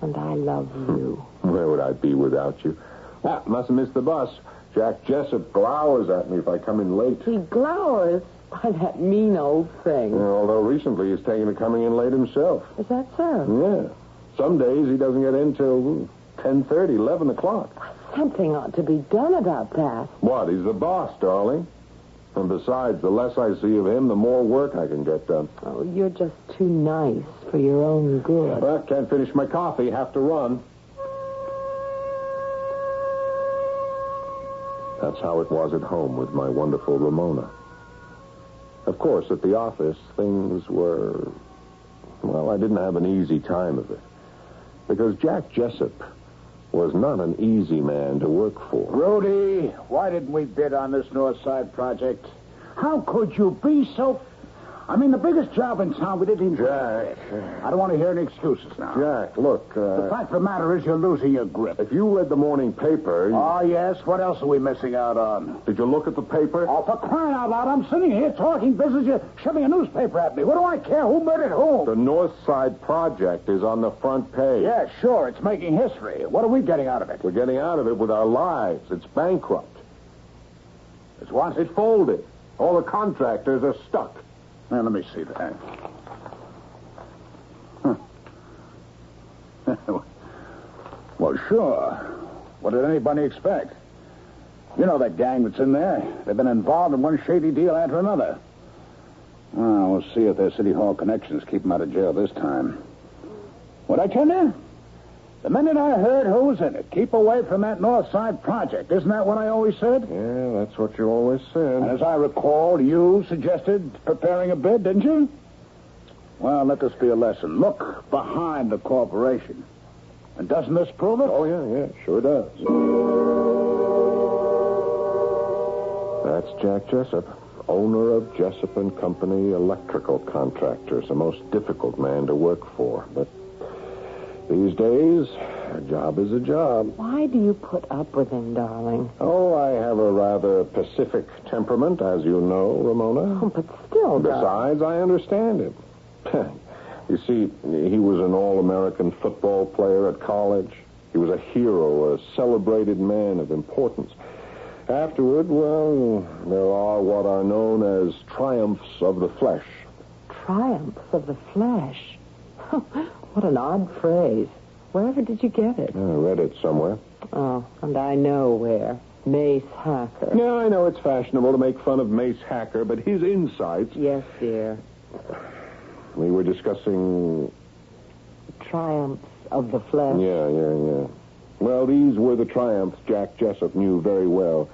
And I love you. Where would I be without you? Must have missed the bus. Jack Jessup glowers at me if I come in late. He glowers? Why, that mean old thing. Yeah, although recently he's taken to coming in late himself. Is that so? Yeah. Some days he doesn't get in till 10:30, 11 o'clock. Something ought to be done about that. What? He's the boss, darling. And besides, the less I see of him, the more work I can get done. Oh, you're just too nice for your own good. Well, can't finish my coffee. Have to run. That's how it was at home with my wonderful Ramona. Of course, at the office, things were... Well, I didn't have an easy time of it. Because Jack Jessup was not an easy man to work for. Rudy, why didn't we bid on this North Side project? How could you be so... I mean, the biggest job in town, we didn't even... Jack. I don't want to hear any excuses now. Jack, look... The fact of the matter is you're losing your grip. If you read the morning paper... Oh, yes. What else are we missing out on? Did you look at the paper? Oh, for crying out loud, I'm sitting here talking business. You're shoving a newspaper at me. What do I care? Who murdered whom? The North Side project is on the front page. Yeah, sure. It's making history. What are we getting out of it? We're getting out of it with our lives. It's bankrupt. It's what? It folded. All the contractors are stuck. Now, let me see that. Huh. Well, sure. What did anybody expect? You know that gang that's in there. They've been involved in one shady deal after another. Well, we'll see if their City Hall connections keep them out of jail this time. What'd I tell you? The minute I heard who was in it, keep away from that North Side project. Isn't that what I always said? Yeah, that's what you always said. And as I recall, you suggested preparing a bid, didn't you? Well, let this be a lesson. Look behind the corporation. And doesn't this prove it? Oh, yeah, sure does. That's Jack Jessup, owner of Jessup & Company Electrical Contractors, a most difficult man to work for, but these days, a job is a job. Why do you put up with him, darling? Oh, I have a rather pacific temperament, as you know, Ramona. Oh, but still, Besides, I understand him. You see, he was an all-American football player at college. He was a hero, a celebrated man of importance. Afterward, well, there are what are known as triumphs of the flesh. Triumphs of the flesh? What an odd phrase. Wherever did you get it? I read it somewhere. Oh, and I know where. Mace Hacker. Yeah, I know it's fashionable to make fun of Mace Hacker, but his insights... Yes, dear. We were discussing... Triumphs of the flesh. Yeah. Well, these were the triumphs Jack Jessup knew very well.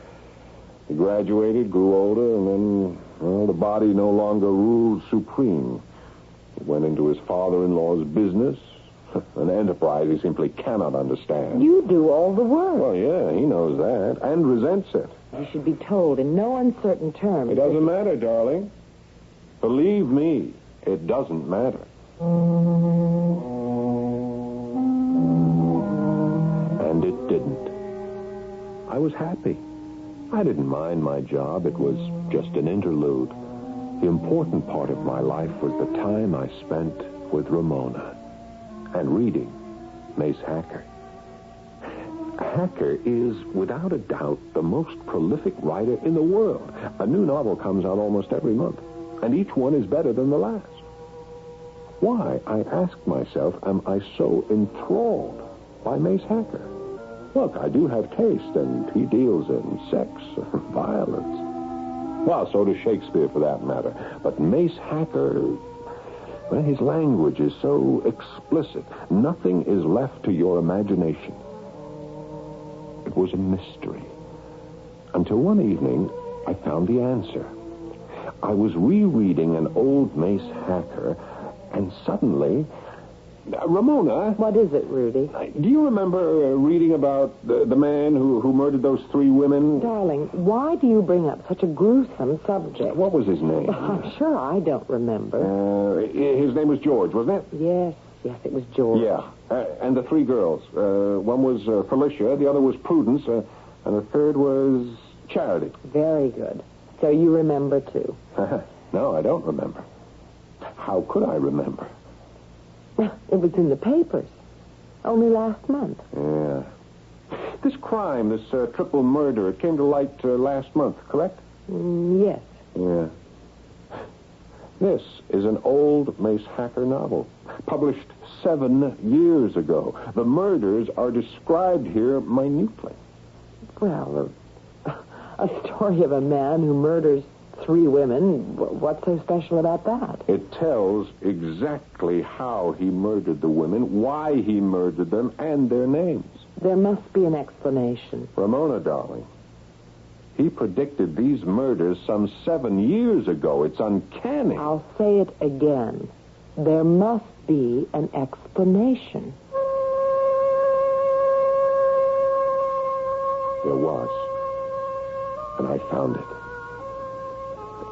He graduated, grew older, and then, well, the body no longer ruled supreme. He went into his father-in-law's business, an enterprise he simply cannot understand. You do all the work. Well, yeah, he knows that, and resents it. You should be told in no uncertain terms. It doesn't matter, darling. Believe me, it doesn't matter. And it didn't. I was happy. I didn't mind my job. It was just an interlude. The important part of my life was the time I spent with Ramona and reading Mace Hacker. Hacker is, without a doubt, the most prolific writer in the world. A new novel comes out almost every month, and each one is better than the last. Why, I asked myself, am I so enthralled by Mace Hacker? Look, I do have taste, and he deals in sex, violence. Well, so does Shakespeare, for that matter. But Mace Hacker, well, his language is so explicit. Nothing is left to your imagination. It was a mystery. Until one evening, I found the answer. I was rereading an old Mace Hacker, and suddenly... Ramona? What is it, Rudy? Do you remember reading about the man who murdered those 3 women? Darling, why do you bring up such a gruesome subject? What was his name? Well, I'm sure I don't remember. His name was George, wasn't it? Yes, it was George. Yeah, and the 3 girls. One was Felicia, the other was Prudence, and the third was Charity. Very good. So you remember, too? No, I don't remember. How could I remember? It was in the papers. Only last month. Yeah. This crime, this triple murder, it came to light last month, correct? Yes. Yeah. This is an old Mace Hacker novel, published 7 years ago. The murders are described here minutely. Well, a story of a man who murders 3 women, what's so special about that? It tells exactly how he murdered the women, why he murdered them, and their names. There must be an explanation. Ramona, darling, he predicted these murders some 7 years ago. It's uncanny. I'll say it again. There must be an explanation. There was. And I found it.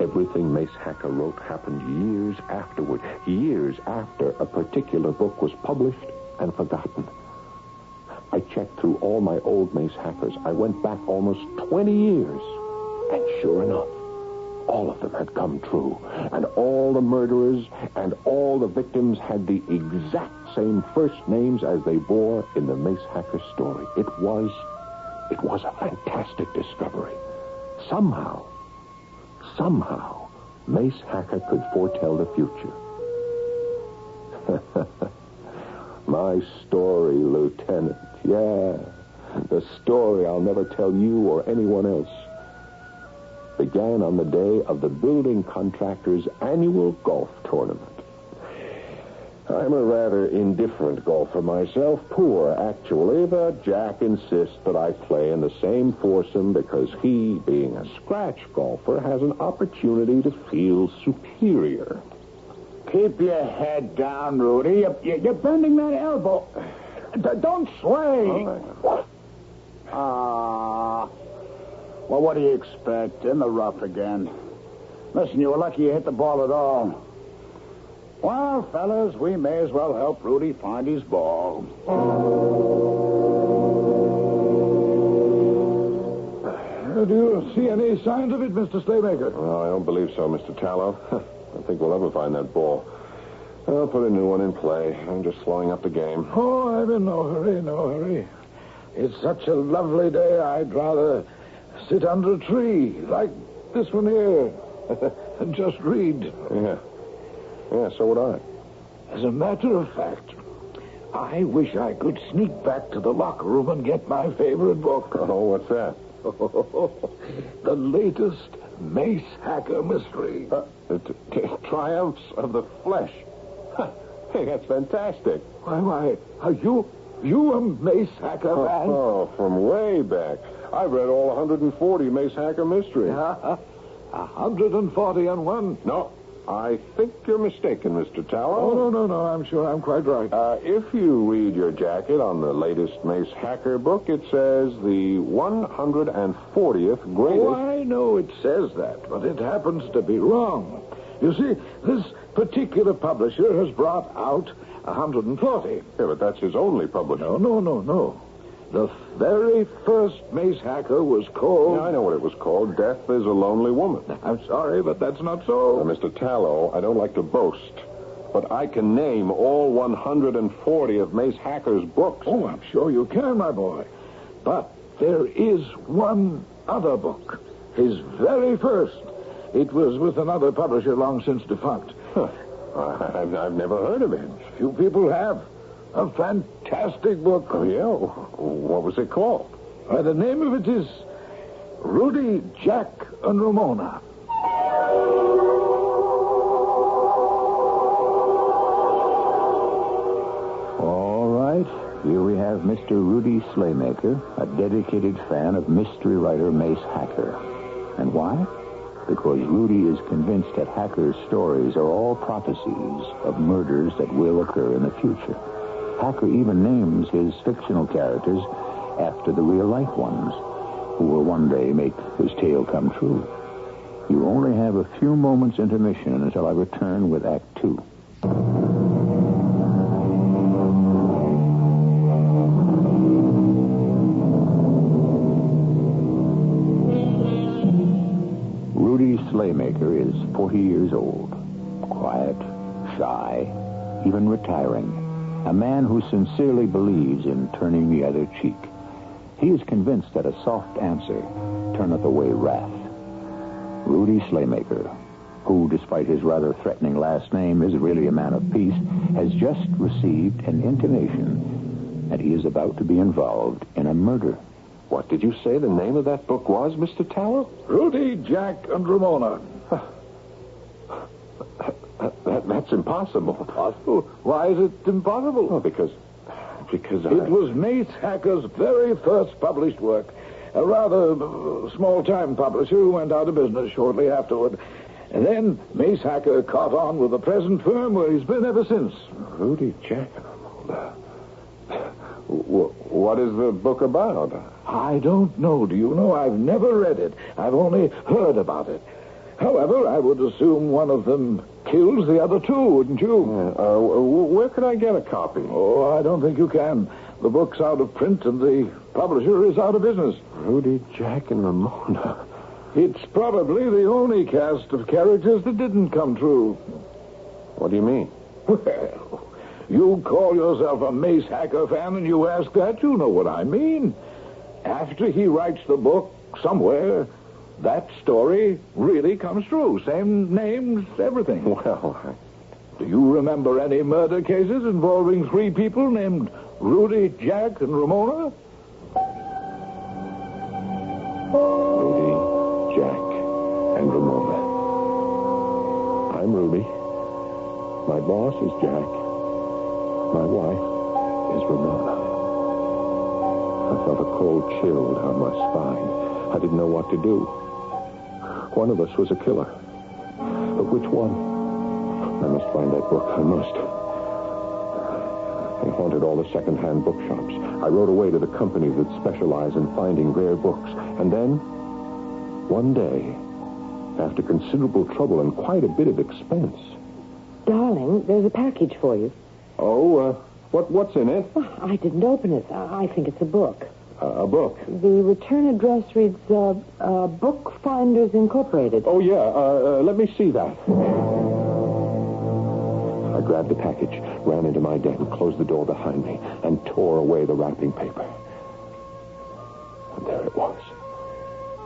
Everything Mace Hacker wrote happened years afterward, years after a particular book was published and forgotten. I checked through all my old Mace Hackers. I went back almost 20 years. And sure enough, all of them had come true. And all the murderers and all the victims had the exact same first names as they bore in the Mace Hacker story. It was a fantastic discovery. Somehow, Mace Hacker could foretell the future. My story, Lieutenant. Yeah, the story I'll never tell you or anyone else. Began on the day of the building contractor's annual golf tournament. I'm a rather indifferent golfer myself, poor actually, but Jack insists that I play in the same foursome because he, being a scratch golfer, has an opportunity to feel superior. Keep your head down, Rudy. You're bending that elbow. Don't sway. Well, what do you expect? In the rough again. Listen, you were lucky you hit the ball at all. Well, fellas, we may as well help Rudy find his ball. Do you see any signs of it, Mr. Slaymaker? Well, I don't believe so, Mr. Tallow. I don't think we'll ever find that ball. I'll put a new one in play. I'm just slowing up the game. Oh, I'm in no hurry. It's such a lovely day, I'd rather sit under a tree, like this one here, and just read. Yeah, so would I. As a matter of fact, I wish I could sneak back to the locker room and get my favorite book. Oh, what's that? The latest Mace Hacker mystery. Triumphs of the Flesh. Hey, that's fantastic. Why, are you a Mace Hacker fan? Oh, from way back. I've read all 140 Mace Hacker mysteries. 141? No, I think you're mistaken, Mr. Tallow. Oh, no, I'm sure I'm quite right. If you read your jacket on the latest Mace Hacker book, it says the 140th greatest... Oh, I know it says that, but it happens to be wrong. You see, this particular publisher has brought out 140. Yeah, but that's his only publisher. No. The very first Mace Hacker was called... Yeah, I know what it was called. Death is a Lonely Woman. I'm sorry, but that's not so. Mr. Tallow, I don't like to boast, but I can name all 140 of Mace Hacker's books. Oh, I'm sure you can, my boy. But there is one other book. His very first. It was with another publisher long since defunct. I've never heard of it. Few people have. A fantastic book. Oh, yeah? What was it called? The name of it is Rudy, Jack, and Ramona. All right. Here we have Mr. Rudy Slaymaker, a dedicated fan of mystery writer Mace Hacker. And why? Because Rudy is convinced that Hacker's stories are all prophecies of murders that will occur in the future. Hacker even names his fictional characters after the real-life ones, who will one day make his tale come true. You only have a few moments intermission until I return with Act 2. Rudy Slaymaker is 40 years old. Quiet, shy, even retiring. A man who sincerely believes in turning the other cheek. He is convinced that a soft answer turneth away wrath. Rudy Slaymaker, who, despite his rather threatening last name, is really a man of peace, has just received an intimation that he is about to be involved in a murder. What did you say the name of that book was, Mr. Tower? Rudy, Jack, and Ramona. That's impossible. Impossible? Why is it impossible? Oh, because It was Mace Hacker's very first published work. A rather small-time publisher who went out of business shortly afterward. And then Mace Hacker caught on with the present firm where he's been ever since. Rudy, Jack, and Ramona. What is the book about? I don't know. Do you know? I've never read it. I've only heard about it. However, I would assume one of them kills the other two, wouldn't you? Where can I get a copy? Oh, I don't think you can. The book's out of print and the publisher is out of business. Rudy, Jack, and Ramona. It's probably the only cast of characters that didn't come true. What do you mean? Well, you call yourself a Mace Hacker fan and you ask that, you know what I mean. After he writes the book, somewhere, that story really comes true. Same names, everything. Well, do you remember any murder cases involving three people named Rudy, Jack, and Ramona? Rudy, Jack, and Ramona. I'm Rudy. My boss is Jack. My wife is Ramona. I felt a cold chill down my spine. I didn't know what to do. One of us was a killer. But which one? I must find that book. I must. I haunted all the second-hand bookshops. I rode away to the companies that specialize in finding rare books. And then, one day, after considerable trouble and quite a bit of expense... Darling, there's a package for you. Oh, what's in it? Oh, I didn't open it. I think it's a book. A book? The return address reads, Bookfinders Incorporated. Oh, yeah. Let me see that. I grabbed the package, ran into my den, closed the door behind me, and tore away the wrapping paper. And there it was.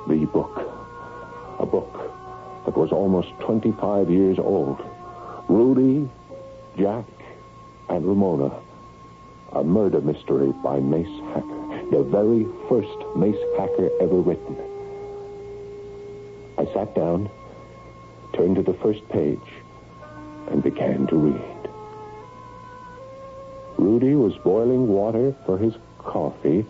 The book. A book that was almost 25 years old. Rudy, Jack, and Ramona. A murder mystery by Mace Hacker. The very first Mace Hacker ever written. I sat down, turned to the first page, and began to read. Rudy was boiling water for his coffee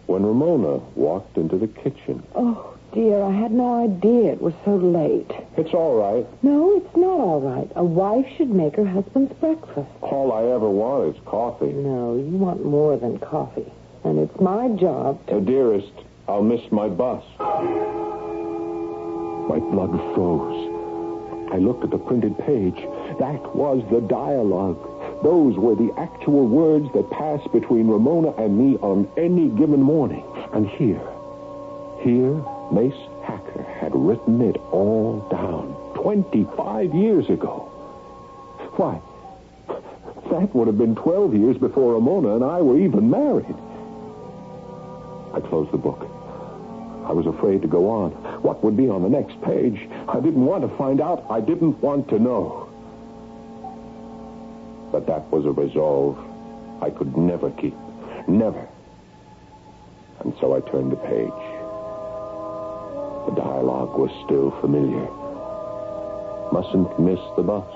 when Ramona walked into the kitchen. Oh, dear, I had no idea it was so late. It's all right. No, it's not all right. A wife should make her husband's breakfast. All I ever want is coffee. No, you want more than coffee. And it's my job to... Dearest, I'll miss my bus. My blood froze. I looked at the printed page. That was the dialogue. Those were the actual words that passed between Ramona and me on any given morning. And here, Mace Hacker had written it all down 25 years ago. Why, that would have been 12 years before Ramona and I were even married. I closed the book. I was afraid to go on. What would be on the next page? I didn't want to find out. I didn't want to know. But that was a resolve I could never keep. Never. And so I turned the page. The dialogue was still familiar. Mustn't miss the bus.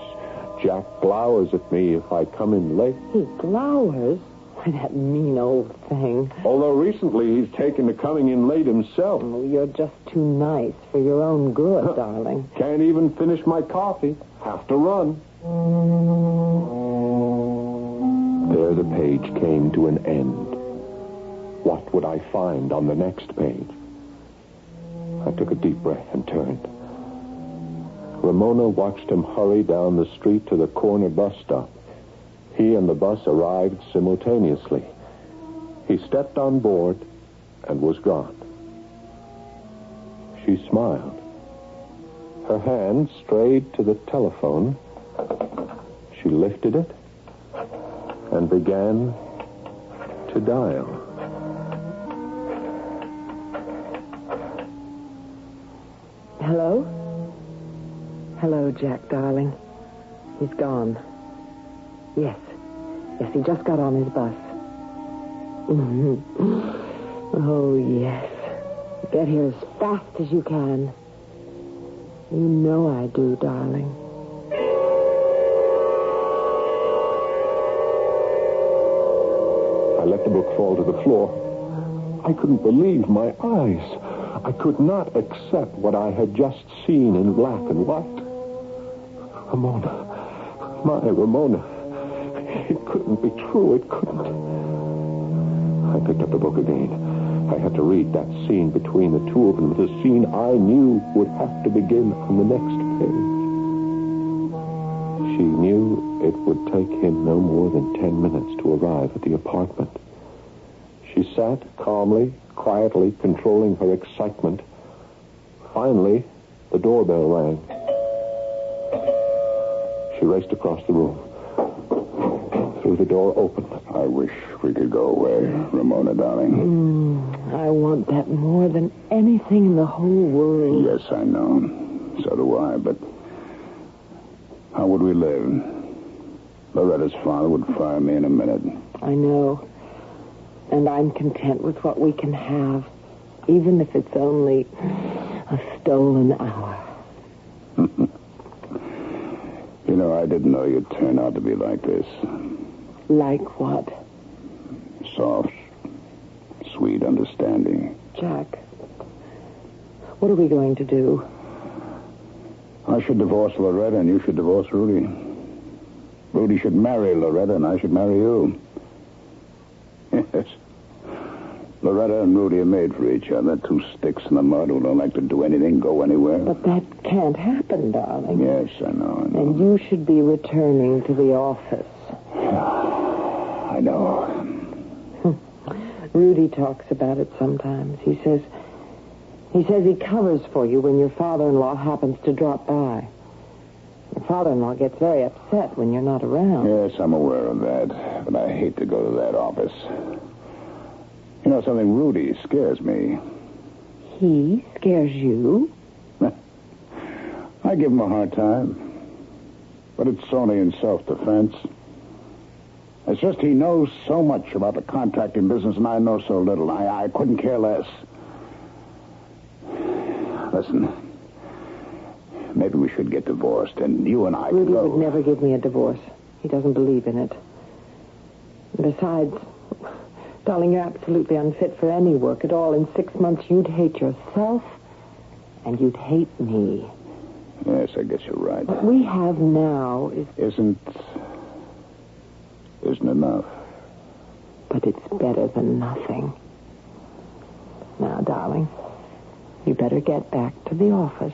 Jack glowers at me if I come in late. He glowers? Why, that mean old thing. Although recently he's taken to coming in late himself. Oh, you're just too nice for your own good, darling. Can't even finish my coffee. Have to run. There the page came to an end. What would I find on the next page? I took a deep breath and turned. Ramona watched him hurry down the street to the corner bus stop. He and the bus arrived simultaneously. He stepped on board and was gone. She smiled. Her hand strayed to the telephone. She lifted it and began to dial. Hello? Hello, Jack, darling. He's gone. Yes, he just got on his bus. Oh, yes. Get here as fast as you can. You know I do, darling. I let the book fall to the floor. I couldn't believe my eyes. I could not accept what I had just seen in black and white. Ramona. My Ramona. It couldn't be true. It couldn't. I picked up the book again. I had to read that scene between the two of them, the scene I knew would have to begin on the next page. She knew it would take him no more than 10 minutes to arrive at the apartment. She sat calmly, quietly, controlling her excitement. Finally, the doorbell rang. She raced across the room. Threw the door open. I wish we could go away, Ramona, darling. I want that more than anything in the whole world. Yes, I know. So do I, but how would we live? Loretta's father would fire me in a minute. I know. And I'm content with what we can have, even if it's only a stolen hour. You know, I didn't know you'd turn out to be like this. Like what? Soft, sweet, understanding. Jack, what are we going to do? I should divorce Loretta and you should divorce Rudy. Rudy should marry Loretta and I should marry you. Yes. Loretta and Rudy are made for each other. Two sticks in the mud who don't like to do anything, go anywhere. But that can't happen, darling. Yes, I know. And you should be returning to the office. I know. Rudy talks about it sometimes. He says he covers for you when your father-in-law happens to drop by. Your father-in-law gets very upset when you're not around. Yes, I'm aware of that. But I hate to go to that office. You know something, Rudy scares me. He scares you? I give him a hard time. But it's only in self-defense. It's just he knows so much about the contracting business and I know so little. I couldn't care less. Listen, maybe we should get divorced and you and I Rudy go. would never give me a divorce. He doesn't believe in it. Besides, darling, you're absolutely unfit for any work at all. In 6 months, you'd hate yourself and you'd hate me. Yes, I guess you're right. What we have now isn't enough. But it's better than nothing. Now, darling, you better get back to the office.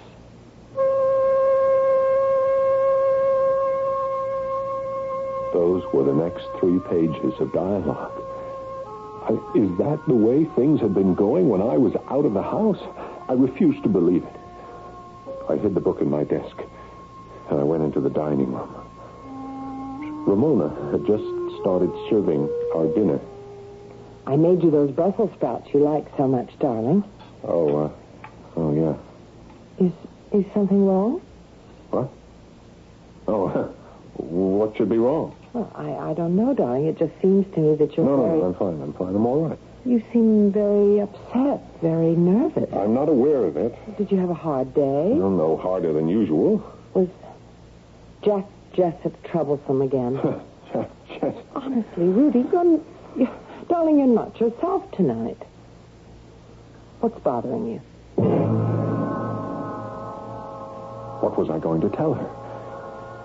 Those were the next 3 pages of dialogue. Is that the way things had been going when I was out of the house? I refused to believe it. I hid the book in my desk, and I went into the dining room. Ramona had just started serving our dinner. I made you those Brussels sprouts you like so much, darling. Oh, yeah. Is something wrong? What? Oh, what should be wrong? Well, I don't know, darling. It just seems to me that you're very... No, I'm fine. I'm all right. You seem very upset, very nervous. I'm not aware of it. Did you have a hard day? No harder than usual. Was Jack Jessup troublesome again? Jessup? Honestly, Rudy, Darling, you're not yourself tonight. What's bothering you? What was I going to tell her?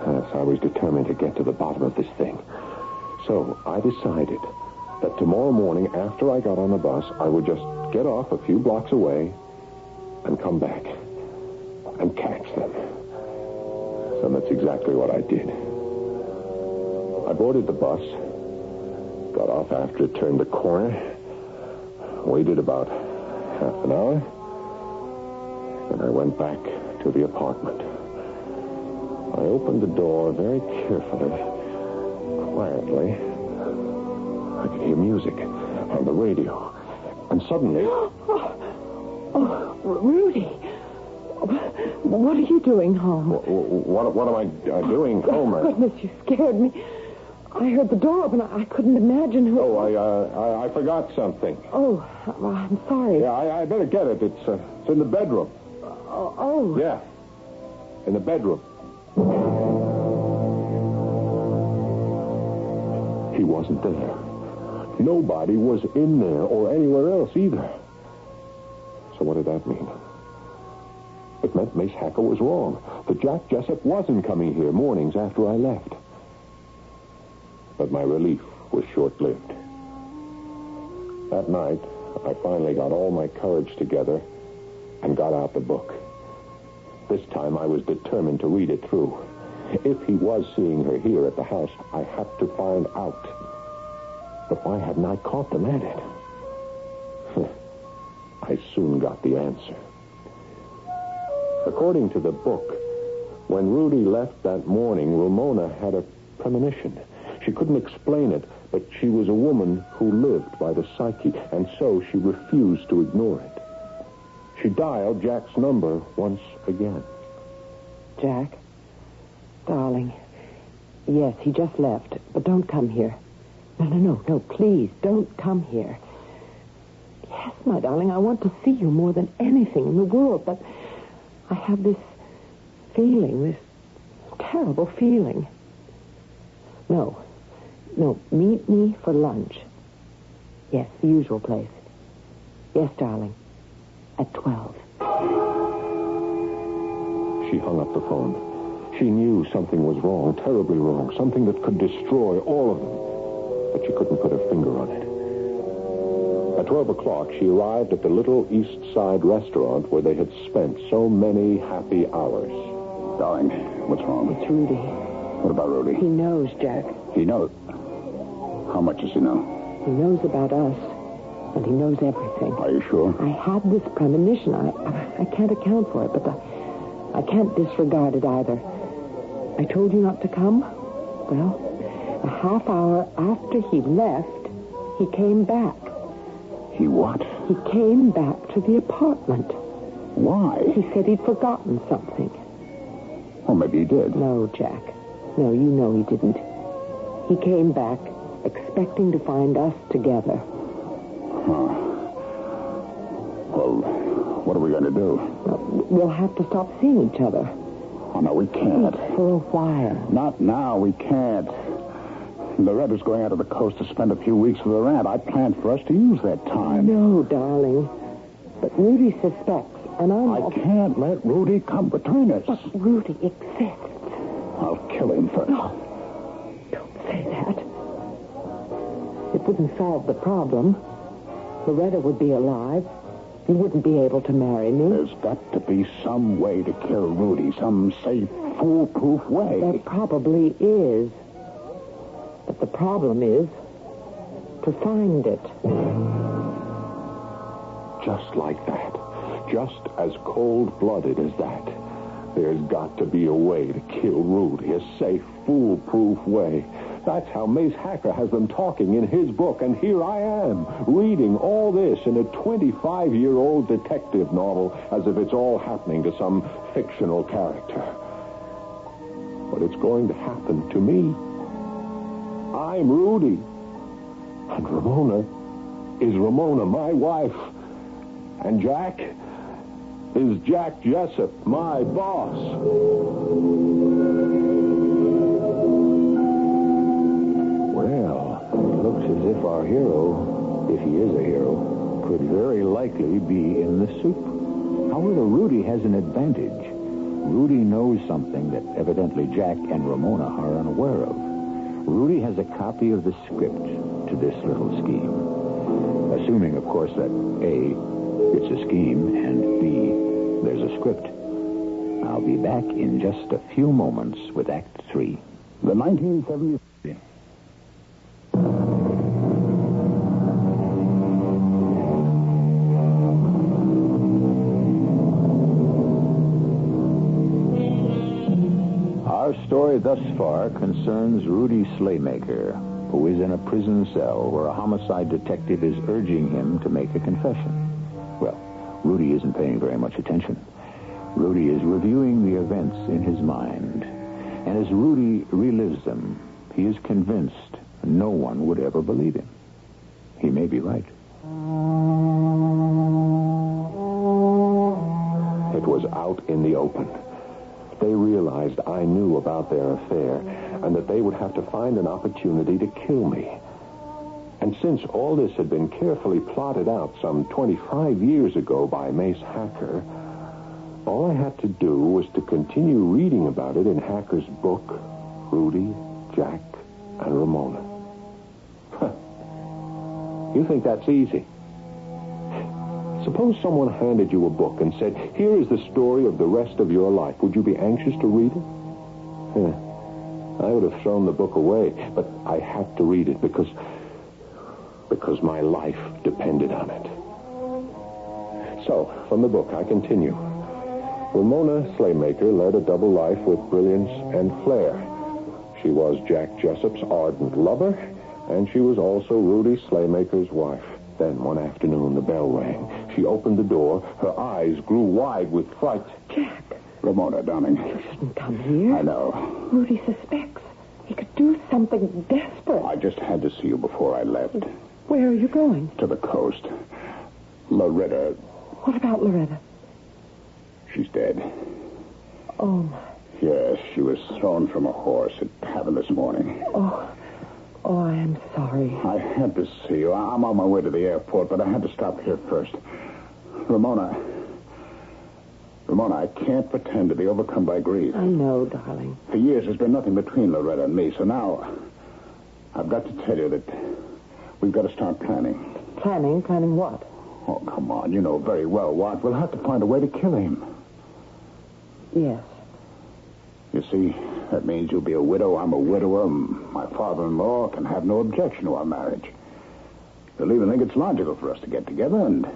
Yes, I was determined to get to the bottom of this thing. So I decided that tomorrow morning after I got on the bus, I would just get off a few blocks away and come back and catch them. So that's exactly what I did. I boarded the bus, got off after it turned the corner, waited about half an hour, and I went back to the apartment. I opened the door very carefully, quietly. I could hear music on the radio. And suddenly... Oh, Rudy. What are you doing home? What am I doing home? Oh, goodness, you scared me. I heard the door open. I couldn't imagine who... Oh, I forgot something. Oh, well, I'm sorry. Yeah, I better get it. It's in the bedroom. Oh. Yeah, in the bedroom. He wasn't there. Nobody was in there or anywhere else either. So what did that mean? It meant Mace Hacker was wrong. That Jack Jessup wasn't coming here mornings after I left. But my relief was short-lived. That night, I finally got all my courage together and got out the book. This time I was determined to read it through. If he was seeing her here at the house, I had to find out. But why hadn't I caught them at it? I soon got the answer. According to the book, when Rudy left that morning, Ramona had a premonition. She couldn't explain it, but she was a woman who lived by the psyche, and so she refused to ignore it. She dialed Jack's number once again. Jack? Darling. Yes, he just left, but don't come here. No, please, don't come here. Yes, my darling, I want to see you more than anything in the world, but I have this feeling, this terrible feeling. No, meet me for lunch. Yes, the usual place. Yes, darling, at 12. She hung up the phone. She knew something was wrong, terribly wrong, something that could destroy all of them. But she couldn't put her finger on it. At 12 o'clock, she arrived at the little East Side restaurant where they had spent so many happy hours. Darling, what's wrong? It's Rudy. What about Rudy? He knows, Jack. He knows? How much does he know? He knows about us, and he knows everything. Are you sure? I had this premonition. I can't account for it, but I can't disregard it either. I told you not to come? Well, a half hour after he left, he came back. He what? He came back to the apartment. Why? He said he'd forgotten something. Well, maybe he did. No, Jack. No, you know he didn't. He came back expecting to find us together. Huh. Well, what are we going to do? We'll have to stop seeing each other. Oh, no, we can't. For a while. Not now, we can't. Loretta's going out to the coast to spend a few weeks with her aunt. I planned for us to use that time. No, darling. But Rudy suspects, and I can't let Rudy come between us. But Rudy exists. I'll kill him first. No. Don't say that. It wouldn't solve the problem. Loretta would be alive. You wouldn't be able to marry me. There's got to be some way to kill Rudy. Some safe, foolproof way. There probably is. But the problem is to find it. Just like that. Just as cold-blooded as that. There's got to be a way to kill Rudy. A safe, foolproof way. That's how Mace Hacker has them talking in his book. And here I am, reading all this in a 25-year-old detective novel as if it's all happening to some fictional character. But it's going to happen to me. I'm Rudy. And Ramona is Ramona, my wife. And Jack is Jack Jessup, my boss. Well, it looks as if our hero, if he is a hero, could very likely be in the soup. However, Rudy has an advantage. Rudy knows something that evidently Jack and Ramona are unaware of. Rudy has a copy of the script to this little scheme. Assuming, of course, that A, it's a scheme, and B, there's a script. I'll be back in just a few moments with Act 3. The 1970s. Our story thus far concerns Rudy Slaymaker, who is in a prison cell where a homicide detective is urging him to make a confession. Well, Rudy isn't paying very much attention. Rudy is reviewing the events in his mind. And as Rudy relives them, he is convinced no one would ever believe him. He may be right. It was out in the open. They realized I knew about their affair and that they would have to find an opportunity to kill me. And since all this had been carefully plotted out some 25 years ago by Mace Hacker, all I had to do was to continue reading about it in Hacker's book, Rudy, Jack, and Ramona. You think that's easy? Suppose someone handed you a book and said, here is the story of the rest of your life. Would you be anxious to read it? I would have thrown the book away, but I had to read it because my life depended on it. So, from the book, I continue. Ramona Slaymaker led a double life with brilliance and flair. She was Jack Jessup's ardent lover, and she was also Rudy Slaymaker's wife. Then, one afternoon, the bell rang. She opened the door. Her eyes grew wide with fright. Jack. Ramona, darling. You shouldn't come here. I know. Rudy suspects. He could do something desperate. I just had to see you before I left. Where are you going? To the coast. Loretta. What about Loretta? She's dead. Oh, my. Yes, she was thrown from a horse at Tavern this morning. Oh, I am sorry. I had to see you. I'm on my way to the airport, but I had to stop here first. Ramona, I can't pretend to be overcome by grief. I know, darling. For years, there's been nothing between Loretta and me, so now I've got to tell you that we've got to start planning. Planning? Planning what? Oh, come on. You know very well what. We'll have to find a way to kill him. Yes. You see, that means you'll be a widow, I'm a widower, my father-in-law can have no objection to our marriage. He'll even think it's logical for us to get together, and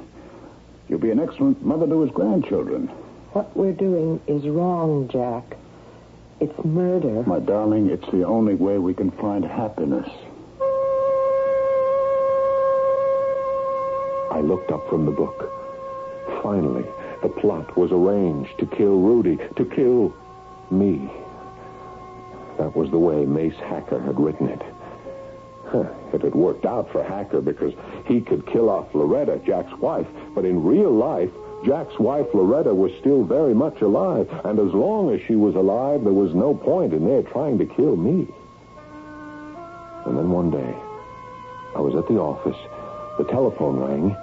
you'll be an excellent mother to his grandchildren. What we're doing is wrong, Jack. It's murder. My darling, it's the only way we can find happiness. I looked up from the book. Finally, the plot was arranged to kill Rudy, to kill me. That was the way Mace Hacker had written it. It had worked out for Hacker because he could kill off Loretta, Jack's wife. But in real life, Jack's wife, Loretta, was still very much alive. And as long as she was alive, there was no point in their trying to kill me. And then one day, I was at the office. The telephone rang.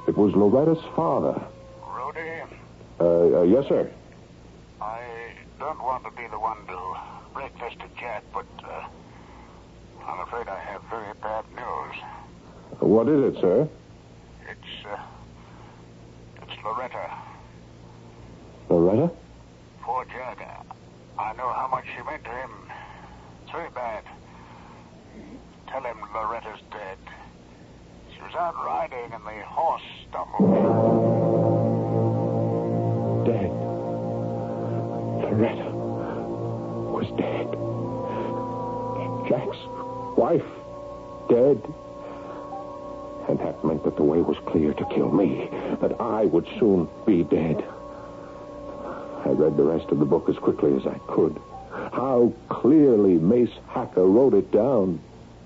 It was Loretta's father. Rudy? Yes, sir. I don't want to be the one to break this to Jack, but I'm afraid I have very bad news. What is it, sir? It's Loretta. Loretta? Poor Jack. I know how much she meant to him. It's very bad. Tell him Loretta's dead. She was out riding and the horse stumbled. Dead. Loretta was dead. Jack's wife dead. And that meant that the way was clear to kill me, that I would soon be dead. I read the rest of the book as quickly as I could. How clearly Mace Hacker wrote it down.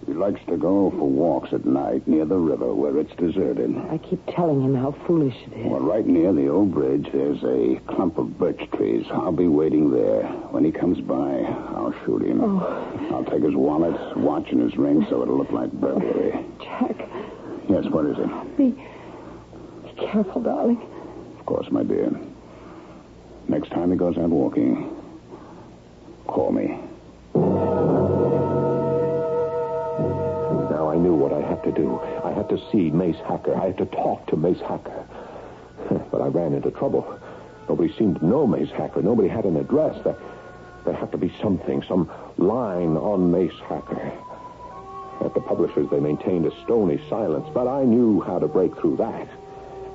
He likes to go for walks at night near the river where it's deserted. I keep telling him how foolish it is. Well, right near the old bridge, there's a clump of birch trees. I'll be waiting there. When he comes by, I'll shoot him. Oh. I'll take his wallet, watch, and his ring so it'll look like burglary. Jack. Yes, what is it? Be careful, darling. Of course, my dear. Next time he goes out walking, call me. Now I knew what I had to do. I had to see Mace Hacker. I had to talk to Mace Hacker. But I ran into trouble. Nobody seemed to know Mace Hacker. Nobody had an address. There had to be something, some line on Mace Hacker. At the publishers, they maintained a stony silence, but I knew how to break through that.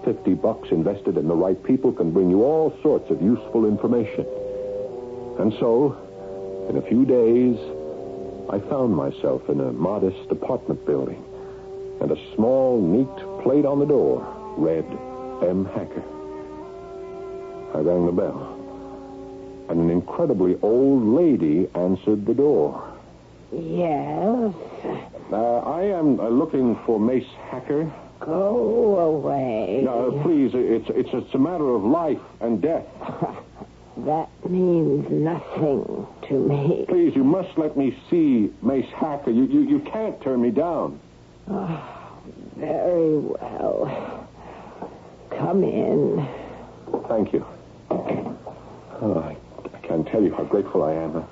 $50 invested in the right people can bring you all sorts of useful information. And so, in a few days, I found myself in a modest apartment building, and a small, neat plate on the door read, M. Hacker. I rang the bell, and an incredibly old lady answered the door. Yes? I am looking for Mace Hacker. Go away. Please, it's a matter of life and death. That means nothing to me. Please, you must let me see Mace Hacker. You can't turn me down. Oh, very well. Come in. Thank you. I can't tell you how grateful I am.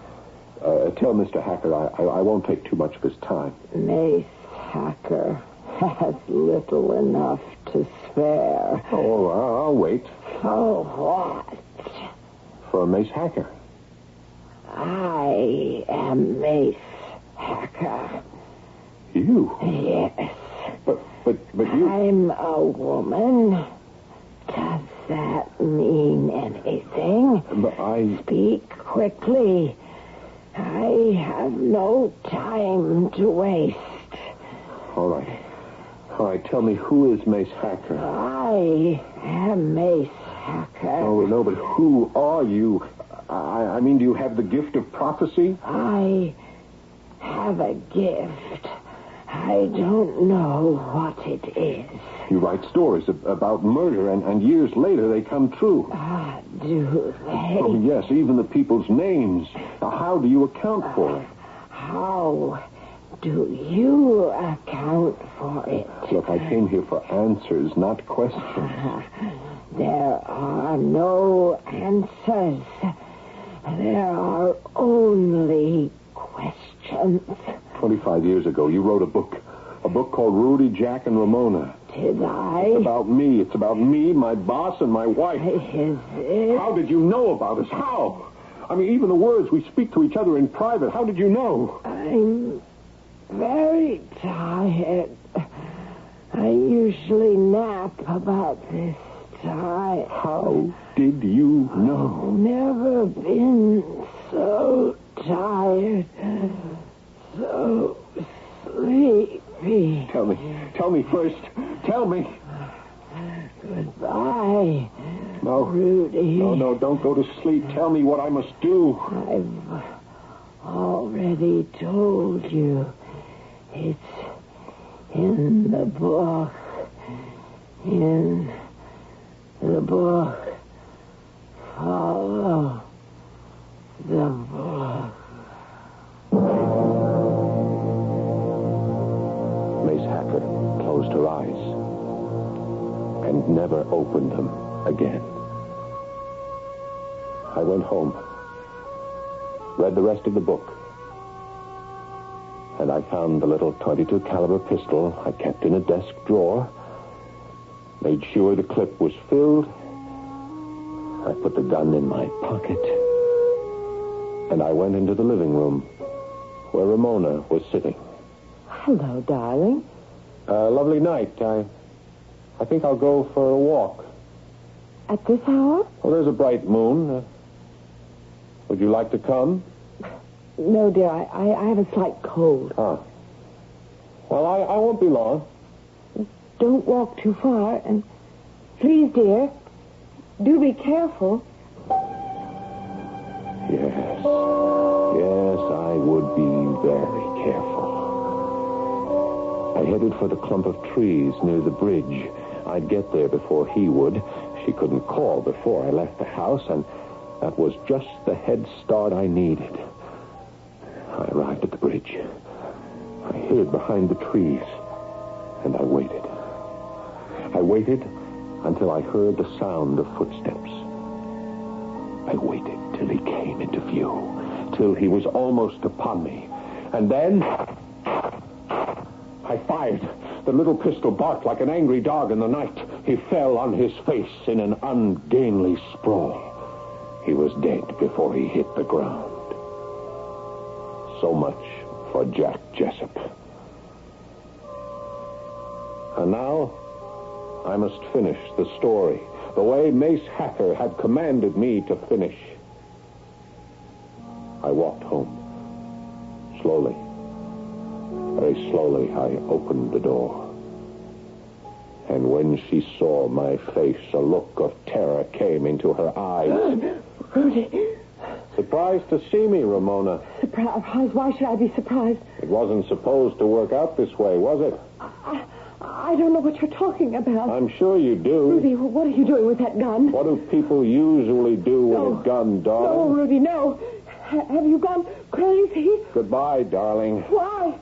Tell Mr. Hacker I won't take too much of his time. Mace Hacker has little enough to spare. Oh, I'll wait. For what? For Mace Hacker. I am Mace Hacker. You? Yes. But you... I'm a woman. Does that mean anything? But I... Speak quickly. I have no time to waste. All right, tell me, who is Mace Hacker? I am Mace Hacker. Oh, no, but who are you? I mean, do you have the gift of prophecy? I have a gift. I don't know what it is. You write stories about murder, and years later they come true. Do they? Oh, yes, even the people's names. Now, how do you account for it? How do you account for it? Look, I came here for answers, not questions. There are no answers. There are only questions. 25 years ago, you wrote a book called Rudy, Jack, and Ramona. Did I? It's about me. It's about me, my boss, and my wife. Is it? How did you know about us? How? I mean, even the words we speak to each other in private. How did you know? I'm very tired. I usually nap about this time. How did you know? I've never been so tired, so sleepy. Tell me first. Tell me. Goodbye, No. Rudy. No, don't go to sleep. Tell me what I must do. I've already told you. It's in the book. In the book. Follow the book. Mace Hacker closed her eyes and never opened them again. I went home, read the rest of the book, and I found the little .22 caliber pistol I kept in a desk drawer, made sure the clip was filled. I put the gun in my pocket, and I went into the living room where Ramona was sitting. Hello, darling. Lovely night. I think I'll go for a walk. At this hour? Well, there's a bright moon. Would you like to come? No, dear. I have a slight cold. Ah. Well, I won't be long. Don't walk too far, and please, dear, do be careful. Yes, I would be very careful. I headed for the clump of trees near the bridge. I'd get there before he would. She couldn't call before I left the house, and that was just the head start I needed. I arrived at the bridge. I hid behind the trees, and I waited. I waited until I heard the sound of footsteps. I waited till he came into view, till he was almost upon me. And then I fired. The little pistol barked like an angry dog in the night. He fell on his face in an ungainly sprawl. He was dead before he hit the ground. So much for Jack Jessup. And now, I must finish the story the way Mace Hacker had commanded me to finish. I walked home. Slowly, very slowly, I opened the door. And when she saw my face, a look of terror came into her eyes. Rudy. Surprised to see me, Ramona. Surprised? Why should I be surprised? It wasn't supposed to work out this way, was it? I don't know what you're talking about. I'm sure you do. Rudy, what are you doing with that gun? What do people usually do with a gun, darling? No, Rudy, no. Have you gone crazy? Goodbye, darling. Why?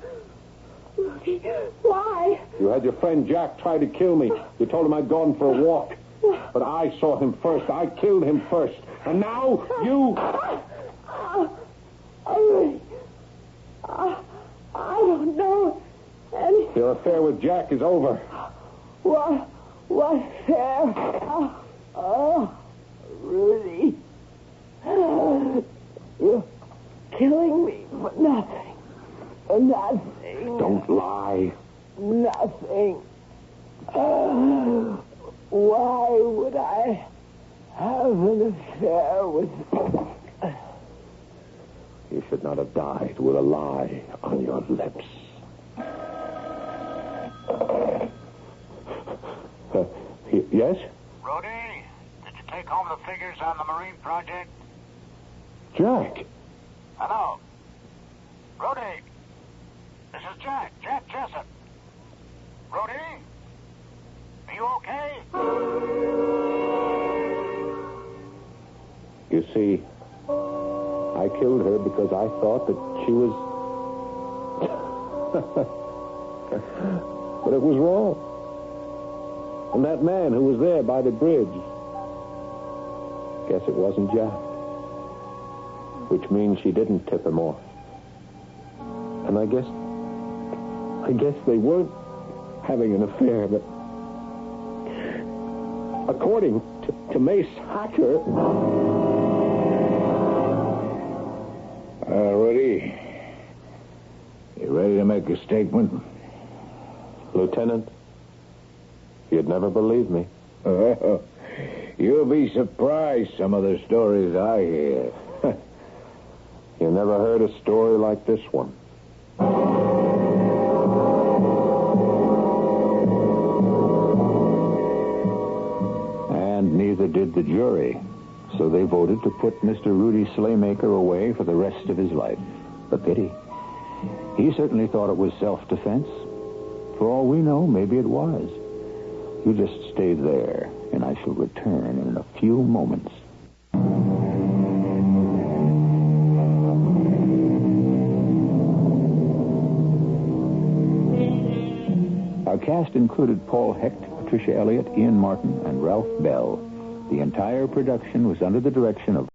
Rudy, why? You had your friend Jack try to kill me. You told him I'd gone for a walk. But I saw him first. I killed him first. And now, you... Rudy, I don't know anything. Your affair with Jack is over. What affair? Rudy. You're killing me for nothing. Nothing. Don't lie. Nothing. Why would I have an affair with... You should not have died with a lie on your lips. Yes? Rudy, did you take home the figures on the Marine project? Jack. Hello. Rudy. This is Jack Jessup. Rudy? Are you okay? You see, I killed her because I thought that she was... But it was wrong. And that man who was there by the bridge, guess it wasn't Jack. Which means she didn't tip him off. And I guess they weren't having an affair, but according to Mace Hacker... Rudy, you ready to make a statement? Lieutenant, you'd never believe me. You'll be surprised some of the stories I hear. You never heard a story like this one. And neither did the jury. So they voted to put Mr. Rudy Slaymaker away for the rest of his life. A pity. He certainly thought it was self-defense. For all we know, maybe it was. You just stay there, and I shall return in a few moments. Our cast included Paul Hecht, Patricia Elliott, Ian Martin, and Ralph Bell. The entire production was under the direction of